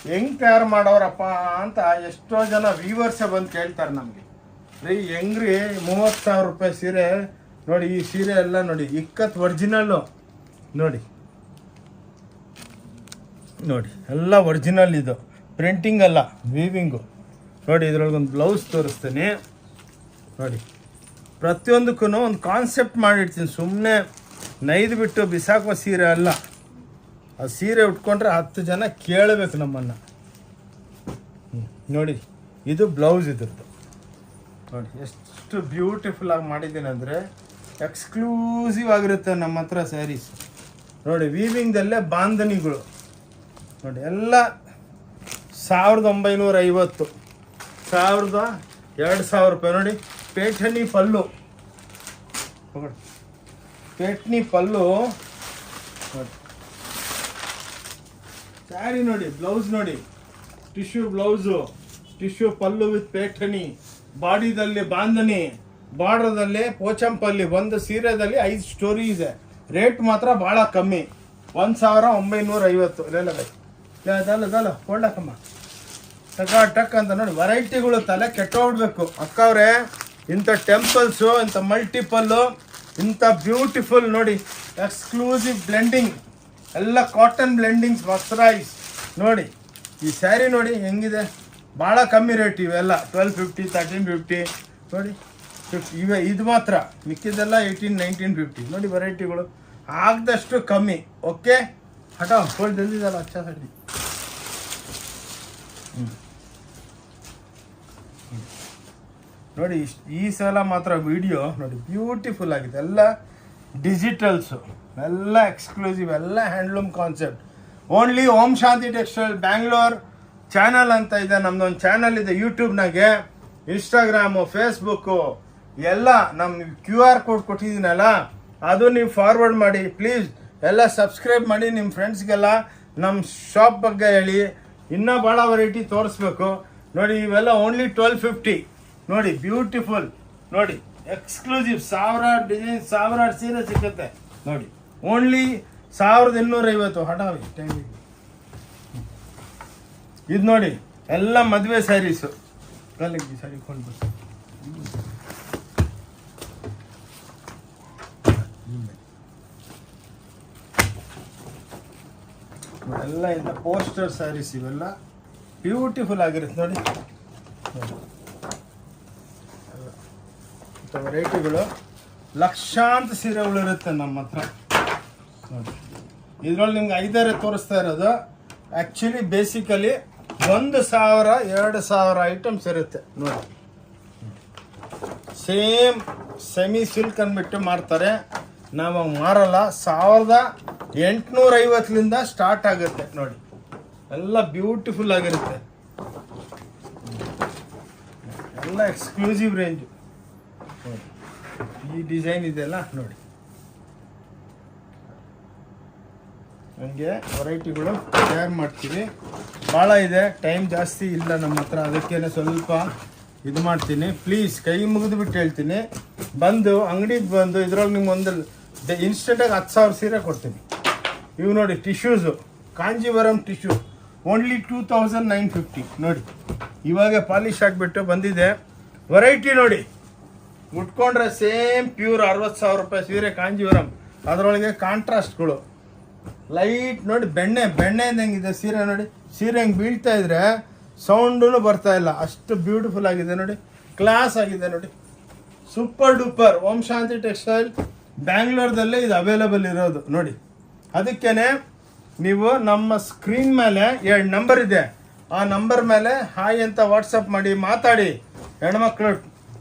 ಹೆಂಗೆ ತಯಾರು ಮಾಡೋರಪ್ಪ ಅಂತ ಎಷ್ಟೋ ಜನ ವ್ಯೂವರ್ಸೇ ಬಂದು ಕೇಳ್ತಾರೆ ನಮಗೆ. ರೀ ಹೆಂಗ್ರಿ 30,000 ರೂಪಾಯಿ ಸೀರೆ ನೋಡಿ. ಈ ಸೀರೆ ಎಲ್ಲ ನೋಡಿ ಇಕ್ಕತ್ ಒರಿಜಿನಲ್ಲು ನೋಡಿ. ನೋಡಿ ಎಲ್ಲ ಒರಿಜಿನಲ್, ಇದು ಪ್ರಿಂಟಿಂಗ್ ಅಲ್ಲ, ವೀವಿಂಗು ನೋಡಿ. ಇದ್ರೊಳಗೊಂದು ಬ್ಲೌಸ್ ತೋರಿಸ್ತೀನಿ ನೋಡಿ. ಪ್ರತಿಯೊಂದಕ್ಕೂ ಒಂದು ಕಾನ್ಸೆಪ್ಟ್ ಮಾಡಿರ್ತೀನಿ, ಸುಮ್ಮನೆ ನೈದು ಬಿಟ್ಟು ಬಿಸಾಕುವ ಸೀರೆ ಅಲ್ಲ. ಆ ಸೀರೆ ಉಟ್ಕೊಂಡ್ರೆ 10 ಜನ ಕೇಳಬೇಕು ನಮ್ಮನ್ನು. ನೋಡಿ ಇದು ಬ್ಲೌಸ್ ಇದ್ರದ್ದು ನೋಡಿ, ಎಷ್ಟು ಬ್ಯೂಟಿಫುಲ್ ಆಗಿ ಮಾಡಿದ್ದೀನಿ ಅಂದರೆ ಎಕ್ಸ್ಕ್ಲೂಸಿವ್ ಆಗಿರುತ್ತೆ ನಮ್ಮ ಹತ್ರ ಸ್ಯಾರೀಸ್ ನೋಡಿ. ವೀವಿಂಗ್ದಲ್ಲೇ ಬಾಂಧನಿಗಳು ನೋಡಿ, ಎಲ್ಲ 1950 2000 ರೂಪಾಯಿ ನೋಡಿ. ಪೇಠಣಿ ಪಲ್ಲು ನೋಡಿ. ಸ್ಯಾರಿ ನೋಡಿ, ಬ್ಲೌಸ್ ನೋಡಿ, tissue blouse, tissue pallu with Paithani, ಬಾಡಿದಲ್ಲಿ ಬಾಂಧನಿ, ಬಾರ್ಡರ್ದಲ್ಲಿ ಪೋಚಂಪಲ್ಲಿ. ಒಂದು ಸೀರೆದಲ್ಲಿ 5 ಸ್ಟೋರಿ ಇದೆ. ರೇಟ್ ಮಾತ್ರ ಭಾಳ ಕಮ್ಮಿ, 1950. ಇಲ್ಲ ಕೊಳ್ಳಕ್ಕಮ್ಮ ಟಕ್ ಅಂತ ನೋಡಿ. ವೆರೈಟಿಗಳು ತಲೆ ಕೆಟ್ಟೋಗ್ಬಿಡ್ಬೇಕು ಅಕ್ಕವ್ರೆ. ಇಂಥ ಟೆಂಪಲ್ಸು, ಇಂಥ ಮಲ್ಟಿಪಲ್ಲು, ಇಂಥ ಬ್ಯೂಟಿಫುಲ್ ನೋಡಿ, ಎಕ್ಸ್ಕ್ಲೂಸಿವ್ ಬ್ಲೆಂಡಿಂಗ್, ಎಲ್ಲ ಕಾಟನ್ ಬ್ಲೆಂಡಿಂಗ್ಸ್, ಮಸ್ರೈಸ್ ನೋಡಿ. ಈ ಸ್ಯಾರಿ ನೋಡಿ ಹೆಂಗಿದೆ, ಭಾಳ ಕಮ್ಮಿ ರೇಟ್ ಇವೆಲ್ಲ. 1250 1350 ನೋಡಿ. ಇದು ಮಾತ್ರ, ಮಿಕ್ಕಿದೆಲ್ಲ 18-1950 ನೋಡಿ. ವೆರೈಟಿಗಳು ಆಗದಷ್ಟು ಕಮ್ಮಿ. ಓಕೆ, ಹಠ ಫುಲ್ ಜಲ್ದಿದಲ್ಲ ಅಚ್ಚಾ ಸಡ್ಡಿ. ನೋಡಿ ಈ ಸಲ ಮಾತ್ರ ವಿಡಿಯೋ ನೋಡಿ ಬ್ಯೂಟಿಫುಲ್ ಆಗಿದೆ. ಎಲ್ಲ ಡಿಜಿಟಲ್ಸು, ಎಲ್ಲ ಎಕ್ಸ್ಕ್ಲೂಸಿವ್, ಎಲ್ಲ ಹ್ಯಾಂಡ್ಲೂಮ್ ಕಾನ್ಸೆಪ್ಟ್. ಓನ್ಲಿ ಓಂ ಶಾಂತಿ ಟೆಕ್ಸ್ಟೈಲ್ ಬ್ಯಾಂಗ್ಳೂರ್ ಚಾನಲ್ ಅಂತ ಇದೆ. ನಮ್ದೊಂದು ಚಾನಲ್ ಇದೆ ಯೂಟ್ಯೂಬ್ನಾಗೆ, ಇನ್ಸ್ಟಾಗ್ರಾಮು, ಫೇಸ್ಬುಕ್ಕು ಎಲ್ಲ. ನಮ್ಮ QR ಕೋಡ್ ಕೊಟ್ಟಿದ್ದೀನಲ್ಲ, ಅದು ನೀವು ಫಾರ್ವರ್ಡ್ ಮಾಡಿ ಪ್ಲೀಸ್. ಎಲ್ಲ ಸಬ್ಸ್ಕ್ರೈಬ್ ಮಾಡಿ, ನಿಮ್ಮ ಫ್ರೆಂಡ್ಸ್ಗೆಲ್ಲ ನಮ್ಮ ಶಾಪ್ ಬಗ್ಗೆ ಹೇಳಿ. ಇನ್ನೂ ಭಾಳ ವೆರೈಟಿ ತೋರಿಸ್ಬೇಕು ನೋಡಿ. ಇವೆಲ್ಲ ಓನ್ಲಿ 1250 ನೋಡಿ. ಬ್ಯೂಟಿಫುಲ್ ನೋಡಿ, ಎಕ್ಸ್ಕ್ಲೂಸಿವ್, 1000 ಡಿಸೈನ್, 1000 ಸೀರೆ ಸಿಗುತ್ತೆ ನೋಡಿ. ಓನ್ಲಿ 1250 ಹಠಾವಿ ಟೈಮಿಗೆ ಇದು ನೋಡಿ ಎಲ್ಲ ಮದುವೆ ಸ್ಯಾರೀಸು ಕಾಲಿಗೆ ಸ್ಯಾರಿ ಕೊಂಡು ಎಲ್ಲ ಇಂಥ ಪೋಸ್ಟರ್ ಸ್ಯಾರೀಸ್ ಇವೆಲ್ಲ ಬ್ಯೂಟಿಫುಲ್ ಆಗಿರುತ್ತೆ ನೋಡಿ. ವೆರೈಟಿಗಳು ಲಕ್ಷಾಂತರ ಸೀರೆಗಳಿರುತ್ತೆ ನಮ್ಮ ಹತ್ರ ನೋಡಿ. ಇದ್ರೊಳಗೆ ನಿಮ್ಗೆ 5 ತೋರಿಸ್ತಾ ಇರೋದು. ಆ್ಯಕ್ಚುಲಿ ಬೇಸಿಕಲಿ 1,000 2,000 ಐಟಮ್ಸ್ ಇರುತ್ತೆ ನೋಡಿ. ಸೇಮ್ ಸೆಮಿ ಸಿಲ್ಕ್ ಅಂದ್ಬಿಟ್ಟು ಮಾಡ್ತಾರೆ, ನಾವು ಮಾರಲ್ಲ. 1,850ಲಿಂದ ಸ್ಟಾರ್ಟ್ ಆಗುತ್ತೆ ನೋಡಿ. ಎಲ್ಲ ಬ್ಯೂಟಿಫುಲ್ ಆಗಿರುತ್ತೆ, ಎಲ್ಲ ಎಕ್ಸ್ಕ್ಲೂಸಿವ್ ರೇಂಜು ನೋಡಿ. ಈ ಡಿಸೈನ್ ಇದೆಲ್ಲ ನೋಡಿ, ಹಂಗೆ ವೆರೈಟಿಗಳು ತಯಾರು ಮಾಡ್ತೀವಿ. ಭಾಳ ಇದೆ, ಟೈಮ್ ಜಾಸ್ತಿ ಇಲ್ಲ ನಮ್ಮ ಹತ್ರ, ಅದಕ್ಕೇನೆ ಸ್ವಲ್ಪ ಇದು ಮಾಡ್ತೀನಿ. ಪ್ಲೀಸ್ ಕೈ ಮುಗಿದ್ಬಿಟ್ಟು ಹೇಳ್ತೀನಿ, ಬಂದು ಅಂಗಡಿಗೆ ಬಂದು ಇದ್ರೊಳಗೆ ನಿಮ್ಗೆ ಒಂದು ಇನ್ಸ್ಟೆಂಟಾಗಿ 10,000 ಸೀರೆ ಕೊಡ್ತೀನಿ. ಇವು ನೋಡಿ ಟಿಶ್ಯೂಸು, ಕಾಂಜೀವರಂ ಟಿಶ್ಯೂ, ಓನ್ಲಿ 2,950 ನೋಡಿ. ಇವಾಗ ಪಾಲಿಶ್ ಆಗಿಬಿಟ್ಟು ಬಂದಿದೆ ವೆರೈಟಿ ನೋಡಿ. ಉಟ್ಕೊಂಡ್ರೆ ಸೇಮ್ ಪ್ಯೂರ್ 60,000 ರೂಪಾಯಿ ಸೀರೆ ಕಾಂಜೀವರಂ. ಅದರೊಳಗೆ ಕಾಂಟ್ರಾಸ್ಟ್ಗಳು ಲೈಟ್ ನೋಡಿ, ಬೆಣ್ಣೆ ಇದ್ದಂಗಿದೆ ಸೀರೆ ನೋಡಿ. ಸೀರೆ ಹೆಂಗೆ ಬೀಳ್ತಾ ಇದ್ರೆ ಸೌಂಡೂ ಬರ್ತಾ ಇಲ್ಲ, ಅಷ್ಟು ಬ್ಯೂಟಿಫುಲ್ ಆಗಿದೆ ನೋಡಿ, ಕ್ಲಾಸ್ ಆಗಿದೆ ನೋಡಿ. Super duper. Om Shanti textile ಬ್ಯಾಂಗ್ಳೂರ್ದಲ್ಲೇ ಇದು ಅವೈಲೇಬಲ್ ಇರೋದು ನೋಡಿ. ಅದಕ್ಕೇನೆ ನೀವು ನಮ್ಮ ಸ್ಕ್ರೀನ್ ಮೇಲೆ 2 ನಂಬರ್ ಇದೆ, ಆ ನಂಬರ್ ಮೇಲೆ ಹಾಯ್ ಅಂತ ವಾಟ್ಸಪ್ ಮಾಡಿ ಮಾತಾಡಿ. ಹೆಣ್ಮಕ್ಳು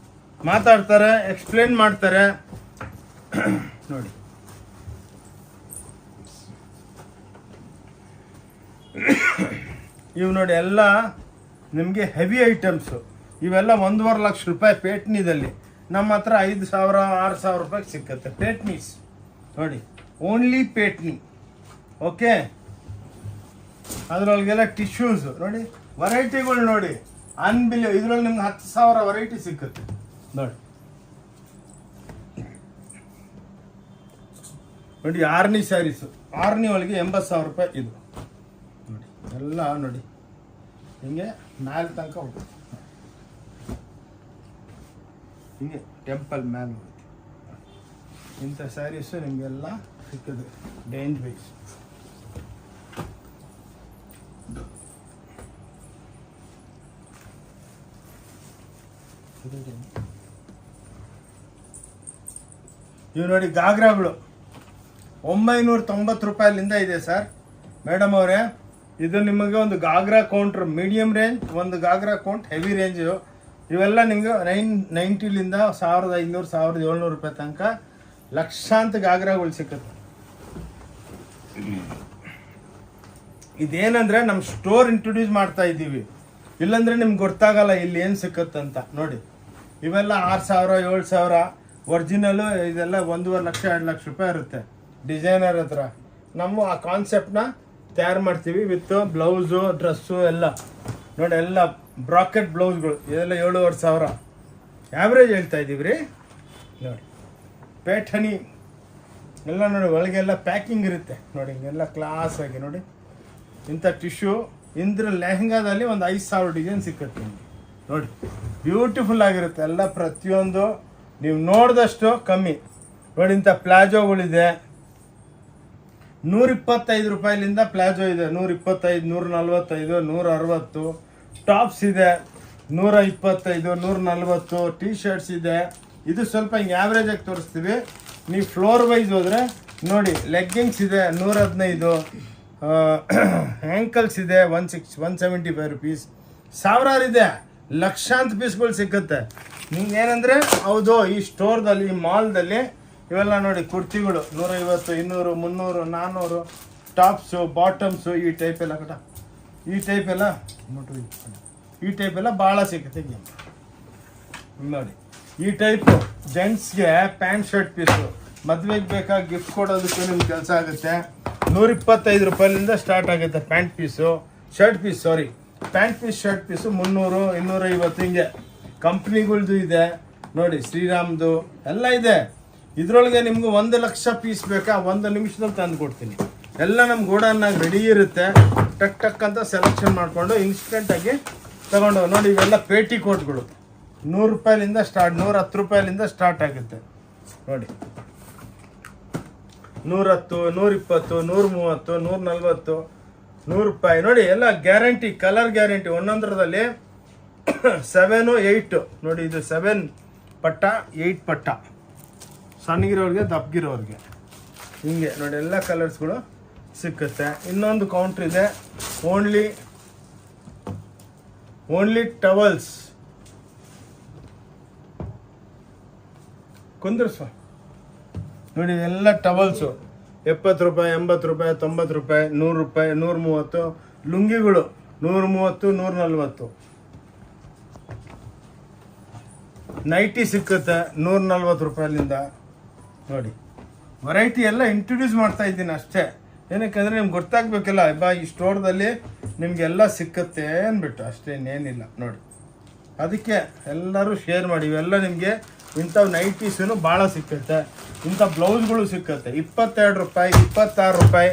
ಮಾತಾಡ್ತಾರೆ, ಎಕ್ಸ್ಪ್ಲೇನ್ ಮಾಡ್ತಾರೆ ನೋಡಿ. ಇವು ನೋಡಿ ಎಲ್ಲ ನಿಮಗೆ ಹೆವಿ ಐಟಮ್ಸು. ಇವೆಲ್ಲ 1.5 ಲಕ್ಷ ರೂಪಾಯಿ ಪೇಟ್ನಿದಲ್ಲಿ. ನಮ್ಮ ಹತ್ರ 5,000 6,000 ರೂಪಾಯಿಗೆ ಸಿಕ್ಕತ್ತೆ ಪೇಟ್ನೀಸ್ ನೋಡಿ. ಓನ್ಲಿ ಪೇಟ್ನಿ. ಓಕೆ, ಅದರೊಳಗೆಲ್ಲ ಟಿಶ್ಯೂಸು ನೋಡಿ, ವೆರೈಟಿಗಳು ನೋಡಿ ಅನ್ಬಿಲಿವ್. ಇದ್ರೊಳಗೆ ನಿಮ್ಗೆ 10,000 ವೆರೈಟಿ ಸಿಕ್ಕುತ್ತೆ ನೋಡಿ. ನೋಡಿ ಆರ್ನಿ ಸ್ಯಾರೀಸು, ಆರ್ನಿ ಒಳಗೆ 80,000 ರೂಪಾಯಿ ಇದು ನೋಡಿ. ಎಲ್ಲ ನೋಡಿ ಹಿಂಗೆ ಮ್ಯಾಲೆ ತನಕ ಹೋಗುತ್ತೆ, ಹಿಂಗೆ ಟೆಂಪಲ್ ಮ್ಯಾಲೆ ಹೋಗುತ್ತೆ. ಇಂಥ ಸ್ಯಾರೀಸು ನಿಮಗೆಲ್ಲ ಸಿಕ್ಕದು ಡೇಂಜ್ ವೈಸ್. ಇವು ನೋಡಿ ಗಾಗ್ರಾಗಳು 990 ರೂಪಾಯಿಲಿಂದ ಇದೆ ಸರ್. ಮೇಡಮ್ ಅವರೇ, ಇದು ನಿಮಗೆ ಒಂದು ಗಾಗ್ರಾ ಕೌಂಟ್ರ್ ಮೀಡಿಯಮ್ ರೇಂಜ್, ಒಂದು ಗಾಗ್ರಾ ಕೌಂಟ್ ಹೆವಿ ರೇಂಜು. ಇವೆಲ್ಲ ನಿಮಗೆ 990ಲಿಂದ 1,500 1,700 ರೂಪಾಯಿ ತನಕ ಲಕ್ಷಾಂತರ ಗಾಗ್ರಾಗಳು ಸಿಕ್ಕುತ್ತೆ. ಇದೇನಂದ್ರೆ ನಮ್ಮ ಸ್ಟೋರ್ ಇಂಟ್ರೊಡ್ಯೂಸ್ ಮಾಡ್ತಾ ಇದ್ದೀವಿ, ಇಲ್ಲಾಂದ್ರೆ ನಿಮ್ಗೆ ಗೊತ್ತಾಗಲ್ಲ ಇಲ್ಲಿ ಏನು ಸಿಕ್ಕತ್ತಂತ ನೋಡಿ. ಇವೆಲ್ಲ 6,000 7,000 ಒರಿಜಿನಲು. ಇದೆಲ್ಲ 1.5 ಲಕ್ಷ 2 ಲಕ್ಷ ರೂಪಾಯಿ ಇರುತ್ತೆ ಡಿಸೈನರ್ ಹತ್ರ. ನಮ್ಮ ಆ ಕಾನ್ಸೆಪ್ಟನ್ನ ತಯಾರು ಮಾಡ್ತೀವಿ ವಿತ್ ಬ್ಲೌಸು ಡ್ರೆಸ್ಸು ಎಲ್ಲ ನೋಡಿ. ಎಲ್ಲ ಬ್ರಾಕೆಟ್ ಬ್ಲೌಸ್ಗಳು ಇದೆಲ್ಲ 7,500 ಆ್ಯಾವ್ರೇಜ್ ಹೇಳ್ತಾ ಇದ್ದೀವಿ ರೀ ನೋಡಿ. ಪೇಠಣಿ ಎಲ್ಲ ನೋಡಿ, ಒಳಗೆಲ್ಲ ಪ್ಯಾಕಿಂಗ್ ಇರುತ್ತೆ ನೋಡಿ, ಹಿಂಗೆಲ್ಲ ಕ್ಲಾಸ್ ಆಗಿ ನೋಡಿ. ಇಂಥ ಟಿಶ್ಯೂ ಇಂದ್ರ ಲೆಹಂಗಾದಲ್ಲಿ ಒಂದು 5,000 ಡಿಸೈನ್ ಸಿಕ್ಕುತ್ತೆ ನಿಮಗೆ ನೋಡಿ. ಬ್ಯೂಟಿಫುಲ್ ಆಗಿರುತ್ತೆ ಎಲ್ಲ, ಪ್ರತಿಯೊಂದು ನೀವು ನೋಡಿದಷ್ಟು ಕಮ್ಮಿ ನೋಡಿ. ಇಂಥ ಪ್ಲಾಜೋಗಳಿದೆ 125 ರೂಪಾಯಿಲಿಂದ ಪ್ಲಾಜೋ ಇದೆ, 125 145 160. ಟಾಪ್ಸ್ ಇದೆ 125 140. ಟೀ ಶರ್ಟ್ಸ್ ಇದೆ. ಇದು ಸ್ವಲ್ಪ ಹಿಂಗೆ ಆ್ಯಾವ್ರೇಜ್ ಆಗಿ ತೋರಿಸ್ತೀವಿ. ನೀವು ಫ್ಲೋರ್ ವೈಸ್ ಹೋದರೆ ನೋಡಿ, ಲೆಗ್ಗಿಂಗ್ಸ್ ಇದೆ 115. ಆ್ಯಂಕಲ್ಸ್ ಇದೆ 175 ರೂಪೀಸ್. ಸಾವಿರಾರು ಇದೆ, ಲಕ್ಷಾಂತರ ಪೀಸ್ಗಳು ಸಿಕ್ಕುತ್ತೆ ನಿಮ್ಗೆ. ಏನಂದರೆ ಹೌದು, ಈ ಸ್ಟೋರ್ದಲ್ಲಿ ಈ ಮಾಲ್ದಲ್ಲಿ ಇವೆಲ್ಲ ನೋಡಿ ಕುರ್ತಿಗಳು 150 200 300 400. ಟಾಪ್ಸು ಬಾಟಮ್ಸು ಈ ಟೈಪ್ ಎಲ್ಲ ಈ ಟೈಪ್ ಎಲ್ಲ ಭಾಳ ಸಿಗುತ್ತೆ ನೋಡಿ. ಈ ಟೈಪು ಜೆಂಟ್ಸ್ಗೆ ಪ್ಯಾಂಟ್ ಶರ್ಟ್ ಪೀಸು ಮದುವೆಗೆ ಬೇಕಾಗಿ ಗಿಫ್ಟ್ ಕೊಡೋದಕ್ಕೆ ನಿಮ್ಗೆ ಕೆಲಸ ಆಗುತ್ತೆ. 125 ರೂಪಾಯಿಲಿಂದ ಸ್ಟಾರ್ಟ್ ಆಗುತ್ತೆ pant piece. Shirt piece pant piece shirt piece 300 250 ಹಿಂಗೆ. ಕಂಪ್ನಿಗಳ್ದು ಇದೆ ನೋಡಿ, ಶ್ರೀರಾಮ್ದು ಎಲ್ಲ ಇದೆ. ಇದರೊಳಗೆ ನಿಮ್ಗೆ 1 ಲಕ್ಷ ಪೀಸ್ ಬೇಕಾ, 1 ನಿಮಿಷದಲ್ಲಿ ತಂದು ಕೊಡ್ತೀನಿ. ಎಲ್ಲ ನಮ್ಮ ಗೋಡನ್ನಾಗ ರೆಡಿ ಇರುತ್ತೆ. ಟಕ್ ಟಕ್ ಅಂತ ಸೆಲೆಕ್ಷನ್ ಮಾಡಿಕೊಂಡು ಇನ್ಸ್ಟೆಂಟಾಗಿ ತಗೊಂಡು ನೋಡಿ. ಇವೆಲ್ಲ ಪೇಟಿ ಕೋಟ್ಗಳು 100 ರೂಪಾಯಿಲಿಂದ ಸ್ಟಾರ್ಟ್, 110 ರೂಪಾಯಿಲಿಂದ ಸ್ಟಾರ್ಟ್ ಆಗುತ್ತೆ ನೋಡಿ. 110, 120, 130, 140, 100 ರೂಪಾಯಿ ನೋಡಿ. ಎಲ್ಲ ಗ್ಯಾರಂಟಿ, ಕಲರ್ ಗ್ಯಾರಂಟಿ. ಒಂದೊಂದರದಲ್ಲಿ 7, 8 ನೋಡಿ. ಇದು 7 ಪಟ್ಟ, 8 ಪಟ್ಟ, ಸಣ್ಣಗಿರೋರಿಗೆ ದಪ್ಪಗಿರೋರಿಗೆ ಹಿಂಗೆ ನೋಡಿ. ಎಲ್ಲ ಕಲರ್ಸ್ಗಳು ಸಿಕ್ಕುತ್ತೆ. ಇನ್ನೊಂದು ಕೌಂಟ್ರ್ ಇದೆ, ಓನ್ಲಿ ಟವಲ್ಸ್. ಕುಂದ್ರಸ್ವ ನೋಡಿ. ಎಲ್ಲ ಟವಲ್ಸು 70 ರೂಪಾಯಿ, 80 ರೂಪಾಯಿ, 90 ರೂಪಾಯಿ, 100 ರೂಪಾಯಿ, 130. ಲುಂಗಿಗಳು 130, 140. ನೈಟಿ ಸಿಕ್ಕುತ್ತೆ 140 ರೂಪಾಯಿಲಿಂದ ನೋಡಿ. ವೆರೈಟಿ ಎಲ್ಲ ಇಂಟ್ರೊಡ್ಯೂಸ್ ಮಾಡ್ತಾ ಇದ್ದೀನಿ ಅಷ್ಟೇ. ಏನಕ್ಕೆ ನಿಮ್ಗೆ ಗೊತ್ತಾಗಬೇಕಲ್ಲ, ಈ ಸ್ಟೋರ್ದಲ್ಲಿ ನಿಮಗೆಲ್ಲ ಸಿಕ್ಕತ್ತೆ ಅಂದ್ಬಿಟ್ಟು ಅಷ್ಟೇ, ಇನ್ನೇನಿಲ್ಲ ನೋಡಿ. ಅದಕ್ಕೆ ಎಲ್ಲರೂ ಶೇರ್ ಮಾಡಿ. ಇವೆಲ್ಲ ನಿಮಗೆ ಇಂಥವು ನೈಟೀಸೂ ಭಾಳ ಸಿಕ್ಕತ್ತೆ. ಇಂಥ ಬ್ಲೌಸ್ಗಳು ಸಿಕ್ಕತ್ತೆ 22 ರೂಪಾಯಿ, 26 ರೂಪಾಯಿ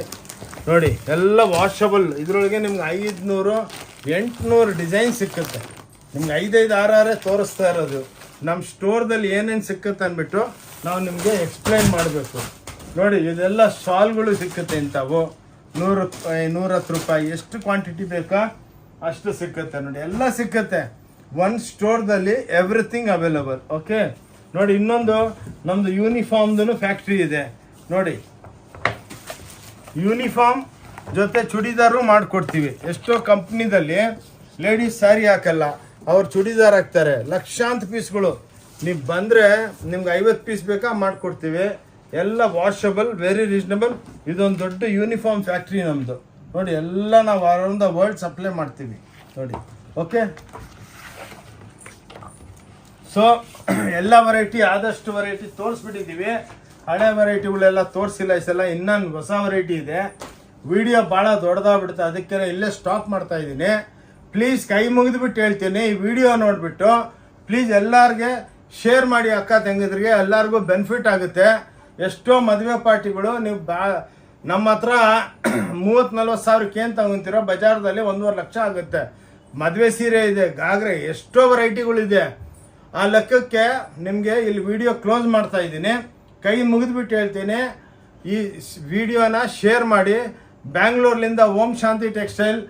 ನೋಡಿ. ಎಲ್ಲ ವಾಷಬಲ್. ಇದರೊಳಗೆ ನಿಮ್ಗೆ 500, 800 ಡಿಸೈನ್ ಸಿಕ್ಕತ್ತೆ. ನಿಮ್ಗೆ 5, 6 ತೋರಿಸ್ತಾ ಇರೋದು. ನಮ್ಮ ಸ್ಟೋರ್ದಲ್ಲಿ ಏನೇನು ಸಿಕ್ಕತ್ತೆ ಅಂದ್ಬಿಟ್ಟು ನಾವು ನಿಮಗೆ ಎಕ್ಸ್ಪ್ಲೈನ್ ಮಾಡಬೇಕು ನೋಡಿ. ಇದೆಲ್ಲ ಶಾಲ್ಗಳು ಸಿಕ್ಕತ್ತೆ. ಇಂಥವು 100 ರೂಪಾಯಿ, 110 ರೂಪಾಯಿ, ಎಷ್ಟು ಕ್ವಾಂಟಿಟಿ ಬೇಕಾ ಅಷ್ಟು ಸಿಕ್ಕತ್ತೆ ನೋಡಿ. ಎಲ್ಲ ಸಿಕ್ಕತ್ತೆ ಒಂದು ಸ್ಟೋರ್ದಲ್ಲಿ, ಎವ್ರಿಥಿಂಗ್ ಅವೈಲಬಲ್. ಓಕೆ ನೋಡಿ. ಇನ್ನೊಂದು ನಮ್ಮದು ಯೂನಿಫಾರ್ಮ್ದು ಫ್ಯಾಕ್ಟ್ರಿ ಇದೆ ನೋಡಿ. ಯೂನಿಫಾರ್ಮ್ ಜೊತೆ ಚೂಡಿದಾರು ಮಾಡಿಕೊಡ್ತೀವಿ. ಎಷ್ಟೋ ಕಂಪ್ನಿದಲ್ಲಿ ಲೇಡೀಸ್ ಸ್ಯಾರಿ ಹಾಕಲ್ಲ, ಅವ್ರು ಚೂಡಿದಾರ್ ಹಾಕ್ತಾರೆ. ಲಕ್ಷಾಂತರ ಪೀಸ್ಗಳು. ನೀವು ಬಂದರೆ ನಿಮ್ಗೆ 50 ಪೀಸ್ ಬೇಕಾ ಮಾಡಿಕೊಡ್ತೀವಿ. ಎಲ್ಲ ವಾಷಬಲ್, ವೆರಿ ರೀಸನಬಲ್. ಇದೊಂದು ದೊಡ್ಡ ಯೂನಿಫಾರ್ಮ್ ಫ್ಯಾಕ್ಟ್ರಿ ನಮ್ಮದು ನೋಡಿ. ಎಲ್ಲ ನಾವು ಅರೌಂಡ್ ದ ವರ್ಲ್ಡ್ ಸಪ್ಲೈ ಮಾಡ್ತೀವಿ ನೋಡಿ. ಓಕೆ. ಸೊ ಎಲ್ಲ ವೆರೈಟಿ, ಆದಷ್ಟು ವೆರೈಟಿ ತೋರಿಸ್ಬಿಟ್ಟಿದ್ದೀವಿ. ಹಳೆ ವೆರೈಟಿಗಳೆಲ್ಲ ತೋರಿಸಿಲ್ಲ ಈ ಸಲ. ಇನ್ನೊಂದು ಹೊಸ ವೆರೈಟಿ ಇದೆ. ವಿಡಿಯೋ ಭಾಳ ದೊಡ್ಡದಾಗ್ಬಿಡುತ್ತೆ, ಅದಕ್ಕೆ ಇಲ್ಲೇ ಸ್ಟಾಪ್ ಮಾಡ್ತಾ ಇದ್ದೀನಿ. ಪ್ಲೀಸ್ ಕೈ ಮುಗಿದ್ಬಿಟ್ಟು ಹೇಳ್ತೀನಿ, ಈ ವಿಡಿಯೋ ನೋಡಿಬಿಟ್ಟು ಪ್ಲೀಸ್ ಎಲ್ಲರಿಗೆ ಶೇರ್ ಮಾಡಿ. ಅಕ್ಕ ತಂಗಿದ್ರಿಗೆ ಎಲ್ಲರಿಗೂ ಬೆನಿಫಿಟ್ ಆಗುತ್ತೆ. ಎಷ್ಟೋ ಮದುವೆ ಪಾರ್ಟಿಗಳು ನೀವು ನಮ್ಮ ಹತ್ರ 30-40 ಸಾವಿರಕ್ಕೆ ಏನು ತಗೊಂತೀರೋ, ಬಜಾರ್ದಲ್ಲಿ 1.5 ಲಕ್ಷ ಆಗುತ್ತೆ. ಮದುವೆ ಸೀರೆ ಇದೆ, ಗಾಗ್ರೆ, ಎಷ್ಟೋ ವೆರೈಟಿಗಳಿದೆ. ಆ ಲೆಕ್ಕಕ್ಕೆ ನಿಮಗೆ ಇಲ್ಲಿ ವಿಡಿಯೋ ಕ್ಲೋಸ್ ಮಾಡ್ತಾ ಇದ್ದೀನಿ. ಕೈ ಮುಗಿದ್ಬಿಟ್ಟು ಹೇಳ್ತೀನಿ, ಈ ವಿಡಿಯೋನ ಶೇರ್ ಮಾಡಿ. ಬ್ಯಾಂಗ್ಳೂರ್ಲಿಂದ ಓಂ ಶಾಂತಿ ಟೆಕ್ಸ್ಟೈಲ್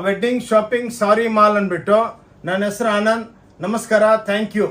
ವೆಡ್ಡಿಂಗ್ ಶಾಪಿಂಗ್ ಸಾರಿ ಮಾಲ್ ಅಂದ್ಬಿಟ್ಟು. ನನ್ನ ಹೆಸರು ಆನಂದ್. ನಮಸ್ಕಾರ, ಥ್ಯಾಂಕ್ ಯು.